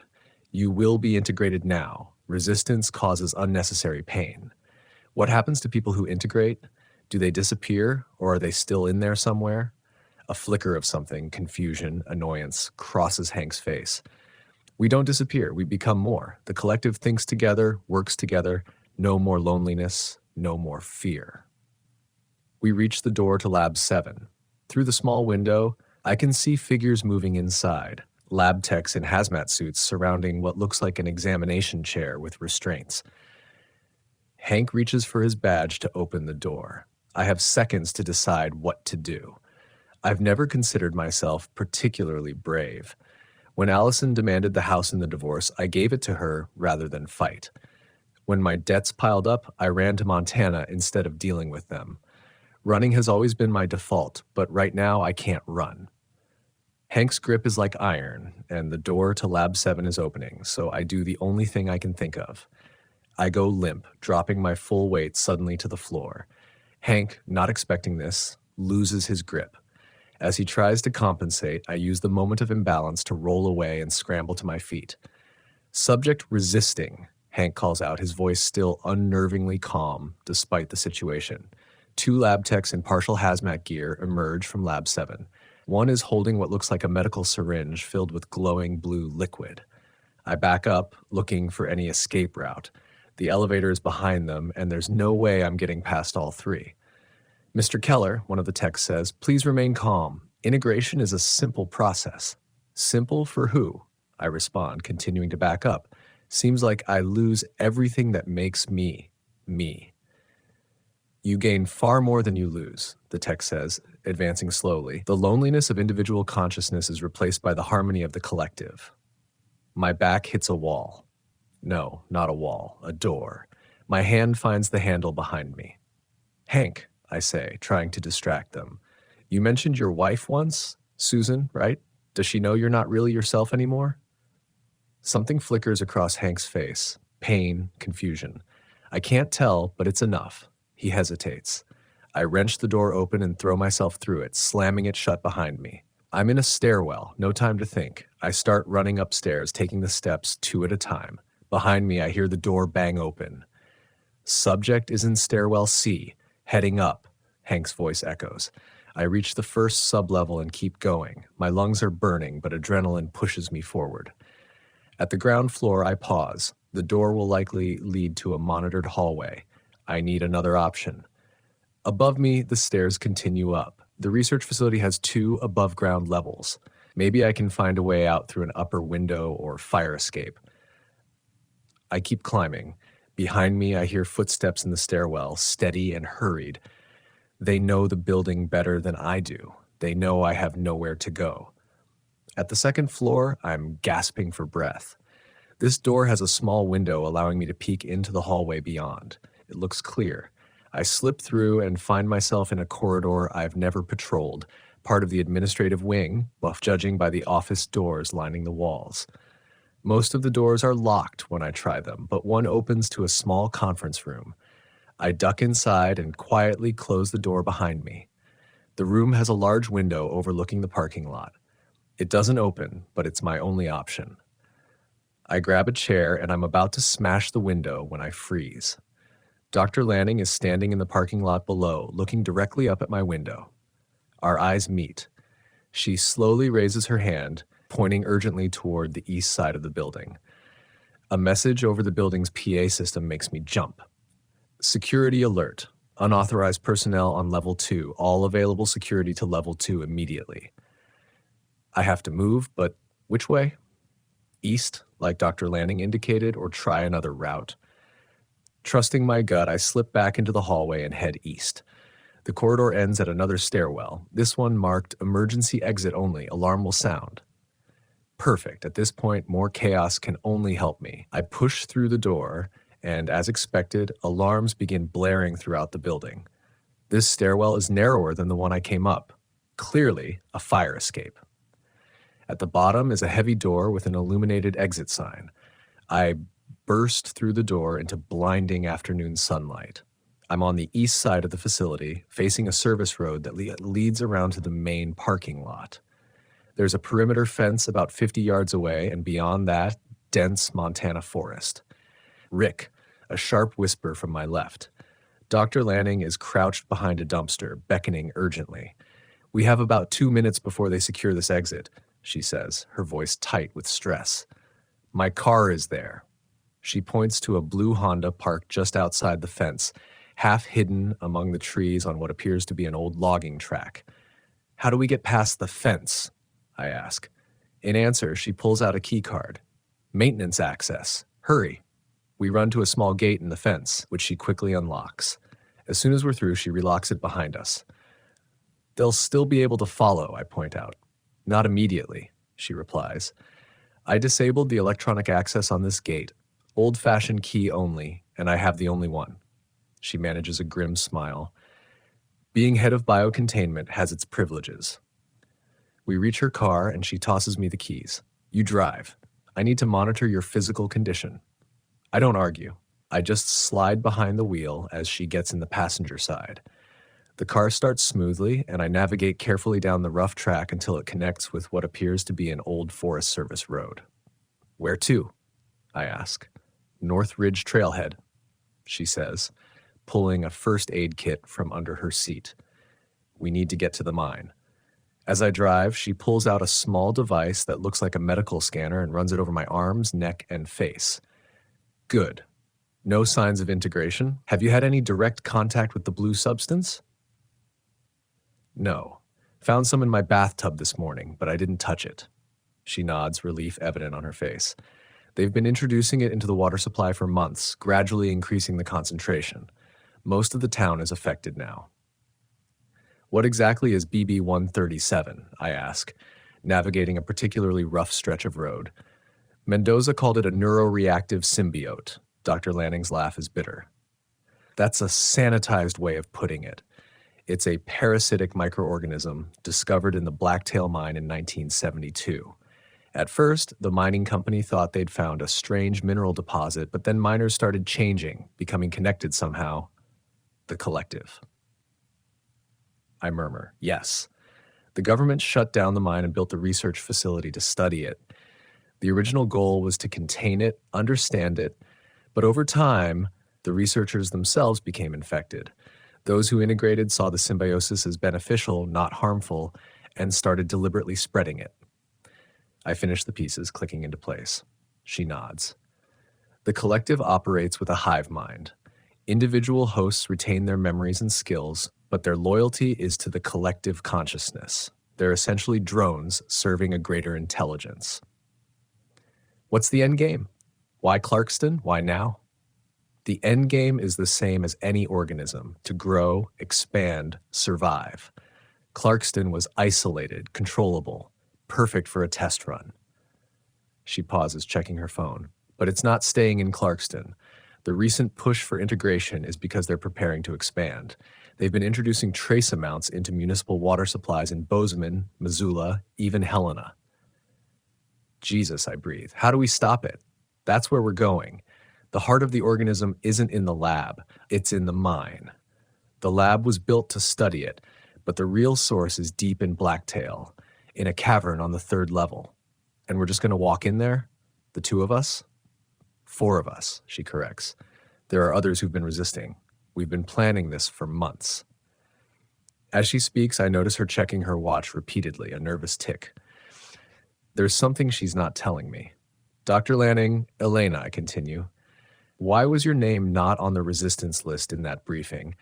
Speaker 1: You will be integrated now. Resistance causes unnecessary pain. What happens to people who integrate? Do they disappear, or are they still in there somewhere? A flicker of something, confusion, annoyance, crosses Hank's face. We don't disappear, we become more. The collective thinks together, works together. No more loneliness, no more fear. We reach the door to Lab 7. Through the small window, I can see figures moving inside. Lab techs in hazmat suits surrounding what looks like an examination chair with restraints. Hank reaches for his badge to open the door. I have seconds to decide what to do. I've never considered myself particularly brave. When Allison demanded the house in the divorce, I gave it to her rather than fight. When my debts piled up, I ran to Montana instead of dealing with them. Running has always been my default, but right now I can't run. Hank's grip is like iron, and the door to Lab 7 is opening, so I do the only thing I can think of. I go limp, dropping my full weight suddenly to the floor. Hank, not expecting this, loses his grip. As he tries to compensate, I use the moment of imbalance to roll away and scramble to my feet. Subject resisting, Hank calls out, his voice still unnervingly calm despite the situation. 2 lab techs in partial hazmat gear emerge from Lab 7. One is holding what looks like a medical syringe filled with glowing blue liquid. I back up, looking for any escape route. The elevator is behind them, and there's no way I'm getting past all 3. Mr. Keller, one of the techs says, please remain calm. Integration is a simple process. Simple for who? I respond, continuing to back up. Seems like I lose everything that makes me, me. You gain far more than you lose, the tech says, advancing slowly. The loneliness of individual consciousness is replaced by the harmony of the collective. My back hits a wall. No, not a wall, a door. My hand finds the handle behind me. Hank, I say, trying to distract them. You mentioned your wife once? Susan, right? Does she know you're not really yourself anymore? Something flickers across Hank's face. Pain, confusion. I can't tell, but it's enough. He hesitates. I wrench the door open and throw myself through it, slamming it shut behind me. I'm in a stairwell, no time to think. I start running upstairs, taking the steps 2 at a time. Behind me, I hear the door bang open. Subject is in stairwell C, heading up, Hank's voice echoes. I reach the first sublevel and keep going. My lungs are burning, but adrenaline pushes me forward. At the ground floor, I pause. The door will likely lead to a monitored hallway. I need another option. Above me, the stairs continue up. The research facility has 2 above-ground levels. Maybe I can find a way out through an upper window or fire escape. I keep climbing. Behind me, I hear footsteps in the stairwell, steady and hurried. They know the building better than I do. They know I have nowhere to go. At the second floor, I'm gasping for breath. This door has a small window allowing me to peek into the hallway beyond. It looks clear. I slip through and find myself in a corridor I've never patrolled, part of the administrative wing, judging by the office doors lining the walls. Most of the doors are locked when I try them, but one opens to a small conference room. I duck inside and quietly close the door behind me. The room has a large window overlooking the parking lot. It doesn't open, but it's my only option. I grab a chair and I'm about to smash the window when I freeze. Dr. Lanning is standing in the parking lot below, looking directly up at my window. Our eyes meet. She slowly raises her hand, pointing urgently toward the east side of the building. A message over the building's PA system makes me jump. Security alert. Unauthorized personnel on level 2. All available security to level 2 immediately. I have to move, but which way? East, like Dr. Lanning indicated, or try another route? Trusting my gut, I slip back into the hallway and head east. The corridor ends at another stairwell, this one marked emergency exit only, alarm will sound. Perfect. At this point, more chaos can only help me. I push through the door, and as expected, alarms begin blaring throughout the building. This stairwell is narrower than the one I came up. Clearly, a fire escape. At the bottom is a heavy door with an illuminated exit sign. I burst through the door into blinding afternoon sunlight. I'm on the east side of the facility, facing a service road that leads around to the main parking lot. There's a perimeter fence about 50 yards away, and beyond that, dense Montana forest. Rick, a sharp whisper from my left. Dr. Lanning is crouched behind a dumpster, beckoning urgently. We have about 2 minutes before they secure this exit, she says, her voice tight with stress. My car is there. She points to a blue Honda parked just outside the fence, half hidden among the trees on what appears to be an old logging track. How do we get past the fence? I ask. In answer, she pulls out a key card. Maintenance access. Hurry. We run to a small gate in the fence, which she quickly unlocks. As soon as we're through, she relocks it behind us. They'll still be able to follow, I point out. Not immediately, she replies. I disabled the electronic access on this gate. Old-fashioned key only, and I have the only one. She manages a grim smile. Being head of biocontainment has its privileges. We reach her car, and she tosses me the keys. You drive. I need to monitor your physical condition. I don't argue. I just slide behind the wheel as she gets in the passenger side. The car starts smoothly, and I navigate carefully down the rough track until it connects with what appears to be an old Forest Service road. Where to? I ask. North Ridge Trailhead, she says, pulling a first aid kit from under her seat. We need to get to the mine. As I drive, she pulls out a small device that looks like a medical scanner and runs it over my arms, neck, and face. Good. No signs of integration? Have you had any direct contact with the blue substance? No. Found some in my bathtub this morning, but I didn't touch it. She nods, relief evident on her face. They've been introducing it into the water supply for months, gradually increasing the concentration. Most of the town is affected now. What exactly is BB-137? I ask, navigating a particularly rough stretch of road. Mendoza called it a neuroreactive symbiote. Dr. Lanning's laugh is bitter. That's a sanitized way of putting it. It's a parasitic microorganism discovered in the Blacktail mine in 1972. At first, the mining company thought they'd found a strange mineral deposit, but then miners started changing, becoming connected somehow. The collective. I murmur, yes. The government shut down the mine and built the research facility to study it. The original goal was to contain it, understand it, but over time, the researchers themselves became infected. Those who integrated saw the symbiosis as beneficial, not harmful, and started deliberately spreading it. I finish the pieces, clicking into place. She nods. The collective operates with a hive mind. Individual hosts retain their memories and skills, but their loyalty is to the collective consciousness. They're essentially drones serving a greater intelligence. What's the end game? Why Clarkston? Why now? The end game is the same as any organism: to grow, expand, survive. Clarkston was isolated, controllable, perfect for a test run. She pauses, checking her phone. But it's not staying in Clarkston. The recent push for integration is because they're preparing to expand. They've been introducing trace amounts into municipal water supplies in Bozeman, Missoula, even Helena. Jesus, I breathe. How do we stop it? That's where we're going. The heart of the organism isn't in the lab, it's in the mine. The lab was built to study it, but the real source is deep in Blacktail, in a cavern on the 3rd level. And we're just going to walk in there? The 2 of us? 4 of us, she corrects. There are others who've been resisting. We've been planning this for months. As she speaks, I notice her checking her watch repeatedly, a nervous tick. There's something she's not telling me. Dr. Lanning, Elena, I continue. Why was your name not on the resistance list in that briefing?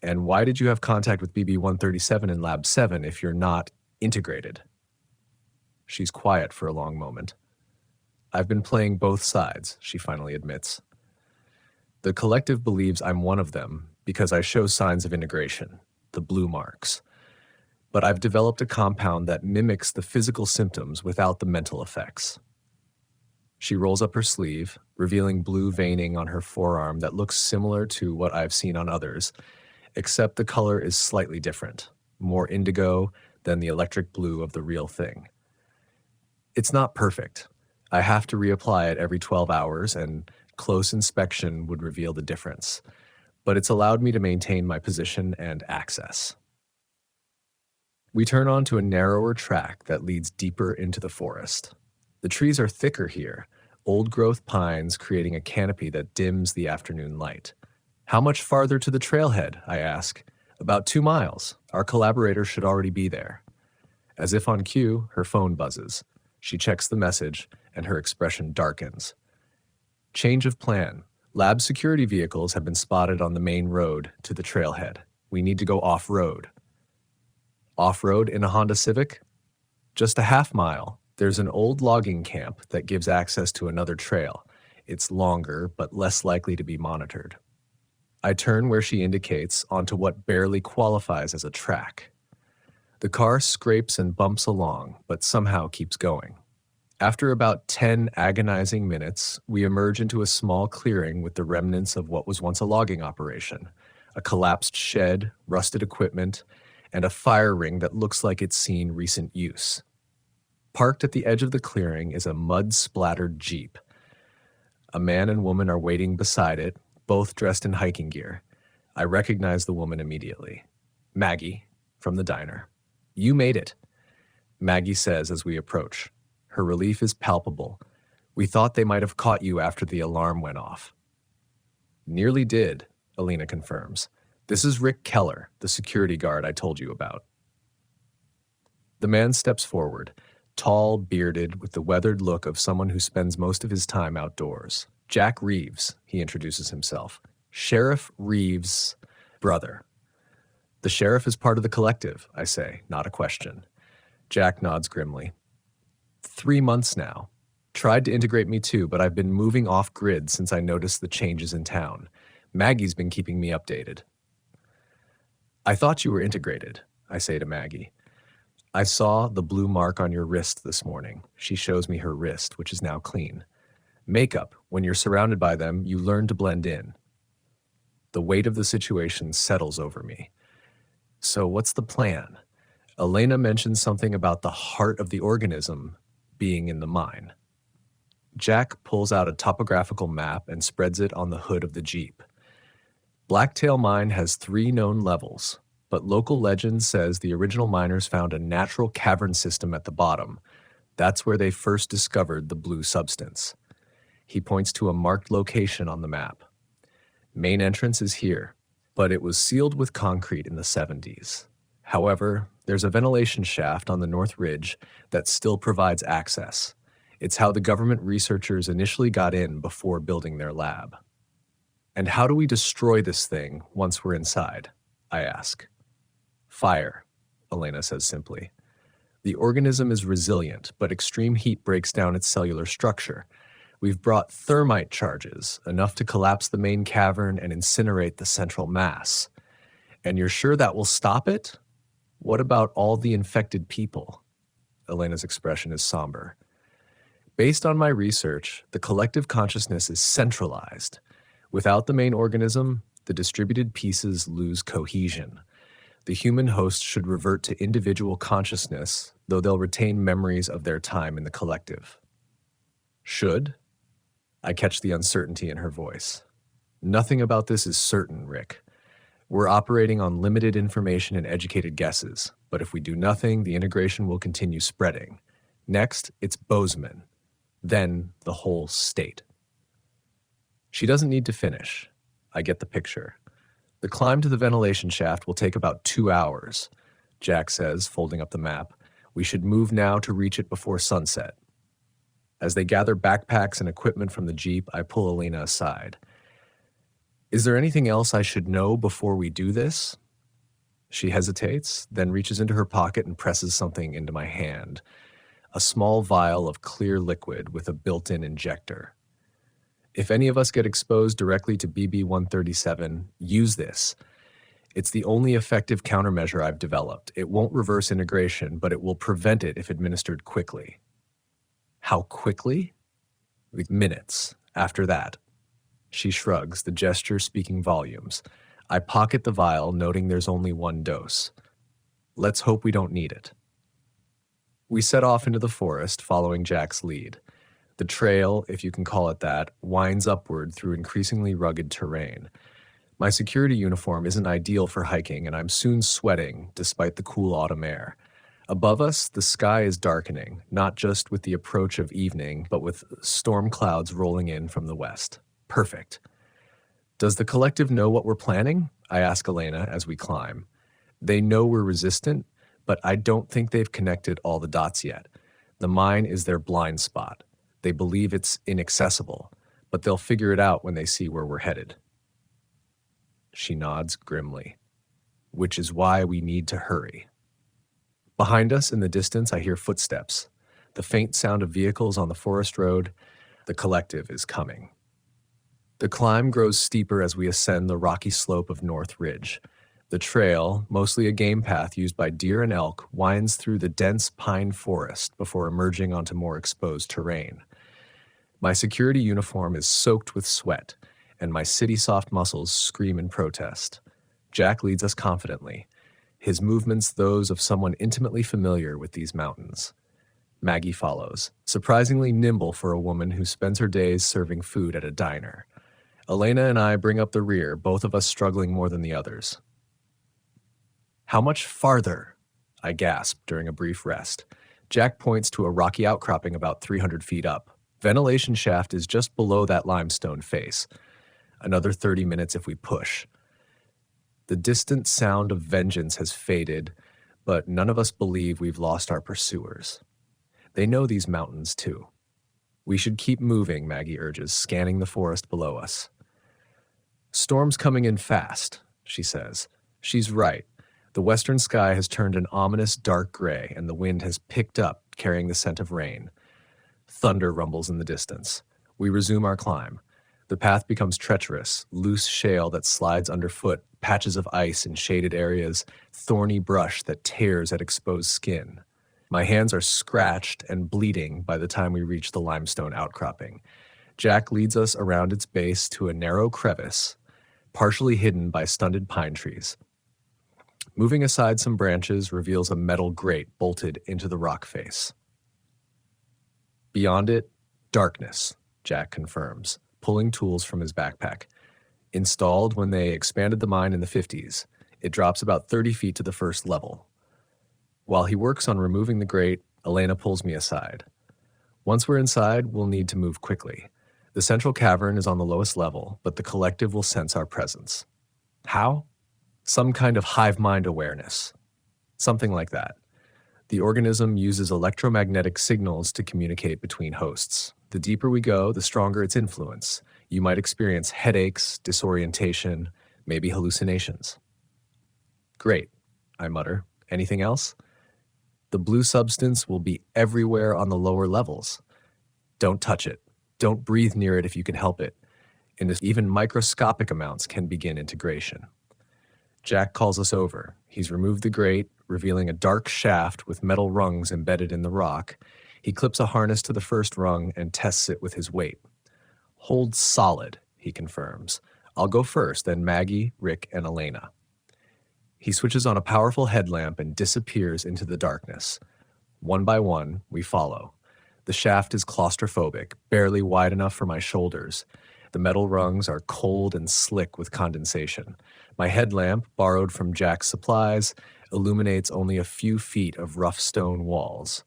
Speaker 1: And why did you have contact with BB-137 in Lab 7 if you're not integrated? She's quiet for a long moment. I've been playing both sides, she finally admits. The collective believes I'm one of them because I show signs of integration, the blue marks. But I've developed a compound that mimics the physical symptoms without the mental effects. She rolls up her sleeve, revealing blue veining on her forearm that looks similar to what I've seen on others, except the color is slightly different, more indigo than the electric blue of the real thing. It's not perfect. I have to reapply it every 12 hours, and close inspection would reveal the difference. But it's allowed me to maintain my position and access. We turn onto a narrower track that leads deeper into the forest. The trees are thicker here, old-growth pines creating a canopy that dims the afternoon light. How much farther to the trailhead, I ask. About 2 miles. Our collaborator should already be there. As if on cue, her phone buzzes. She checks the message, and her expression darkens. Change of plan. Lab security vehicles have been spotted on the main road to the trailhead. We need to go off-road. Off-road in a Honda Civic? Just a half mile. There's an old logging camp that gives access to another trail. It's longer, but less likely to be monitored. I turn where she indicates onto what barely qualifies as a track. The car scrapes and bumps along, but somehow keeps going. After about 10 agonizing minutes, we emerge into a small clearing with the remnants of what was once a logging operation, a collapsed shed, rusted equipment, and a fire ring that looks like it's seen recent use. Parked at the edge of the clearing is a mud-splattered Jeep. A man and woman are waiting beside it, both dressed in hiking gear. I recognize the woman immediately. Maggie, from the diner. You made it, Maggie says as we approach. Her relief is palpable. We thought they might have caught you after the alarm went off. Nearly did, Elena confirms. This is Rick Keller, the security guard I told you about. The man steps forward, tall, bearded, with the weathered look of someone who spends most of his time outdoors. Jack Reeves, he introduces himself. Sheriff Reeves' brother. The sheriff is part of the collective, I say, not a question. Jack nods grimly. 3 months now. Tried to integrate me too, but I've been moving off-grid since I noticed the changes in town. Maggie's been keeping me updated. I thought you were integrated, I say to Maggie. I saw the blue mark on your wrist this morning. She shows me her wrist, which is now clean. Makeup, when you're surrounded by them, you learn to blend in. The weight of the situation settles over me. So what's the plan? Elena mentioned something about the heart of the organism being in the mine. Jack pulls out a topographical map and spreads it on the hood of the Jeep. Blacktail Mine has 3 known levels, but local legend says the original miners found a natural cavern system at the bottom. That's where they first discovered the blue substance. He points to a marked location on the map. Main entrance is here, but it was sealed with concrete in the 70s. However, there's a ventilation shaft on the North Ridge that still provides access. It's how the government researchers initially got in before building their lab. And how do we destroy this thing once we're inside? I ask. Fire, Elena says simply. The organism is resilient, but extreme heat breaks down its cellular structure. We've brought thermite charges, enough to collapse the main cavern and incinerate the central mass. And you're sure that will stop it? What about all the infected people? Elena's expression is somber. Based on my research, the collective consciousness is centralized. Without the main organism, the distributed pieces lose cohesion. The human host should revert to individual consciousness, though they'll retain memories of their time in the collective. Should? I catch the uncertainty in her voice. Nothing about this is certain, Rick. We're operating on limited information and educated guesses, but if we do nothing, the integration will continue spreading. Next, it's Bozeman. Then the whole state. She doesn't need to finish. I get the picture. The climb to the ventilation shaft will take about 2 hours, Jack says, folding up the map. We should move now to reach it before sunset. As they gather backpacks and equipment from the Jeep, I pull Elena aside. Is there anything else I should know before we do this? She hesitates, then reaches into her pocket and presses something into my hand. A small vial of clear liquid with a built-in injector. If any of us get exposed directly to BB-137, use this. It's the only effective countermeasure I've developed. It won't reverse integration, but it will prevent it if administered quickly. How quickly? Minutes. After that. She shrugs, the gesture speaking volumes. I pocket the vial, noting there's only one dose. Let's hope we don't need it. We set off into the forest, following Jack's lead. The trail, if you can call it that, winds upward through increasingly rugged terrain. My security uniform isn't ideal for hiking, and I'm soon sweating, despite the cool autumn air. Above us, the sky is darkening, not just with the approach of evening, but with storm clouds rolling in from the west. Perfect. Does the collective know what we're planning? I ask Elena as we climb. They know we're resistant, but I don't think they've connected all the dots yet. The mine is their blind spot. They believe it's inaccessible, but they'll figure it out when they see where we're headed. She nods grimly, which is why we need to hurry. Behind us in the distance, I hear footsteps. The faint sound of vehicles on the forest road. The collective is coming. The climb grows steeper as we ascend the rocky slope of North Ridge. The trail, mostly a game path used by deer and elk, winds through the dense pine forest before emerging onto more exposed terrain. My security uniform is soaked with sweat, and my city-soft muscles scream in protest. Jack leads us confidently, his movements those of someone intimately familiar with these mountains. Maggie follows, surprisingly nimble for a woman who spends her days serving food at a diner. Elena and I bring up the rear, both of us struggling more than the others. How much farther? I gasp during a brief rest. Jack points to a rocky outcropping about 300 feet up. Ventilation shaft is just below that limestone face. Another 30 minutes if we push. The distant sound of vengeance has faded, but none of us believe we've lost our pursuers. They know these mountains too. We should keep moving, Maggie urges, scanning the forest below us. Storm's coming in fast, she says. She's right. The western sky has turned an ominous dark gray, and the wind has picked up, carrying the scent of rain. Thunder rumbles in the distance. We resume our climb. The path becomes treacherous, loose shale that slides underfoot, patches of ice in shaded areas, thorny brush that tears at exposed skin. My hands are scratched and bleeding by the time we reach the limestone outcropping. Jack leads us around its base to a narrow crevice, partially hidden by stunted pine trees. Moving aside some branches reveals a metal grate bolted into the rock face. Beyond it, darkness, Jack confirms, pulling tools from his backpack. Installed when they expanded the mine in the 50s, it drops about 30 feet to the first level. While he works on removing the grate, Elena pulls me aside. Once we're inside, we'll need to move quickly. The central cavern is on the lowest level, but the collective will sense our presence. How? Some kind of hive mind awareness. Something like that. The organism uses electromagnetic signals to communicate between hosts. The deeper we go, the stronger its influence. You might experience headaches, disorientation, maybe hallucinations. Great, I mutter. Anything else? The blue substance will be everywhere on the lower levels. Don't touch it. Don't breathe near it if you can help it. And even microscopic amounts can begin integration. Jack calls us over. He's removed the grate, revealing a dark shaft with metal rungs embedded in the rock. He clips a harness to the first rung and tests it with his weight. Hold solid, he confirms. I'll go first, then Maggie, Rick, and Elena. He switches on a powerful headlamp and disappears into the darkness. One by one, we follow. The shaft is claustrophobic, barely wide enough for my shoulders. The metal rungs are cold and slick with condensation. My headlamp, borrowed from Jack's supplies, illuminates only a few feet of rough stone walls.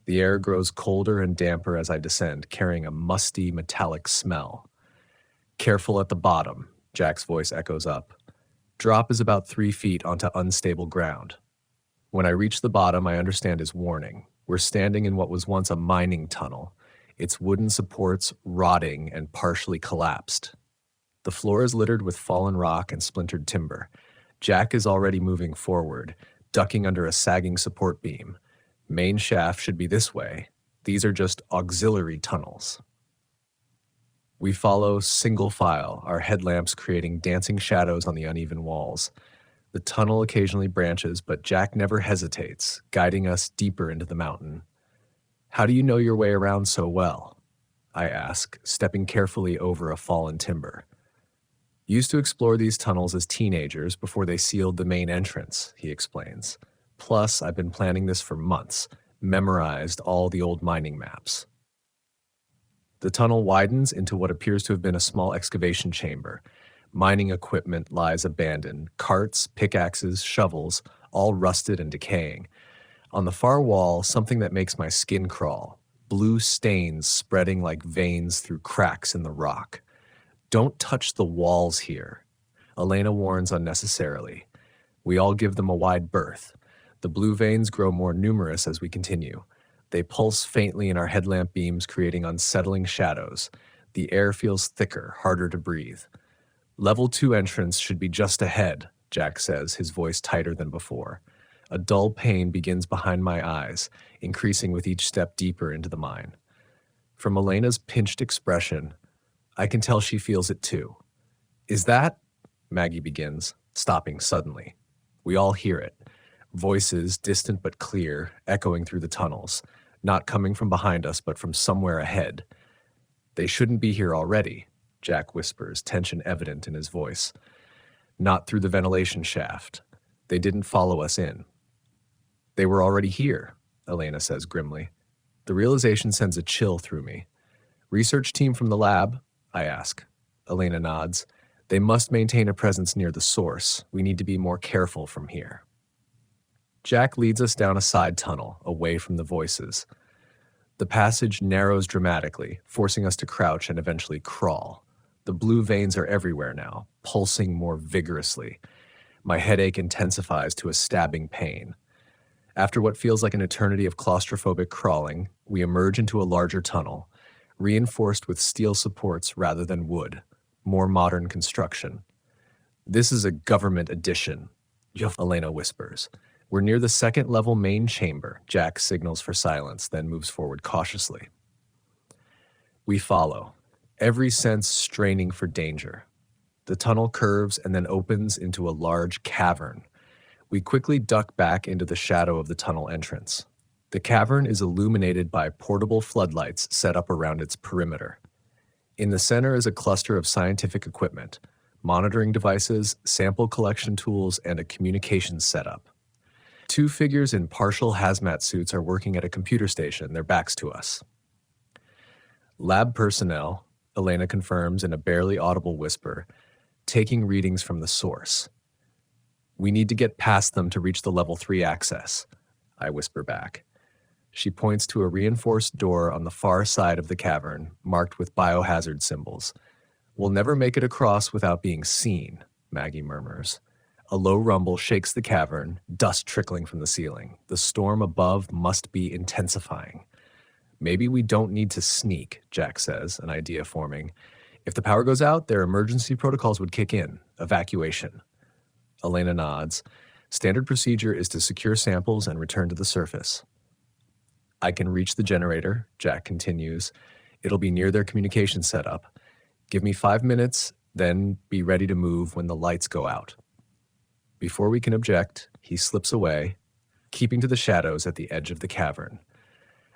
Speaker 1: The air grows colder and damper as I descend, carrying a musty, metallic smell. Careful at the bottom, Jack's voice echoes up. Drop is about 3 feet onto unstable ground. When I reach the bottom, I understand his warning. We're standing in what was once a mining tunnel, its wooden supports rotting and partially collapsed. The floor is littered with fallen rock and splintered timber. Jack is already moving forward, ducking under a sagging support beam. Main shaft should be this way. These are just auxiliary tunnels. We follow single file, our headlamps creating dancing shadows on the uneven walls. The tunnel occasionally branches, but Jack never hesitates, guiding us deeper into the mountain. How do you know your way around so well? I ask, stepping carefully over a fallen timber. Used to explore these tunnels as teenagers before they sealed the main entrance, he explains. Plus, I've been planning this for months, memorized all the old mining maps. The tunnel widens into what appears to have been a small excavation chamber. Mining equipment lies abandoned, carts, pickaxes, shovels, all rusted and decaying. On the far wall, something that makes my skin crawl, blue stains spreading like veins through cracks in the rock. Don't touch the walls here, Elena warns unnecessarily. We all give them a wide berth. The blue veins grow more numerous as we continue. They pulse faintly in our headlamp beams, creating unsettling shadows. The air feels thicker, harder to breathe. Level 2 entrance should be just ahead, Jack says, his voice tighter than before. A dull pain begins behind my eyes, increasing with each step deeper into the mine. From Elena's pinched expression, I can tell she feels it too. Is that? Maggie begins, stopping suddenly. We all hear it. Voices, distant but clear, echoing through the tunnels, not coming from behind us but from somewhere ahead. They shouldn't be here already, Jack whispers, tension evident in his voice. Not through the ventilation shaft. They didn't follow us in. They were already here, Elena says grimly. The realization sends a chill through me. Research team from the lab? I ask. Elena nods. They must maintain a presence near the source. We need to be more careful from here. Jack leads us down a side tunnel, away from the voices. The passage narrows dramatically, forcing us to crouch and eventually crawl. The blue veins are everywhere now, pulsing more vigorously. My headache intensifies to a stabbing pain. After what feels like an eternity of claustrophobic crawling, we emerge into a larger tunnel, reinforced with steel supports rather than wood, more modern construction. This is a government addition, Elena whispers. We're near the second-level main chamber. Jack signals for silence, then moves forward cautiously. We follow, every sense straining for danger. The tunnel curves and then opens into a large cavern. We quickly duck back into the shadow of the tunnel entrance. The cavern is illuminated by portable floodlights set up around its perimeter. In the center is a cluster of scientific equipment, monitoring devices, sample collection tools, and a communications setup. 2 figures in partial hazmat suits are working at a computer station, their backs to us. Lab personnel, Elena confirms in a barely audible whisper, taking readings from the source. We need to get past them to reach the level 3 access, I whisper back. She points to a reinforced door on the far side of the cavern, marked with biohazard symbols. We'll never make it across without being seen, Maggie murmurs. A low rumble shakes the cavern, dust trickling from the ceiling. The storm above must be intensifying. Maybe we don't need to sneak, Jack says, an idea forming. If the power goes out, their emergency protocols would kick in. Evacuation. Elena nods. Standard procedure is to secure samples and return to the surface. I can reach the generator, Jack continues. It'll be near their communication setup. Give me 5 minutes, then be ready to move when the lights go out. Before we can object, he slips away, keeping to the shadows at the edge of the cavern.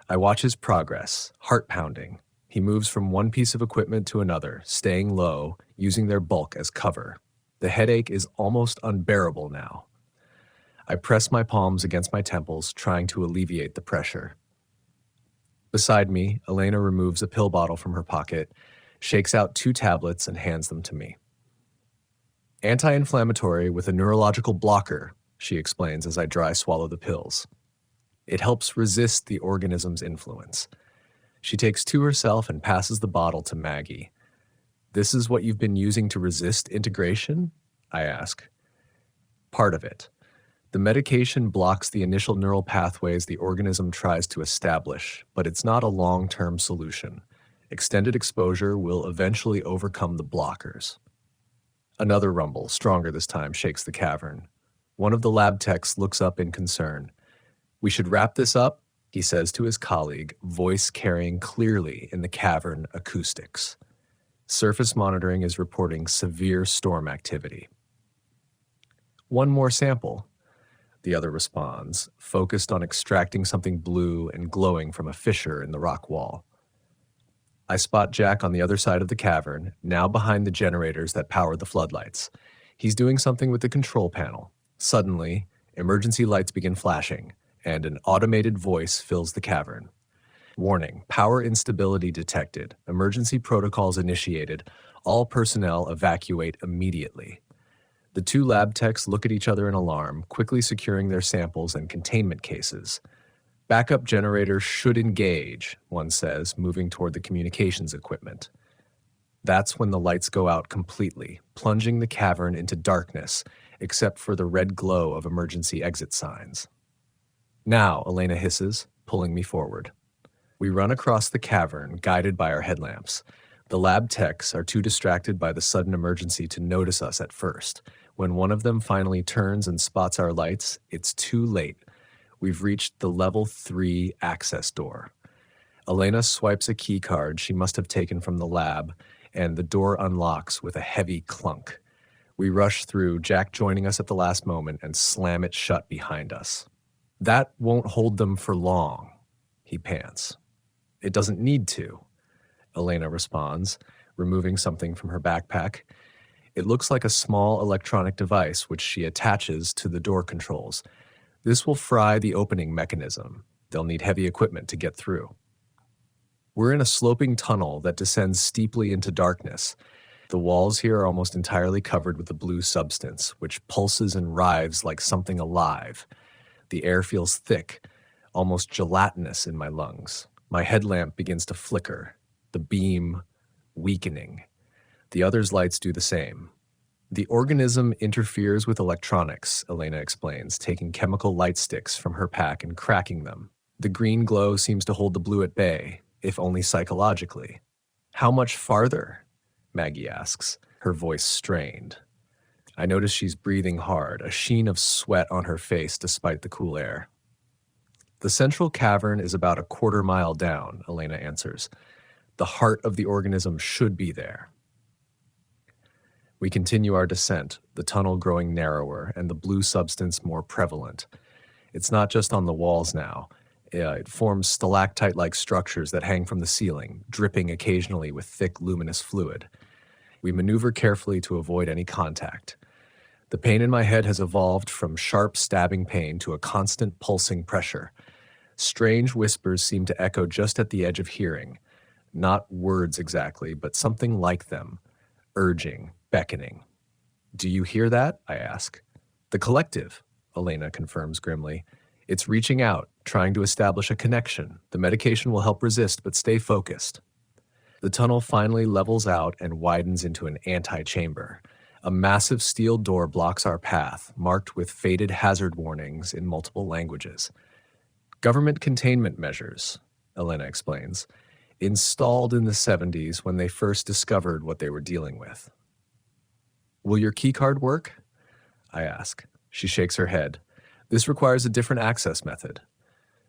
Speaker 1: I watch his progress, heart pounding. He moves from one piece of equipment to another, staying low, using their bulk as cover. The headache is almost unbearable now. I press my palms against my temples, trying to alleviate the pressure. Beside me, Elena removes a pill bottle from her pocket, shakes out 2 tablets, and hands them to me. Anti-inflammatory with a neurological blocker, she explains as I dry swallow the pills. It helps resist the organism's influence. She takes 2 herself and passes the bottle to Maggie. This is what you've been using to resist integration? I ask. Part of it. The medication blocks the initial neural pathways the organism tries to establish, but it's not a long-term solution. Extended exposure will eventually overcome the blockers. Another rumble, stronger this time, shakes the cavern. One of the lab techs looks up in concern. We should wrap this up, he says to his colleague, voice carrying clearly in the cavern acoustics. Surface monitoring is reporting severe storm activity. One more sample, the other responds, focused on extracting something blue and glowing from a fissure in the rock wall. I spot Jack on the other side of the cavern, now behind the generators that power the floodlights. He's doing something with the control panel. Suddenly, emergency lights begin flashing, and an automated voice fills the cavern. Warning, power instability detected. Emergency protocols initiated. All personnel evacuate immediately. The 2 lab techs look at each other in alarm, quickly securing their samples and containment cases. Backup generators should engage, one says, moving toward the communications equipment. That's when the lights go out completely, plunging the cavern into darkness, except for the red glow of emergency exit signs. Now, Elena hisses, pulling me forward. We run across the cavern, guided by our headlamps. The lab techs are too distracted by the sudden emergency to notice us at first. When one of them finally turns and spots our lights, it's too late. We've reached the level 3 access door. Elena swipes a key card she must have taken from the lab, and the door unlocks with a heavy clunk. We rush through, Jack joining us at the last moment, and slam it shut behind us. That won't hold them for long, he pants. It doesn't need to, Elena responds, removing something from her backpack. It looks like a small electronic device which she attaches to the door controls. This will fry the opening mechanism. They'll need heavy equipment to get through. We're in a sloping tunnel that descends steeply into darkness. The walls here are almost entirely covered with a blue substance, which pulses and writhes like something alive. The air feels thick, almost gelatinous in my lungs. My headlamp begins to flicker, the beam weakening. The others' lights do the same. The organism interferes with electronics, Elena explains, taking chemical light sticks from her pack and cracking them. The green glow seems to hold the blue at bay, if only psychologically. How much farther? Maggie asks, her voice strained. I notice she's breathing hard, a sheen of sweat on her face despite the cool air. The central cavern is about a quarter-mile down, Elena answers. The heart of the organism should be there. We continue our descent, the tunnel growing narrower and the blue substance more prevalent. It's not just on the walls now. It forms stalactite-like structures that hang from the ceiling, dripping occasionally with thick, luminous fluid. We maneuver carefully to avoid any contact. The pain in my head has evolved from sharp stabbing pain to a constant pulsing pressure. Strange whispers seem to echo just at the edge of hearing. Not words exactly, but something like them. Urging, beckoning. Do you hear that? I ask. The collective, Elena confirms grimly. It's reaching out, trying to establish a connection. The medication will help resist, but stay focused. The tunnel finally levels out and widens into an antechamber. A massive steel door blocks our path, marked with faded hazard warnings in multiple languages. Government containment measures, Elena explains, installed in the 70s when they first discovered what they were dealing with. Will your keycard work? I ask. She shakes her head. This requires a different access method.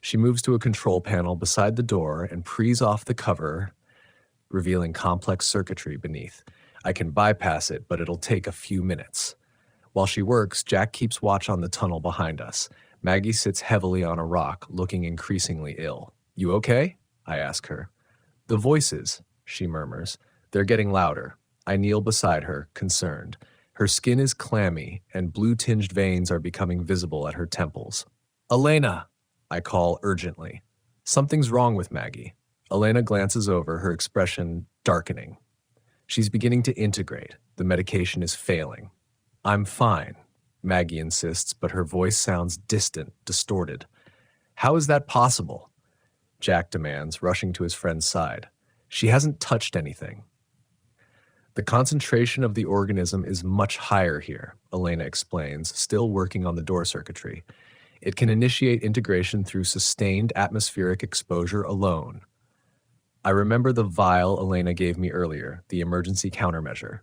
Speaker 1: She moves to a control panel beside the door and prees off the cover revealing complex circuitry beneath. I can bypass it, but it'll take a few minutes. While she works, Jack keeps watch on the tunnel behind us. Maggie sits heavily on a rock, looking increasingly ill. You okay? I ask her. The voices, she murmurs. They're getting louder. I kneel beside her, concerned. Her skin is clammy, and blue-tinged veins are becoming visible at her temples. Elena! I call urgently. Something's wrong with Maggie. Elena glances over, her expression darkening. She's beginning to integrate. The medication is failing. I'm fine, Maggie insists, but her voice sounds distant, distorted. How is that possible? Jack demands, rushing to his friend's side. She hasn't touched anything. The concentration of the organism is much higher here, Elena explains, still working on the door circuitry. It can initiate integration through sustained atmospheric exposure alone. I remember the vial Elena gave me earlier, the emergency countermeasure.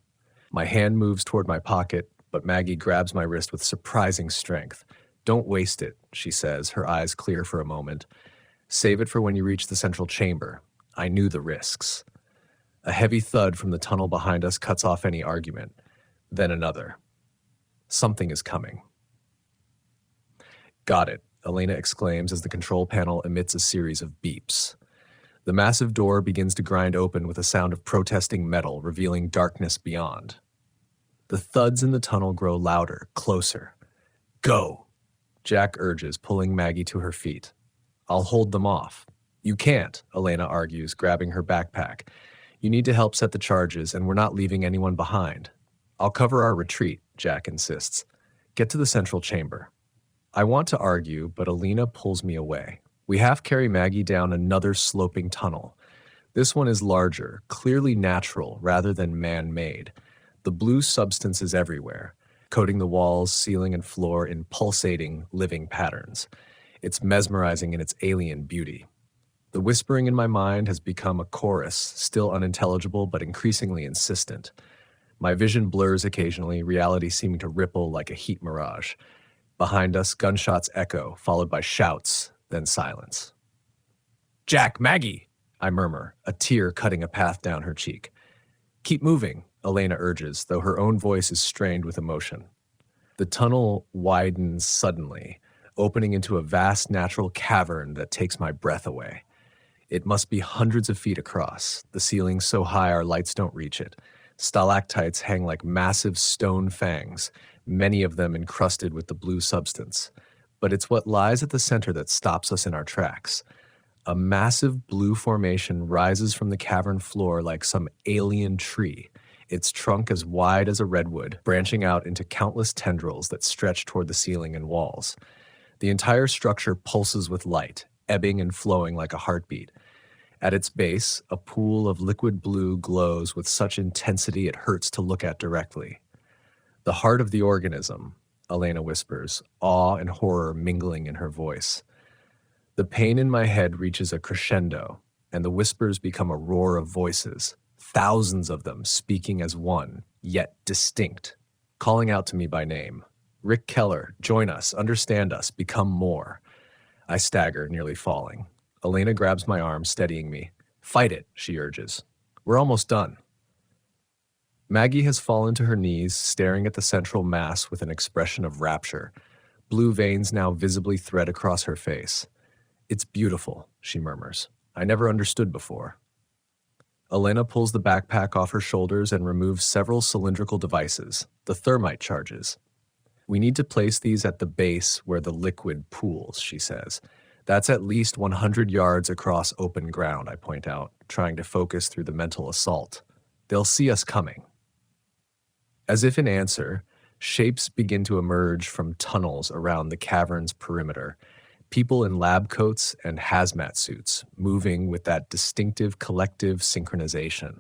Speaker 1: My hand moves toward my pocket, but Maggie grabs my wrist with surprising strength. Don't waste it, she says, her eyes clear for a moment. Save it for when you reach the central chamber. I knew the risks. A heavy thud from the tunnel behind us cuts off any argument. Then another. Something is coming. Got it, Elena exclaims as the control panel emits a series of beeps. The massive door begins to grind open with a sound of protesting metal, revealing darkness beyond. The thuds in the tunnel grow louder, closer. Go, Jack urges, pulling Maggie to her feet. I'll hold them off. You can't, Elena argues, grabbing her backpack. You need to help set the charges, and we're not leaving anyone behind. I'll cover our retreat, Jack insists. Get to the central chamber. I want to argue, but Elena pulls me away. We half carry Maggie down another sloping tunnel. This one is larger, clearly natural rather than man-made. The blue substance is everywhere, coating the walls, ceiling, and floor in pulsating, living patterns. It's mesmerizing in its alien beauty. The whispering in my mind has become a chorus, still unintelligible but increasingly insistent. My vision blurs occasionally, reality seeming to ripple like a heat mirage. Behind us, gunshots echo, followed by shouts, then silence. Jack, Maggie, I murmur, a tear cutting a path down her cheek. Keep moving, Elena urges, though her own voice is strained with emotion. The tunnel widens suddenly, opening into a vast natural cavern that takes my breath away. It must be hundreds of feet across, the ceiling so high our lights don't reach it. Stalactites hang like massive stone fangs, many of them encrusted with the blue substance. But it's what lies at the center that stops us in our tracks. A massive blue formation rises from the cavern floor like some alien tree, its trunk as wide as a redwood, branching out into countless tendrils that stretch toward the ceiling and walls. The entire structure pulses with light, ebbing and flowing like a heartbeat. At its base, a pool of liquid blue glows with such intensity it hurts to look at directly. The heart of the organism, Elena whispers, awe and horror mingling in her voice. The pain in my head reaches a crescendo, and the whispers become a roar of voices, thousands of them speaking as one, yet distinct, calling out to me by name. Rick Keller, join us, understand us, become more. I stagger, nearly falling. Elena grabs my arm, steadying me. Fight it, she urges. We're almost done. Maggie has fallen to her knees, staring at the central mass with an expression of rapture. Blue veins now visibly thread across her face. It's beautiful, she murmurs. I never understood before. Elena pulls the backpack off her shoulders and removes several cylindrical devices, the thermite charges. We need to place these at the base where the liquid pools, she says. That's at least 100 yards across open ground, I point out, trying to focus through the mental assault. They'll see us coming. As if in answer, shapes begin to emerge from tunnels around the cavern's perimeter, people in lab coats and hazmat suits, moving with that distinctive collective synchronization.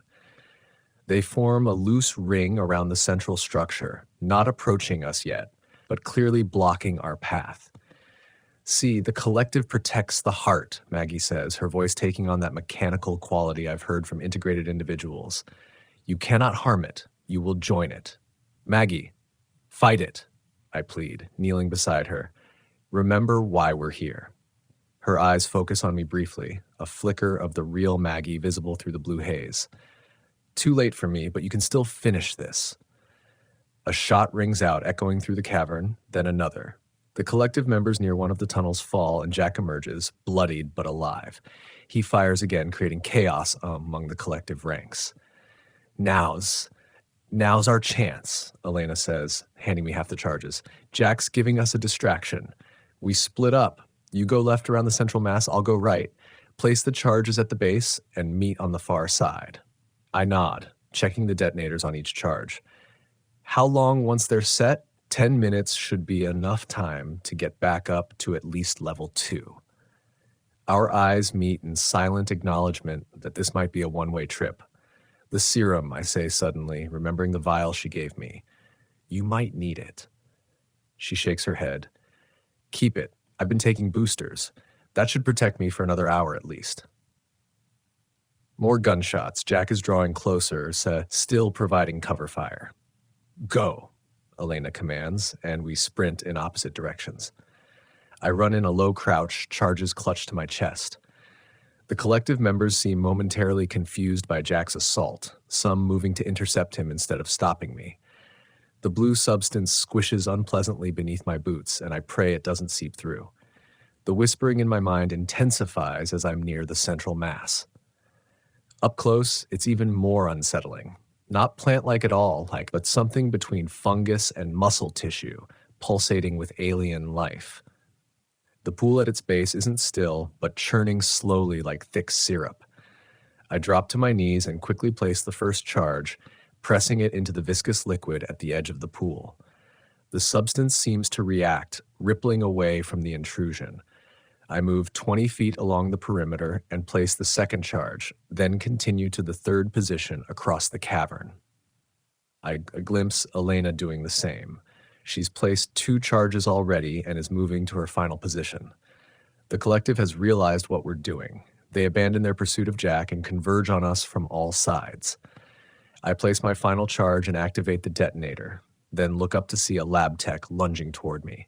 Speaker 1: They form a loose ring around the central structure, not approaching us yet, but clearly blocking our path. See, the collective protects the heart, Maggie says, her voice taking on that mechanical quality I've heard from integrated individuals. You cannot harm it. You will join it. Maggie, fight it, I plead, kneeling beside her. Remember why we're here. Her eyes focus on me briefly, a flicker of the real Maggie visible through the blue haze. Too late for me, but you can still finish this. A shot rings out, echoing through the cavern, then another. The collective members near one of the tunnels fall, and Jack emerges, bloodied but alive. He fires again, creating chaos among the collective ranks. Now's our chance, Elena says, handing me half the charges. Jack's giving us a distraction. We split up. You go left around the central mass, I'll go right. Place the charges at the base and meet on the far side. I nod, checking the detonators on each charge. How long once they're set? 10 minutes should be enough time to get back up to at least level 2. Our eyes meet in silent acknowledgement that this might be a one-way trip. The serum, I say suddenly, remembering the vial she gave me. You might need it. She shakes her head. Keep it. I've been taking boosters. That should protect me for another hour at least. More gunshots. Jack is drawing closer, still providing cover fire. Go, Elena commands, and we sprint in opposite directions. I run in a low crouch, charges clutched to my chest. The collective members seem momentarily confused by Jack's assault, some moving to intercept him instead of stopping me. The blue substance squishes unpleasantly beneath my boots, and I pray it doesn't seep through. The whispering in my mind intensifies as I'm near the central mass. Up close, it's even more unsettling. Not plant-like at all, but something between fungus and muscle tissue, pulsating with alien life. The pool at its base isn't still, but churning slowly like thick syrup. I drop to my knees and quickly place the first charge, pressing it into the viscous liquid at the edge of the pool. The substance seems to react, rippling away from the intrusion. I move 20 feet along the perimeter and place the second charge, then continue to the third position across the cavern. I glimpse Elena doing the same. She's placed 2 charges already and is moving to her final position. The collective has realized what we're doing. They abandon their pursuit of Jack and converge on us from all sides. I place my final charge and activate the detonator, then look up to see a lab tech lunging toward me.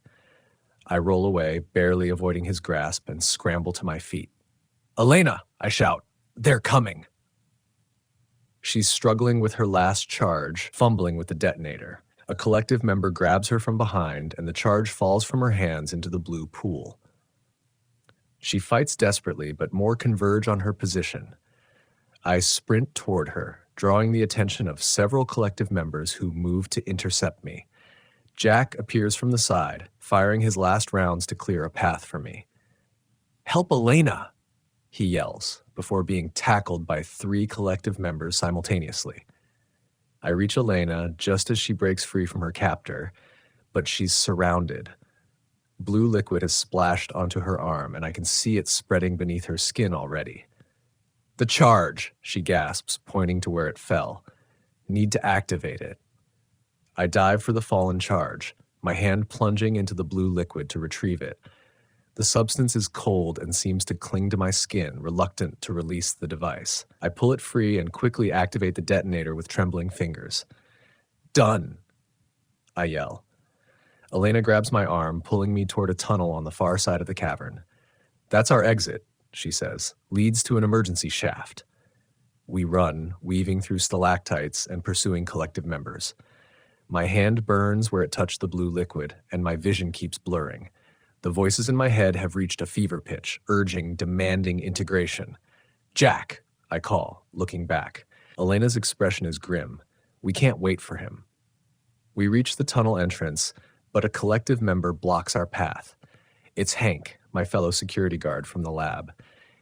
Speaker 1: I roll away, barely avoiding his grasp, and scramble to my feet. Elena, I shout. They're coming. She's struggling with her last charge, fumbling with the detonator. A collective member grabs her from behind, and the charge falls from her hands into the blue pool. She fights desperately, but more converge on her position. I sprint toward her, drawing the attention of several collective members who move to intercept me. Jack appears from the side, firing his last rounds to clear a path for me. Help Elena, he yells, before being tackled by 3 collective members simultaneously. I reach Elena just as she breaks free from her captor, but she's surrounded. Blue liquid has splashed onto her arm, and I can see it spreading beneath her skin already. The charge, she gasps, pointing to where it fell. Need to activate it. I dive for the fallen charge, my hand plunging into the blue liquid to retrieve it. The substance is cold and seems to cling to my skin, reluctant to release the device. I pull it free and quickly activate the detonator with trembling fingers. Done, I yell. Elena grabs my arm, pulling me toward a tunnel on the far side of the cavern. That's our exit, she says. Leads to an emergency shaft. We run, weaving through stalactites and pursuing collective members. My hand burns where it touched the blue liquid, and my vision keeps blurring. The voices in my head have reached a fever pitch, urging, demanding integration. Jack, I call, looking back. Elena's expression is grim. We can't wait for him. We reach the tunnel entrance, but a collective member blocks our path. It's Hank, my fellow security guard from the lab.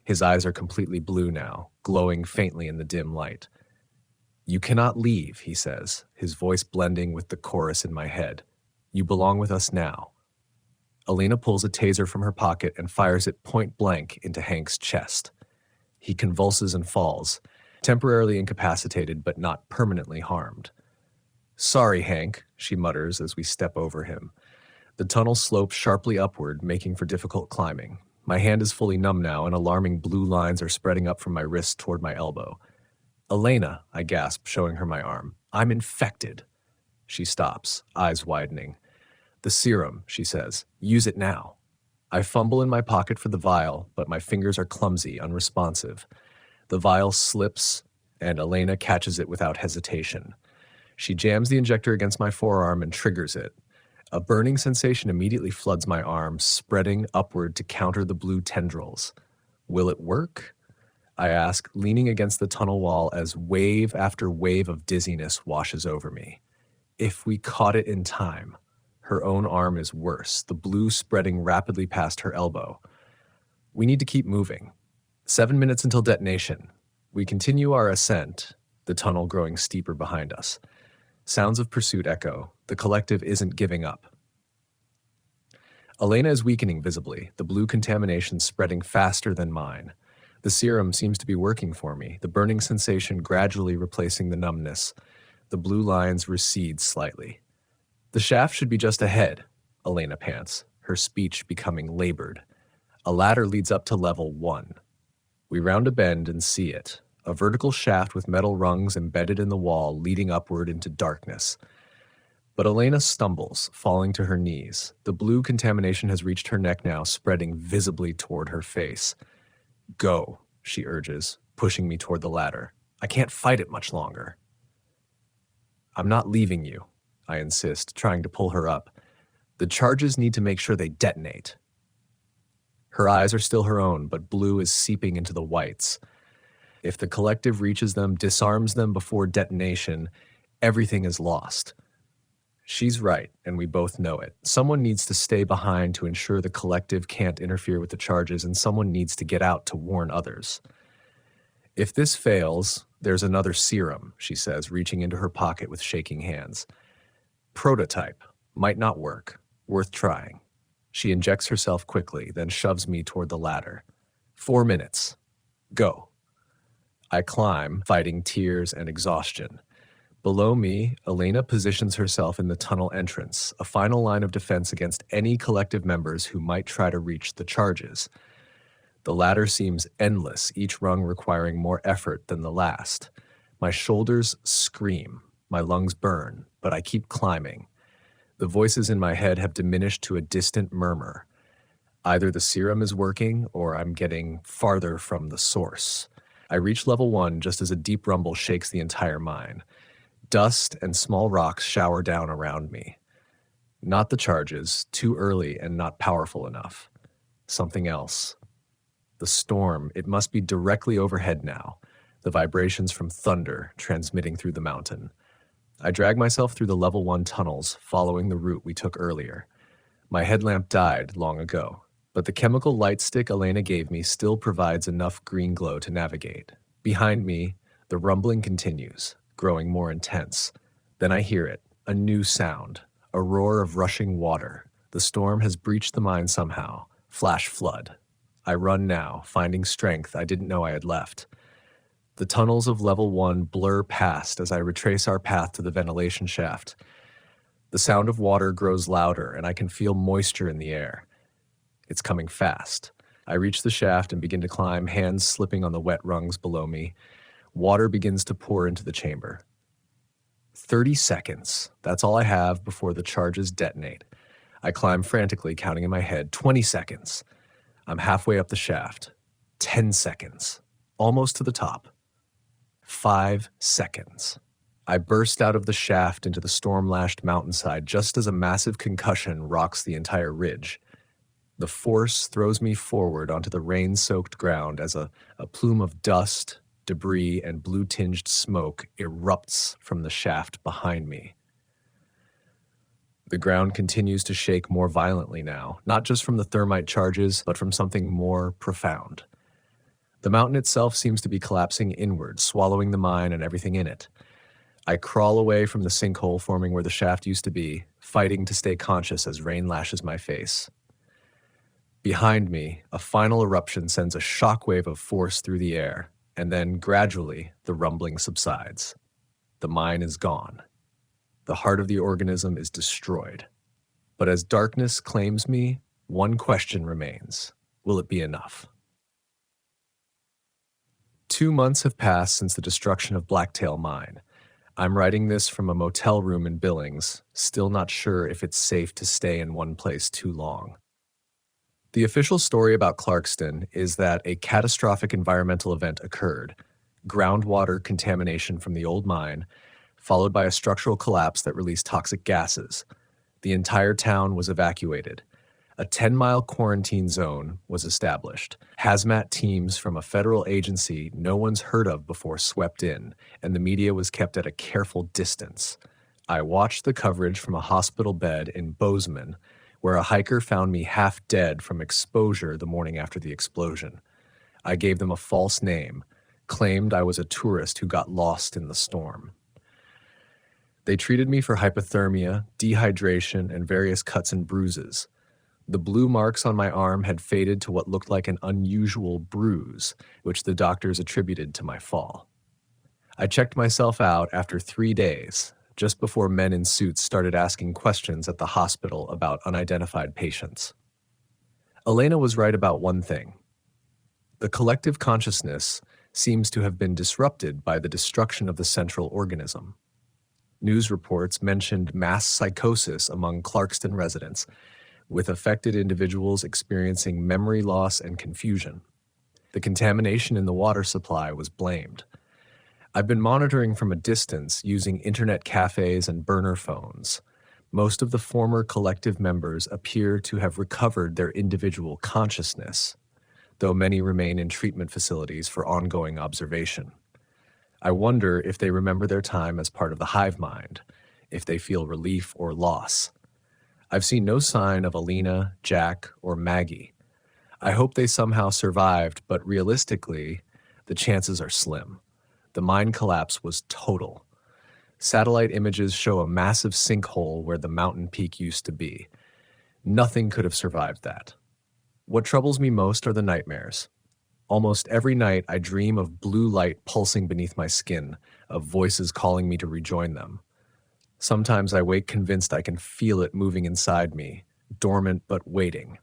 Speaker 1: His eyes are completely blue now, glowing faintly in the dim light. You cannot leave, he says, his voice blending with the chorus in my head. You belong with us now. Elena pulls a taser from her pocket and fires it point blank into Hank's chest. He convulses and falls, temporarily incapacitated but not permanently harmed. Sorry, Hank, she mutters as we step over him. The tunnel slopes sharply upward, making for difficult climbing. My hand is fully numb now, and alarming blue lines are spreading up from my wrist toward my elbow. Elena, I gasp, showing her my arm. I'm infected. She stops, eyes widening. The serum, she says. Use it now. I fumble in my pocket for the vial, but my fingers are clumsy, unresponsive. The vial slips, and Elena catches it without hesitation. She jams the injector against my forearm and triggers it. A burning sensation immediately floods my arm, spreading upward to counter the blue tendrils. Will it work? I ask, leaning against the tunnel wall as wave after wave of dizziness washes over me. If we caught it in time. Her own arm is worse, the blue spreading rapidly past her elbow. We need to keep moving. 7 minutes until detonation. We continue our ascent, the tunnel growing steeper behind us. Sounds of pursuit echo. The collective isn't giving up. Elena is weakening visibly, the blue contamination spreading faster than mine. The serum seems to be working for me, the burning sensation gradually replacing the numbness. The blue lines recede slightly. The shaft should be just ahead, Elena pants, her speech becoming labored. A ladder leads up to level 1. We round a bend and see it, a vertical shaft with metal rungs embedded in the wall leading upward into darkness. But Elena stumbles, falling to her knees. The blue contamination has reached her neck now, spreading visibly toward her face. Go, she urges, pushing me toward the ladder. I can't fight it much longer. I'm not leaving you, I insist, trying to pull her up. The charges need to make sure they detonate. Her eyes are still her own, but blue is seeping into the whites. If the collective reaches them, disarms them before detonation, everything is lost. She's right, and we both know it. Someone needs to stay behind to ensure the collective can't interfere with the charges, and someone needs to get out to warn others. If this fails, there's another serum, she says, reaching into her pocket with shaking hands. Prototype. Might not work. Worth trying. She injects herself quickly, then shoves me toward the ladder. 4 minutes. Go. I climb, fighting tears and exhaustion. Below me, Elena positions herself in the tunnel entrance, a final line of defense against any collective members who might try to reach the charges. The ladder seems endless, each rung requiring more effort than the last. My shoulders scream, my lungs burn, but I keep climbing. The voices in my head have diminished to a distant murmur. Either the serum is working, or I'm getting farther from the source. I reach level 1 just as a deep rumble shakes the entire mine. Dust and small rocks shower down around me. Not the charges, too early and not powerful enough. Something else. The storm, it must be directly overhead now. The vibrations from thunder transmitting through the mountain. I drag myself through the level 1 tunnels, following the route we took earlier. My headlamp died long ago, but the chemical light stick Elena gave me still provides enough green glow to navigate. Behind me, the rumbling continues, growing more intense. Then I hear it, a new sound, a roar of rushing water. The storm has breached the mine somehow. Flash flood. I run now, finding strength I didn't know I had left. The tunnels of level 1 blur past as I retrace our path to the ventilation shaft. The sound of water grows louder, and I can feel moisture in the air. It's coming fast. I reach the shaft and begin to climb, hands slipping on the wet rungs below me. Water begins to pour into the chamber. 30 seconds. That's all I have before the charges detonate. I climb frantically, counting in my head. 20 seconds. I'm halfway up the shaft. 10 seconds. Almost to the top. 5 seconds. I burst out of the shaft into the storm-lashed mountainside just as a massive concussion rocks the entire ridge. The force throws me forward onto the rain-soaked ground as a plume of dust, debris, and blue-tinged smoke erupts from the shaft behind me. The ground continues to shake more violently now, not just from the thermite charges, but from something more profound. The mountain itself seems to be collapsing inward, swallowing the mine and everything in it. I crawl away from the sinkhole forming where the shaft used to be, fighting to stay conscious as rain lashes my face. Behind me, a final eruption sends a shockwave of force through the air, and then gradually the rumbling subsides. The mine is gone. The heart of the organism is destroyed. But as darkness claims me, one question remains. Will it be enough? 2 months have passed since the destruction of Blacktail Mine. I'm writing this from a motel room in Billings, still not sure if it's safe to stay in one place too long. The official story about Clarkston is that a catastrophic environmental event occurred, groundwater contamination from the old mine, followed by a structural collapse that released toxic gases. The entire town was evacuated. A 10-mile quarantine zone was established. Hazmat teams from a federal agency no one's heard of before swept in, and the media was kept at a careful distance. I watched the coverage from a hospital bed in Bozeman, where a hiker found me half dead from exposure the morning after the explosion. I gave them a false name, claimed I was a tourist who got lost in the storm. They treated me for hypothermia, dehydration, and various cuts and bruises. The blue marks on my arm had faded to what looked like an unusual bruise, which the doctors attributed to my fall. I checked myself out after 3 days, just before men in suits started asking questions at the hospital about unidentified patients. Elena was right about one thing. The collective consciousness seems to have been disrupted by the destruction of the central organism. News reports mentioned mass psychosis among Clarkston residents, with affected individuals experiencing memory loss and confusion. The contamination in the water supply was blamed. I've been monitoring from a distance using internet cafes and burner phones. Most of the former collective members appear to have recovered their individual consciousness, though many remain in treatment facilities for ongoing observation. I wonder if they remember their time as part of the hive mind, if they feel relief or loss. I've seen no sign of Alina, Jack, or Maggie. I hope they somehow survived, but realistically, the chances are slim. The mine collapse was total. Satellite images show a massive sinkhole where the mountain peak used to be. Nothing could have survived that. What troubles me most are the nightmares. Almost every night I dream of blue light pulsing beneath my skin, of voices calling me to rejoin them. Sometimes I wake convinced I can feel it moving inside me, dormant but waiting.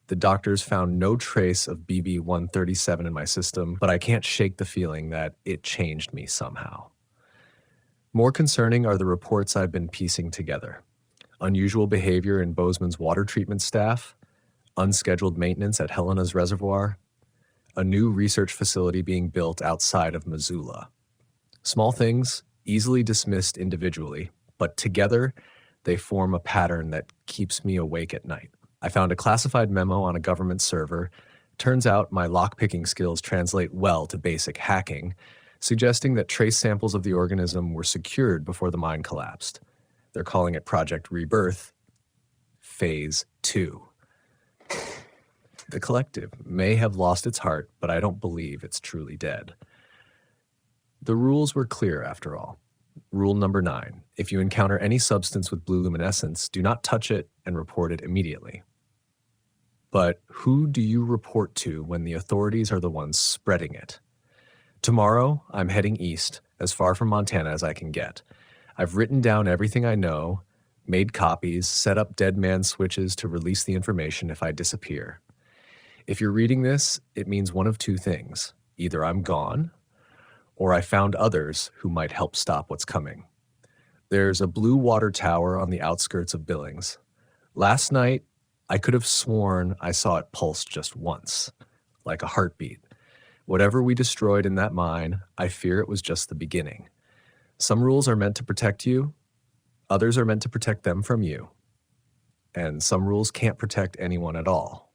Speaker 1: The doctors found no trace of BB-137 in my system, but I can't shake the feeling that it changed me somehow. More concerning are the reports I've been piecing together. Unusual behavior in Bozeman's water treatment staff, unscheduled maintenance at Helena's Reservoir, a new research facility being built outside of Missoula. Small things, easily dismissed individually, but together they form a pattern that keeps me awake at night. I found a classified memo on a government server. Turns out my lockpicking skills translate well to basic hacking, suggesting that trace samples of the organism were secured before the mine collapsed. They're calling it Project Rebirth, Phase 2. The collective may have lost its heart, but I don't believe it's truly dead. The rules were clear after all. Rule number 9, if you encounter any substance with blue luminescence, do not touch it and report it immediately. But who do you report to when the authorities are the ones spreading it? Tomorrow, I'm heading east, as far from Montana as I can get. I've written down everything I know, made copies, set up dead man switches to release the information if I disappear. If you're reading this, it means one of two things. Either I'm gone, or I found others who might help stop what's coming. There's a blue water tower on the outskirts of Billings. Last night, I could have sworn I saw it pulse just once, like a heartbeat. Whatever we destroyed in that mine, I fear it was just the beginning. Some rules are meant to protect you, others are meant to protect them from you. And some rules can't protect anyone at all.